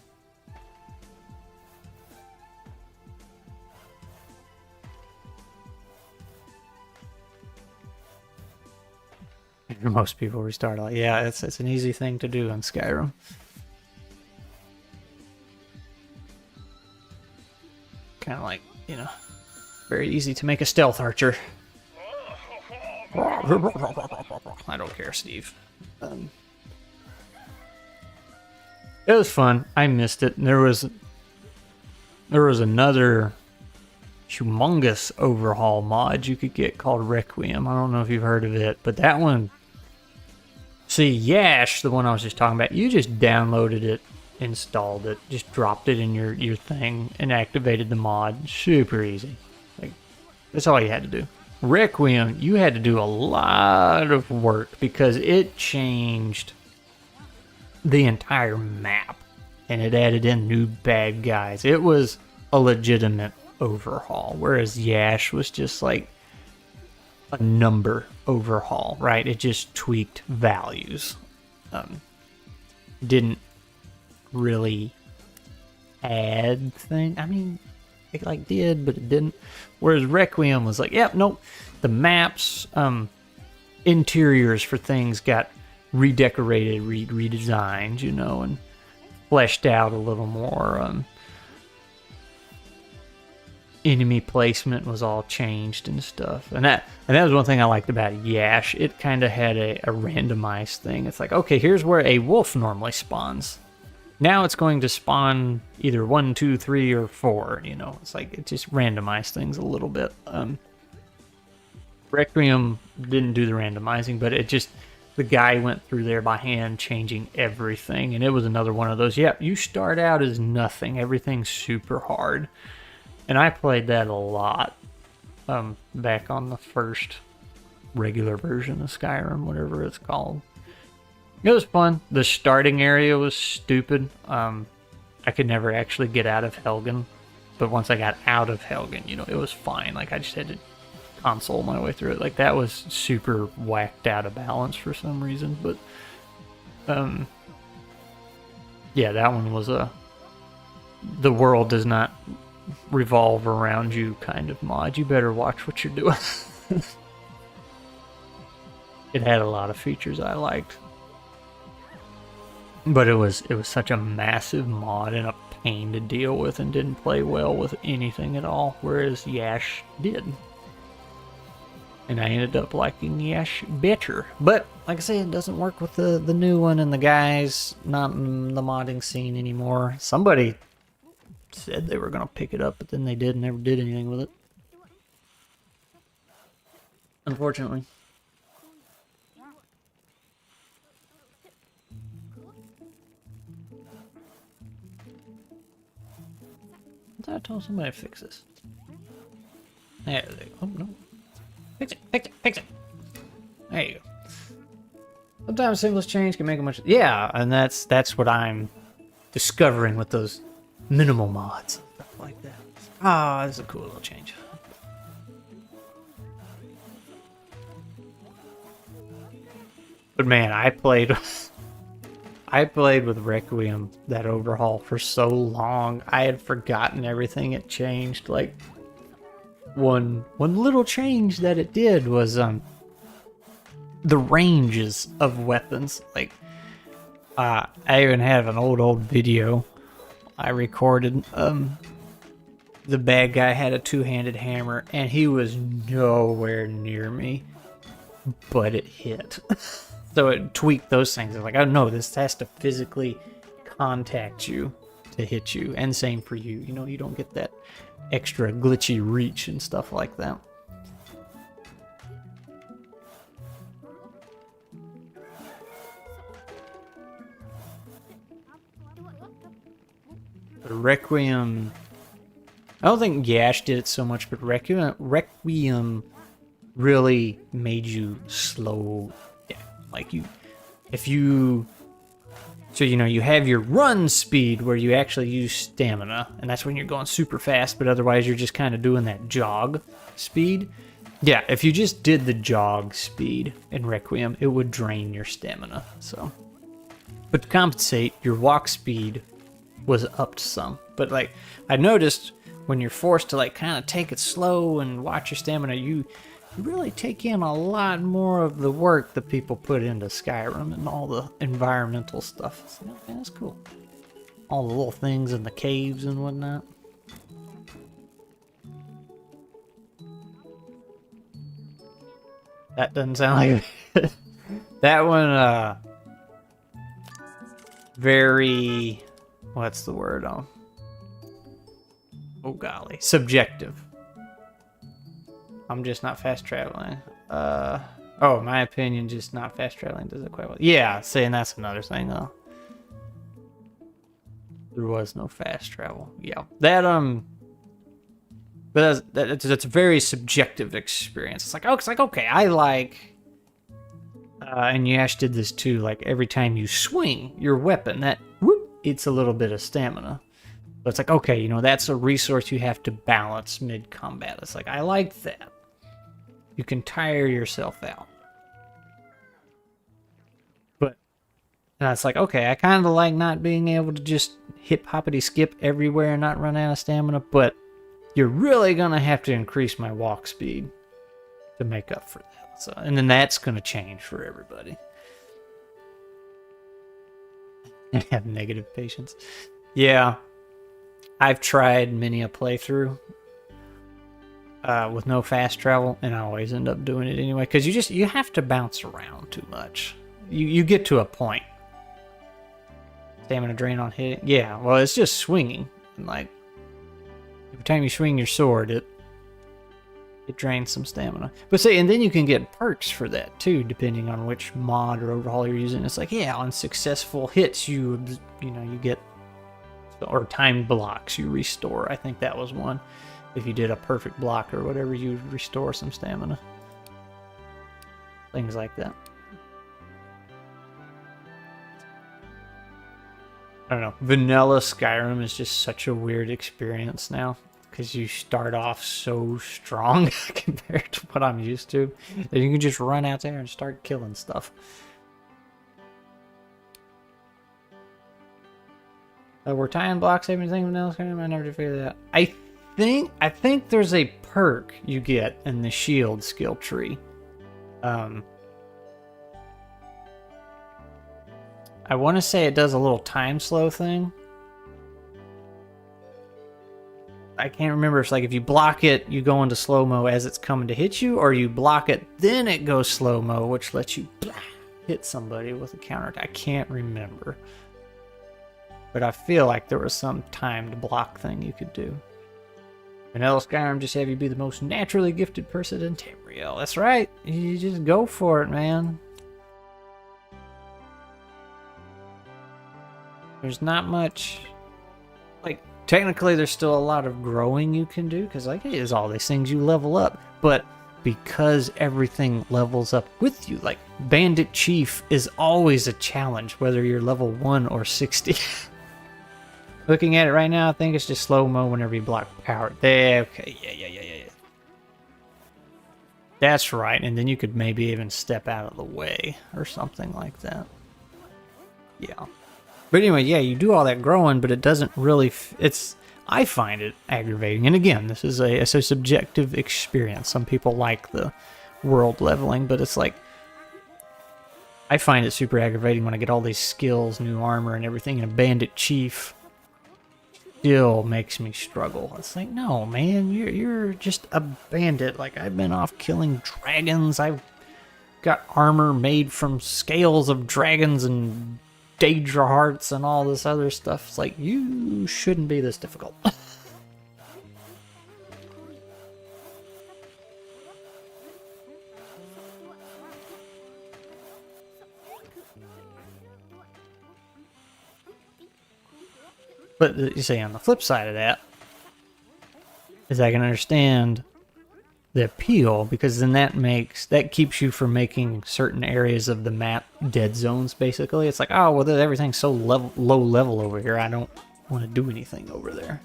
[SPEAKER 1] Most people restart like, yeah, it's an easy thing to do in Skyrim. Kind of like, very easy to make a stealth archer. I don't care, Steve. It was fun. I missed it. And there was another humongous overhaul mod you could get called Requiem. I don't know if you've heard of it, but that one. See, Yash, the one I was just talking about, you just downloaded it, installed it, just dropped it in your thing, and activated the mod. Super easy. Like, that's all you had to do. Requiem, you had to do a lot of work because it changed the entire map, and it added in new bad guys. It was a legitimate overhaul, whereas Yash was just like a number overhaul, right? It just tweaked values. Didn't really add things. I mean, it like did, but it didn't. Whereas Requiem was like, yep, nope. The maps, interiors for things got redecorated, redesigned, you know, and fleshed out a little more. Enemy placement was all changed and stuff, and that was one thing I liked about Yash. It kind of had a randomized thing. It's like, okay, here's where a wolf normally spawns. Now it's going to spawn either 1, 2, 3, or 4. You know, it's like it just randomized things a little bit. Requiem didn't do the randomizing, but it just, the guy went through there by hand changing everything, and it was another one of those. Yep, you start out as nothing. Everything's super hard. And I played that a lot back on the first regular version of Skyrim, whatever it's called. It was fun. The starting area was stupid. I could never actually get out of Helgen. But once I got out of Helgen, you know, it was fine. Like, I just had to console my way through it. Like, that was super whacked out of balance for some reason. But, yeah, that one was the world does not revolve around you kind of mod. You better watch what you're doing. It had a lot of features I liked, but it was such a massive mod and a pain to deal with, and didn't play well with anything at all, whereas Yash did. And I ended up liking Yash better. But like I say, it doesn't work with the new one, and the guys not in the modding scene anymore. Somebody said they were going to pick it up, but then they never did anything with it. Unfortunately. I thought I told somebody to fix this. There they go. Oh, no. Fix it. There you go. Sometimes seamless change can make a much... Yeah, and that's what I'm discovering with those minimal mods and stuff like that. Ah, this is a cool little change. But man, I played with Requiem, that overhaul, for so long. I had forgotten everything it changed. Like, one little change that it did was the ranges of weapons. Like, I even have an old video I recorded. The bad guy had a two-handed hammer, and he was nowhere near me, but it hit. So it tweaked those things. It's like, oh no, this has to physically contact you to hit you, and same for you. You know, you don't get that extra glitchy reach and stuff like that. Requiem, I don't think Yash did it so much, but Requiem really made you slow down. Like, you have your run speed where you actually use stamina, and that's when you're going super fast, but otherwise you're just kind of doing that jog speed. Yeah, if you just did the jog speed in Requiem, it would drain your stamina. So, but to compensate, your walk speed was upped some. But like, I noticed when you're forced to like kind of take it slow and watch your stamina, you really take in a lot more of the work that people put into Skyrim and all the environmental stuff. So, okay, that's cool. All the little things in the caves and whatnot. That doesn't sound like that one. Very, what's the word? Oh golly, subjective. I'm just not fast traveling. Oh, my opinion, just not fast traveling does it quite well. Yeah, saying that's another thing though. There was no fast travel. Yeah, that but that's a very subjective experience. It's like okay, I like, and Yash did this too. Like, every time you swing your weapon, that whoop, it's a little bit of stamina. But it's like, okay, you know, that's a resource you have to balance mid-combat. It's like, I like that. You can tire yourself out. But it's like, okay, I kind of like not being able to just hip-hoppity skip everywhere and not run out of stamina, but you're really gonna have to increase my walk speed to make up for that. So, and then that's gonna change for everybody. And have negative patience. Yeah, I've tried many a playthrough with no fast travel, and I always end up doing it anyway because you have to bounce around too much. You get to a point. Stamina drain on hitting. Yeah, well, it's just swinging. And like every time you swing your sword, it drains some stamina. But see, and then you can get perks for that too, depending on which mod or overhaul you're using. It's like, yeah, on successful hits, you get, or timed blocks, you restore. I think that was one. If you did a perfect block or whatever, you restore some stamina. Things like that. I don't know. Vanilla Skyrim is just such a weird experience now. Because you start off so strong compared to what I'm used to. That you can just run out there and start killing stuff. Were time blocks anything with Vanilla Skyrim? I never did figure that out. I think there's a perk you get in the shield skill tree. I want to say it does a little time slow thing. I can't remember if it's like if you block it, you go into slow-mo as it's coming to hit you, or you block it, then it goes slow-mo, which lets you hit somebody with a counterattack. I can't remember. But I feel like there was some timed block thing you could do. Vanilla Skyrim just have you be the most naturally gifted person in Tamriel. That's right. You just go for it, man. There's not much... Like, technically there's still a lot of growing you can do, because like, hey, there's all these things you level up. But because everything levels up with you, like, Bandit Chief is always a challenge, whether you're level 1 or 60. Looking at it right now, I think it's just slow-mo whenever you block power. There, okay, yeah. That's right, and then you could maybe even step out of the way or something like that. Yeah. But anyway, yeah, you do all that growing, but it doesn't really... I find it aggravating. And again, this is a subjective experience. Some people like the world leveling, but it's like... I find it super aggravating when I get all these skills, new armor, and everything, and a Bandit Chief still makes me struggle. It's like, no, man, you're just a bandit. Like, I've been off killing dragons. I've got armor made from scales of dragons and Daedra hearts and all this other stuff. It's like, you shouldn't be this difficult. But you say on the flip side of that is I can understand the appeal, because then that keeps you from making certain areas of the map dead zones. Basically, it's like, oh well, everything's so low level over here. I don't want to do anything over there.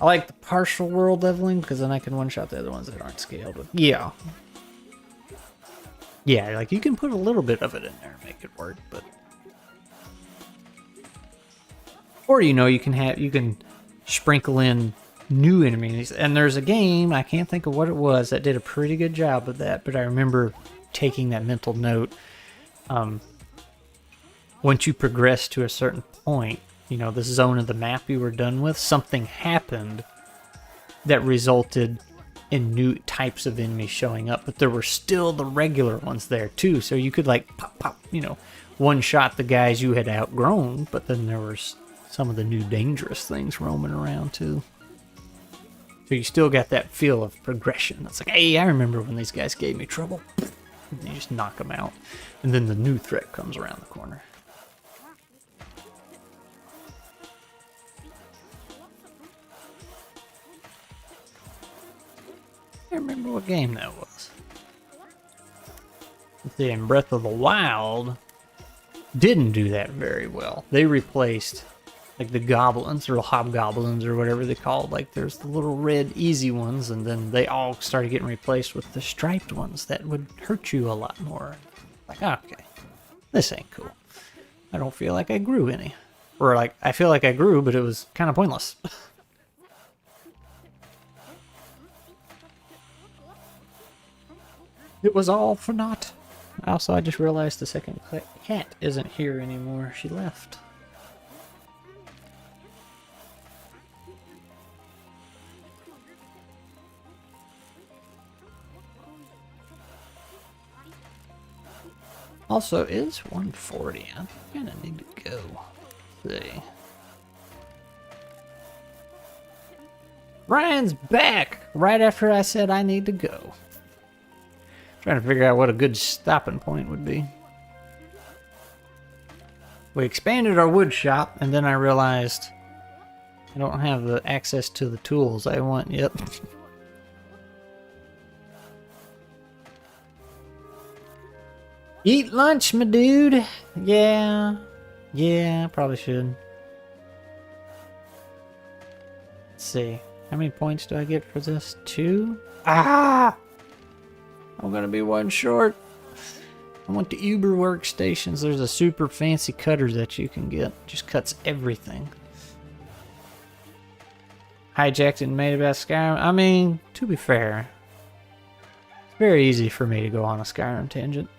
[SPEAKER 1] I like the partial world leveling because then I can one shot the other ones that aren't scaled. But yeah, like you can put a little bit of it in there and make it work, but. Or, you can sprinkle in new enemies. And there's a game, I can't think of what it was, that did a pretty good job of that. But I remember taking that mental note. Once you progress to a certain point, this zone of the map you were done with, something happened that resulted in new types of enemies showing up. But there were still the regular ones there, too. So you could, like, pop, one-shot the guys you had outgrown. But then there was... some of the new dangerous things roaming around too. So you still got that feel of progression. It's like, hey, I remember when these guys gave me trouble. And you just knock them out. And then the new threat comes around the corner. I can't remember what game that was. See, in Breath of the Wild didn't do that very well. They replaced... like the goblins or hobgoblins or whatever they called. Like there's the little red easy ones, and then they all started getting replaced with the striped ones that would hurt you a lot more. Like, okay, this ain't cool. I don't feel like I grew any. Or like, I feel like I grew, but it was kind of pointless. It was all for naught. Also, I just realized the second cat isn't here anymore. She left. Also, is 140. I kind of need to go. Let's see. Ryan's back! Right after I said I need to go. Trying to figure out what a good stopping point would be. We expanded our wood shop, and then I realized I don't have the access to the tools I want yet. Eat lunch, my dude. Yeah, probably should. Let's see. How many points do I get for this? 2? Ah! I'm gonna be one short. I want the Uber workstations. There's a super fancy cutter that you can get. Just cuts everything. Hijacked and made about Skyrim. I mean, to be fair, it's very easy for me to go on a Skyrim tangent.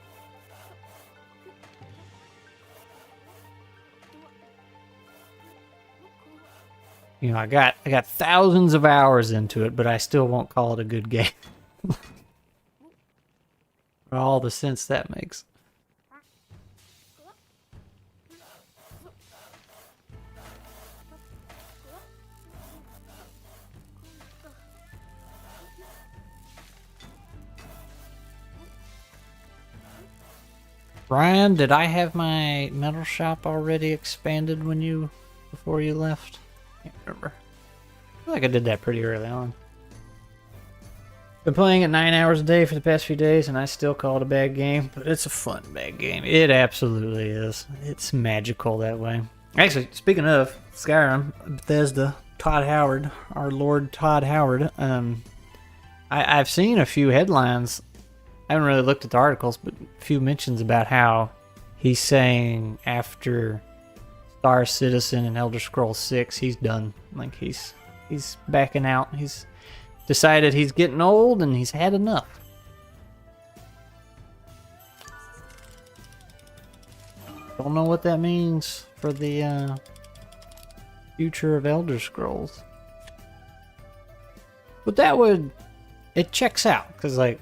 [SPEAKER 1] You know, I got thousands of hours into it, but I still won't call it a good game. For all the sense that makes. Ryan, did I have my metal shop already expanded before you left? Can't remember. I feel like I did that pretty early on. Been playing it 9 hours a day for the past few days, and I still call it a bad game, but it's a fun bad game. It absolutely is. It's magical that way. Actually, speaking of Skyrim, Bethesda, Todd Howard, our Lord Todd Howard, I've seen a few headlines. I haven't really looked at the articles, but a few mentions about how he's saying after Star Citizen and Elder Scrolls 6, he's done. Like he's backing out. He's decided he's getting old and he's had enough. Don't know what that means for the future of Elder Scrolls. But it checks out, because like,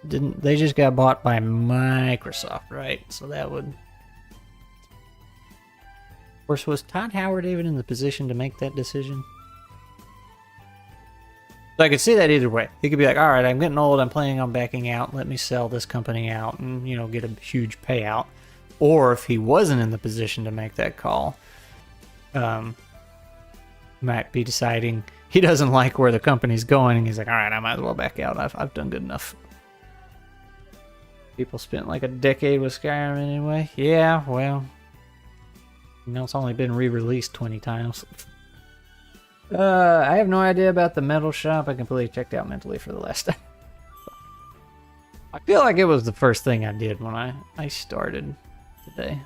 [SPEAKER 1] they just got bought by Microsoft, right? So that would... Of course, was Todd Howard even in the position to make that decision? So I could see that either way. He could be like, all right, I'm getting old, I'm planning on backing out, let me sell this company out and, you know, get a huge payout. Or if he wasn't in the position to make that call, might be deciding he doesn't like where the company's going, and he's like, all right, I might as well back out. I've done good enough. People spent like a decade with Skyrim anyway. Yeah, well, you know, it's only been re-released 20 times. I have no idea about the metal shop. I completely checked out mentally for the last time. I feel like it was the first thing I did when I started today.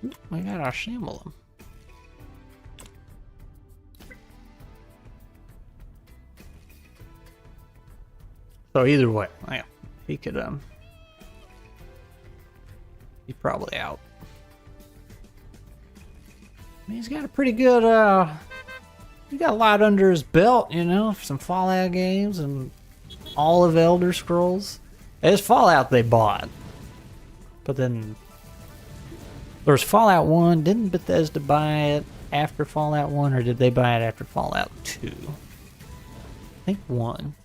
[SPEAKER 1] Oop, we got our Shamblem. So either way, yeah, he could he's probably out. I mean, he's got a pretty good he got a lot under his belt, you know, some Fallout games and all of Elder Scrolls. It's Fallout they bought, but then there was Fallout 1. Didn't Bethesda buy it after Fallout 1, or did they buy it after Fallout 2? I think 1.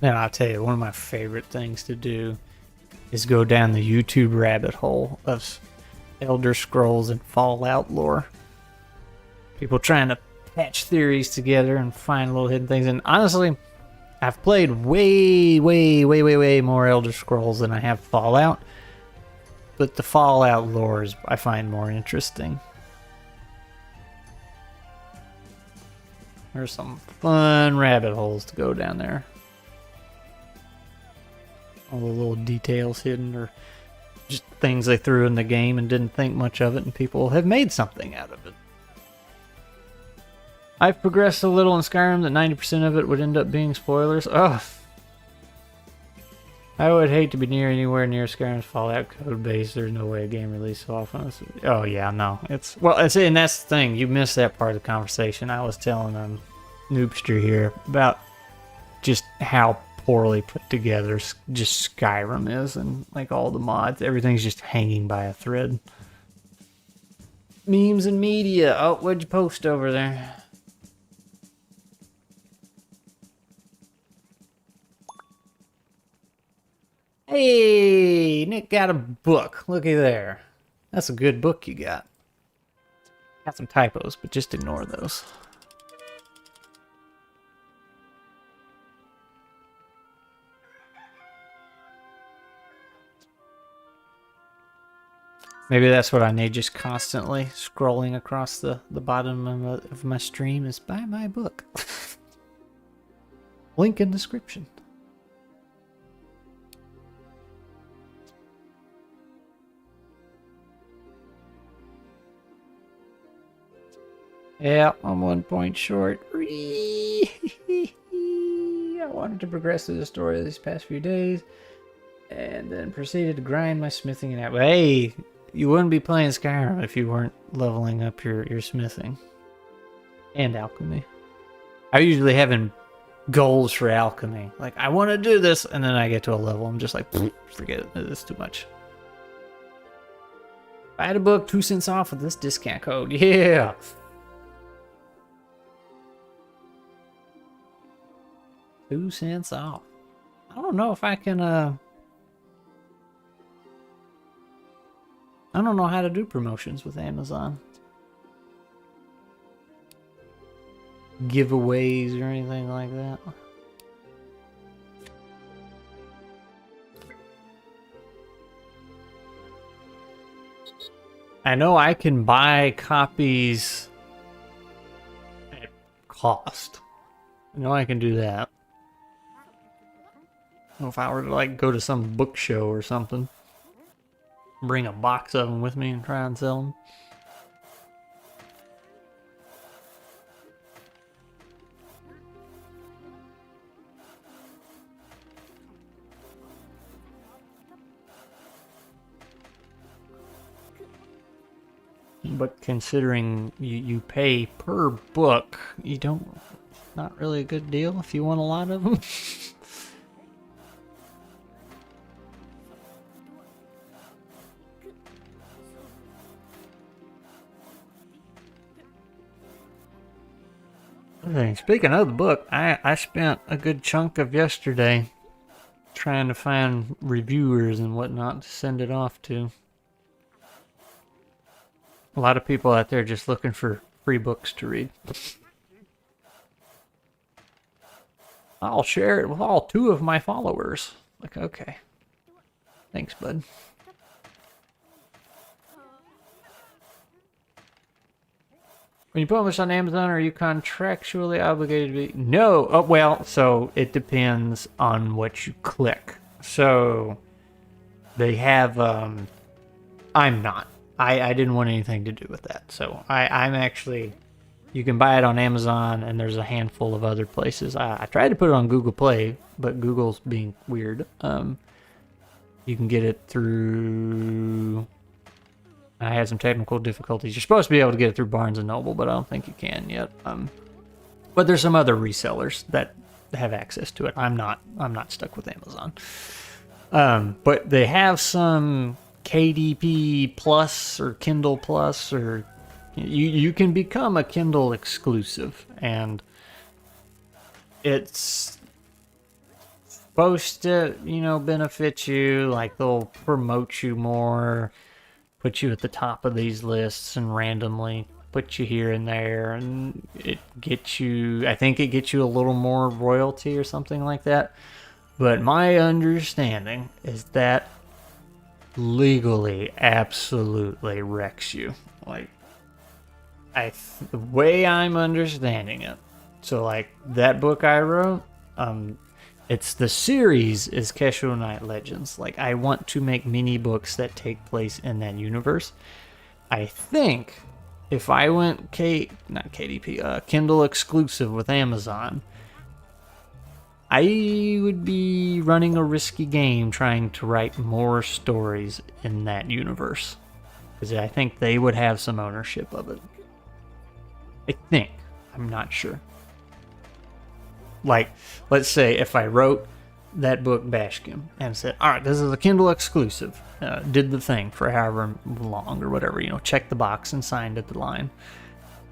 [SPEAKER 1] And I'll tell you, one of my favorite things to do is go down the YouTube rabbit hole of Elder Scrolls and Fallout lore. People trying to patch theories together and find little hidden things. And honestly, I've played way more Elder Scrolls than I have Fallout. But the Fallout lore I find more interesting. There's some fun rabbit holes to go down there. All the little details hidden, or just things they threw in the game and didn't think much of it, and people have made something out of it. I've progressed a little in Skyrim that 90% of it would end up being spoilers. Ugh. I would hate to be anywhere near Skyrim's Fallout code base. There's no way a game released so often. Oh yeah, no. And that's the thing. You missed that part of the conversation. I was telling Noobster here about just how poorly put together just Skyrim is, and like all the mods, everything's just hanging by a thread. Memes and media. Oh, what'd you post over there? Hey, Nick got a book. Looky there. That's a good book you got. Got some typos, but just ignore those. Maybe that's what I need, just constantly scrolling across the bottom of my stream is buy my book. Link in description. Yeah, I'm 1 point short. I wanted to progress through the story these past few days, and then proceeded to grind my smithing and out. Hey, you wouldn't be playing Skyrim if you weren't leveling up your smithing and alchemy. I usually having goals for alchemy. Like, I want to do this, and then I get to a level, I'm just like, forget it, it's too much. Buy the book, 2 cents off with this discount code. Yeah! 2 cents off. I don't know if I can, I don't know how to do promotions with Amazon. Giveaways or anything like that. I know I can buy copies at cost. I know I can do that. If I were to like go to some book show or something, bring a box of them with me and try and sell them. But considering you pay per book, you don't, not really a good deal if you want a lot of them. Speaking of the book, I spent a good chunk of yesterday trying to find reviewers and whatnot to send it off to. A lot of people out there just looking for free books to read. I'll share it with all 2 of my followers. Like, okay. Thanks, bud. When you publish on Amazon, are you contractually obligated to be? No. Oh, well, so it depends on what you click. So they have, I'm not. I didn't want anything to do with that. So I'm actually, you can buy it on Amazon, and there's a handful of other places. I tried to put it on Google Play, but Google's being weird. You can get it through, I had some technical difficulties. You're supposed to be able to get it through Barnes & Noble, but I don't think you can yet. But there's some other resellers that have access to it. I'm not stuck with Amazon. But they have some KDP Plus or Kindle Plus, or you can become a Kindle exclusive, and it's supposed to, benefit you. Like, they'll promote you more, put you at the top of these lists, and randomly put you here and there, and it gets you, I think it gets you a little more royalty or something like that. But my understanding is that legally absolutely wrecks you. Like, the way I'm understanding it, So like that book I wrote, it's the series is Kesho Knight Legends. Like I want to make mini books that take place in that universe. I think if I went Kindle exclusive with Amazon, I would be running a risky game trying to write more stories in that universe. Because I think they would have some ownership of it. I think. I'm not sure. Like, let's say if I wrote that book, Bashkim, and said, all right, this is a Kindle exclusive. Did the thing for however long or whatever, checked the box and signed at the line.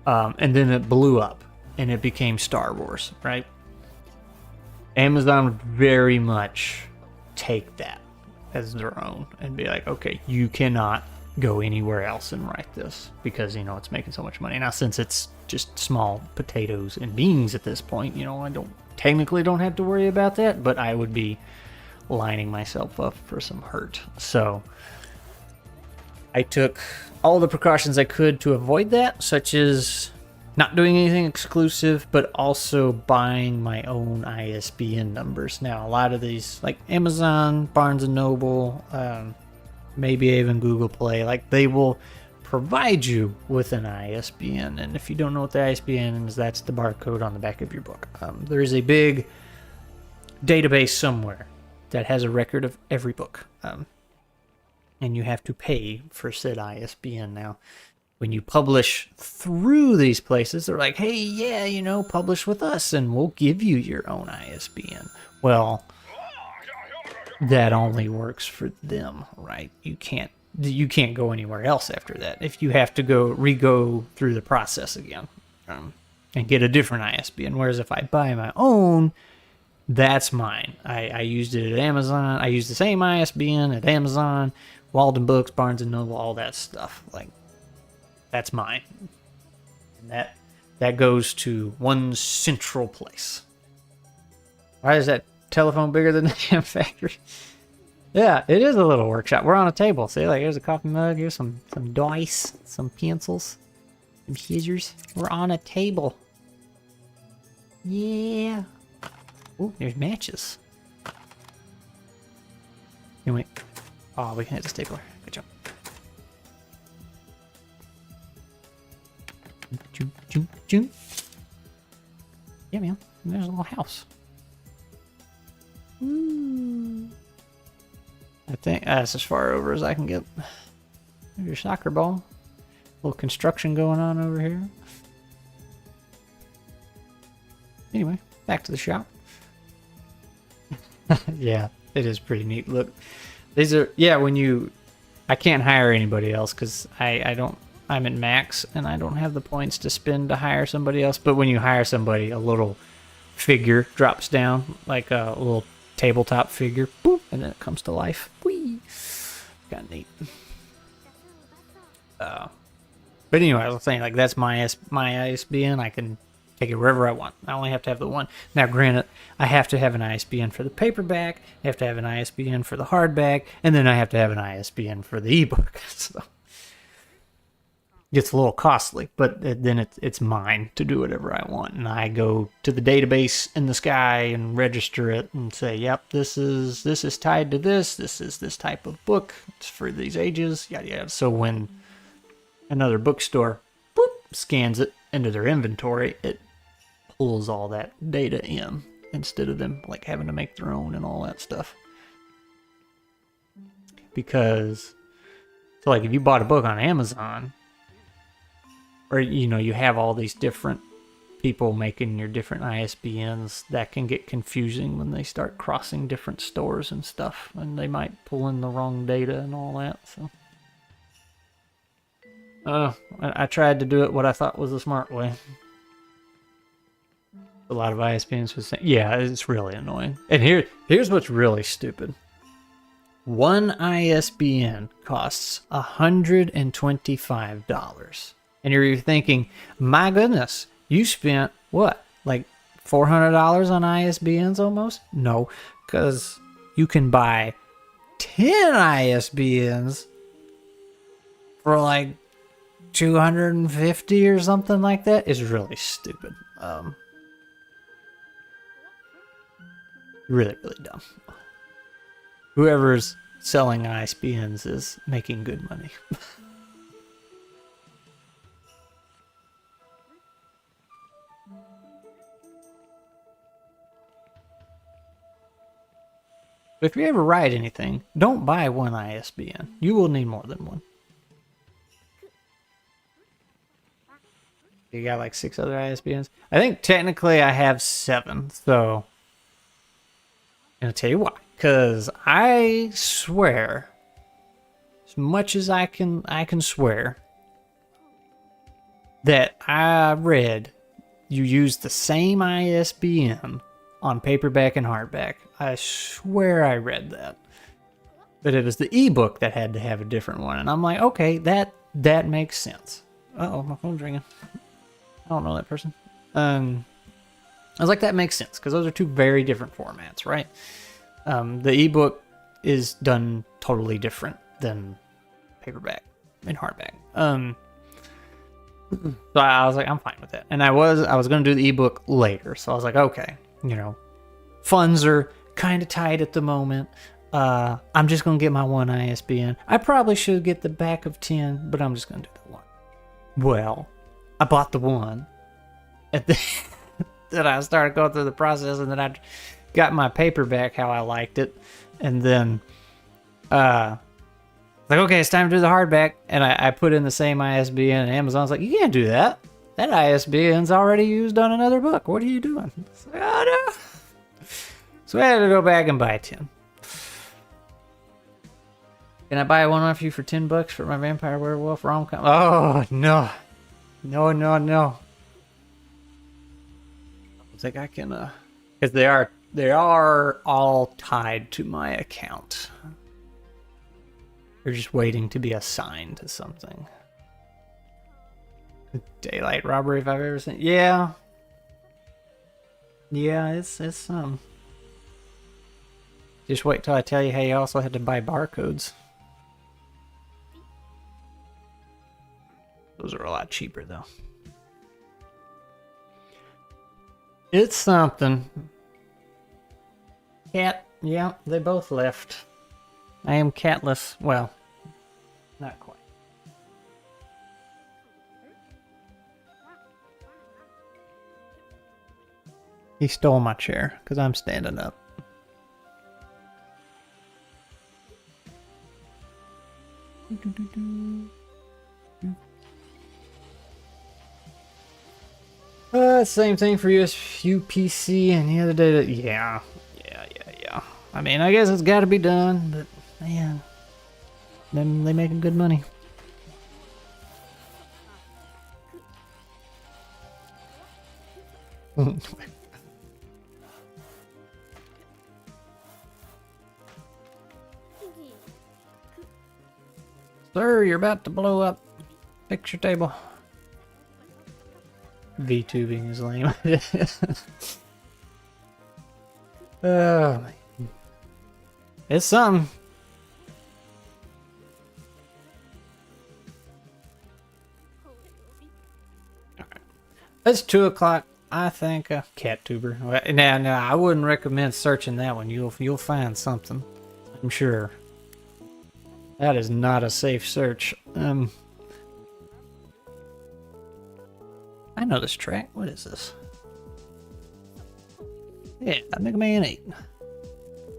[SPEAKER 1] And then it blew up and it became Star Wars, right? Amazon would very much take that as their own and be like, okay, you cannot go anywhere else and write this because, it's making so much money. Now, since it's just small potatoes and beans at this point, I don't have to worry about that, but I would be lining myself up for some hurt. So I took all the precautions I could to avoid that, such as not doing anything exclusive, but also buying my own ISBN numbers. Now, a lot of these, like Amazon, Barnes & Noble, maybe even Google Play, like they will provide you with an ISBN. And if you don't know what the ISBN is, that's the barcode on the back of your book. There is a big database somewhere that has a record of every book. And you have to pay for said ISBN. Now, when you publish through these places, they're like, hey, yeah, publish with us and we'll give you your own ISBN. Well, that only works for them, right? You can't go anywhere else after that. If you have to go through the process again and get a different ISBN. Whereas if I buy my own, that's mine. I used it at Amazon. I used the same ISBN at Amazon, Walden Books, Barnes & Noble, all that stuff. Like, that's mine. And that goes to one central place. Why is that telephone bigger than the damn factory? Yeah, it is a little workshop. We're on a table. See, like, here's a coffee mug. Here's some dice, some pencils, some scissors. We're on a table. Yeah. Oh, there's matches. Anyway. Oh, we can hit the stapler. Good job. Yeah, man. There's a little house. Ooh. I think that's as far over as I can get. There's your soccer ball. A little construction going on over here. Anyway, back to the shop. Yeah, it is pretty neat. Look, these are, I can't hire anybody else because I'm at max and I don't have the points to spend to hire somebody else. But when you hire somebody, a little figure drops down, like a little tabletop figure, boop, and then it comes to life. Whee! Kind of neat. But anyway, I was saying, like, that's my ISBN. I can take it wherever I want. I only have to have the one. Now, granted, I have to have an ISBN for the paperback, I have to have an ISBN for the hardback, and then I have to have an ISBN for the ebook. So gets a little costly, but then it's mine to do whatever I want. And I go to the database in the sky and register it and say, yep, this is tied to this. This is this type of book. It's for these ages, yada yada. So when another bookstore scans it into their inventory, it pulls all that data in instead of them like having to make their own and all that stuff. Because, so like if you bought a book on Amazon, or, you have all these different people making your different ISBNs, that can get confusing when they start crossing different stores and stuff, and they might pull in the wrong data and all that, so. I tried to do it what I thought was the smart way. A lot of ISBNs would say, yeah, it's really annoying. And here's what's really stupid. One ISBN costs $125. And you're thinking, my goodness, you spent what, like $400 on ISBNs almost? No, because you can buy 10 ISBNs for like 250 or something like that. It's really stupid. Really, really dumb. Whoever's selling ISBNs is making good money. But if you ever write anything, don't buy one ISBN. You will need more than one. You got like 6 other ISBNs? I think technically I have 7, so I'm gonna tell you why. Because I swear, as much as I can swear, that I read you use the same ISBN on paperback and hardback. I swear I read that. But it was the ebook that had to have a different one. And I'm like, okay, that makes sense. Uh-oh, my phone's ringing. I don't know that person. I was like, that makes sense, because those are 2 very different formats, right? The ebook is done totally different than paperback and hardback. So I was like, I'm fine with that. And I was going to do the ebook later. So I was like, okay, funds are kind of tight at the moment. I'm just going to get my one ISBN. I probably should get the back of 10, but I'm just going to do the one. Well, I bought the one. Then I started going through the process, and then I got my paperback how I liked it. And then, like, okay, it's time to do the hardback. And I put in the same ISBN, and Amazon's like, you can't do that. That ISBN's already used on another book. What are you doing? Like, oh, no. So I had to go back and buy 10. Can I buy one off you for $10 for my Vampire Werewolf rom-com? Oh, no. No. I don't think I can, because they are all tied to my account. They're just waiting to be assigned to something. Daylight robbery, if I've ever seen. Yeah, it's just wait till I tell you how you also had to buy barcodes. Those are a lot cheaper though. It's something. Cat, yeah, they both left. I am catless. Well, not quite. He stole my chair because I'm standing up. Same thing for UPC and the other day. Yeah. I mean, I guess it's got to be done, but man, then they making good money. Sir, you're about to blow up. Fix your table. VTubing is lame. Oh, man. It's something. Alright. It's 2 o'clock. I think cat tuber. Now, I wouldn't recommend searching that one. You'll find something, I'm sure. That is not a safe search. I know this track. What is this? Yeah, Mega Man 8.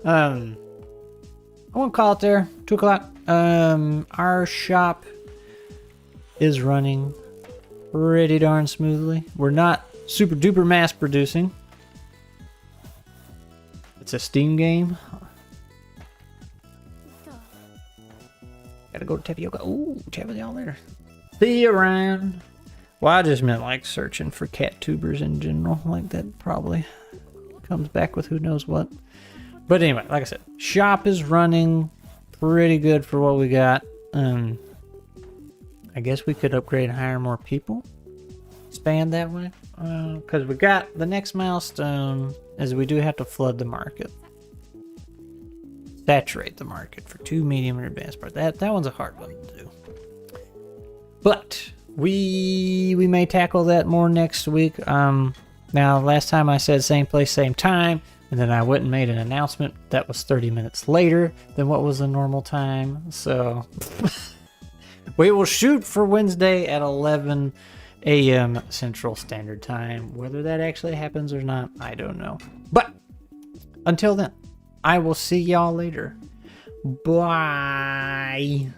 [SPEAKER 1] I won't call it there. 2 o'clock. Our shop is running pretty darn smoothly. We're not super duper mass producing. It's a Steam game. Gotta go to Tapioca. Ooh, chat with y'all later. See you around. Well, I just meant like searching for cat tubers in general. Like that probably comes back with who knows what. But anyway, like I said, shop is running pretty good for what we got. I guess we could upgrade and hire more people. Expand that way. Because we got the next milestone is we do have to flood the market. Saturate the market for 2 medium and advanced parts. That one's a hard one to do. But we may tackle that more next week. Now, last time I said same place, same time. And then I went and made an announcement that was 30 minutes later than what was the normal time. So we will shoot for Wednesday at 11 a.m. Central Standard Time. Whether that actually happens or not, I don't know. But until then, I will see y'all later. Bye.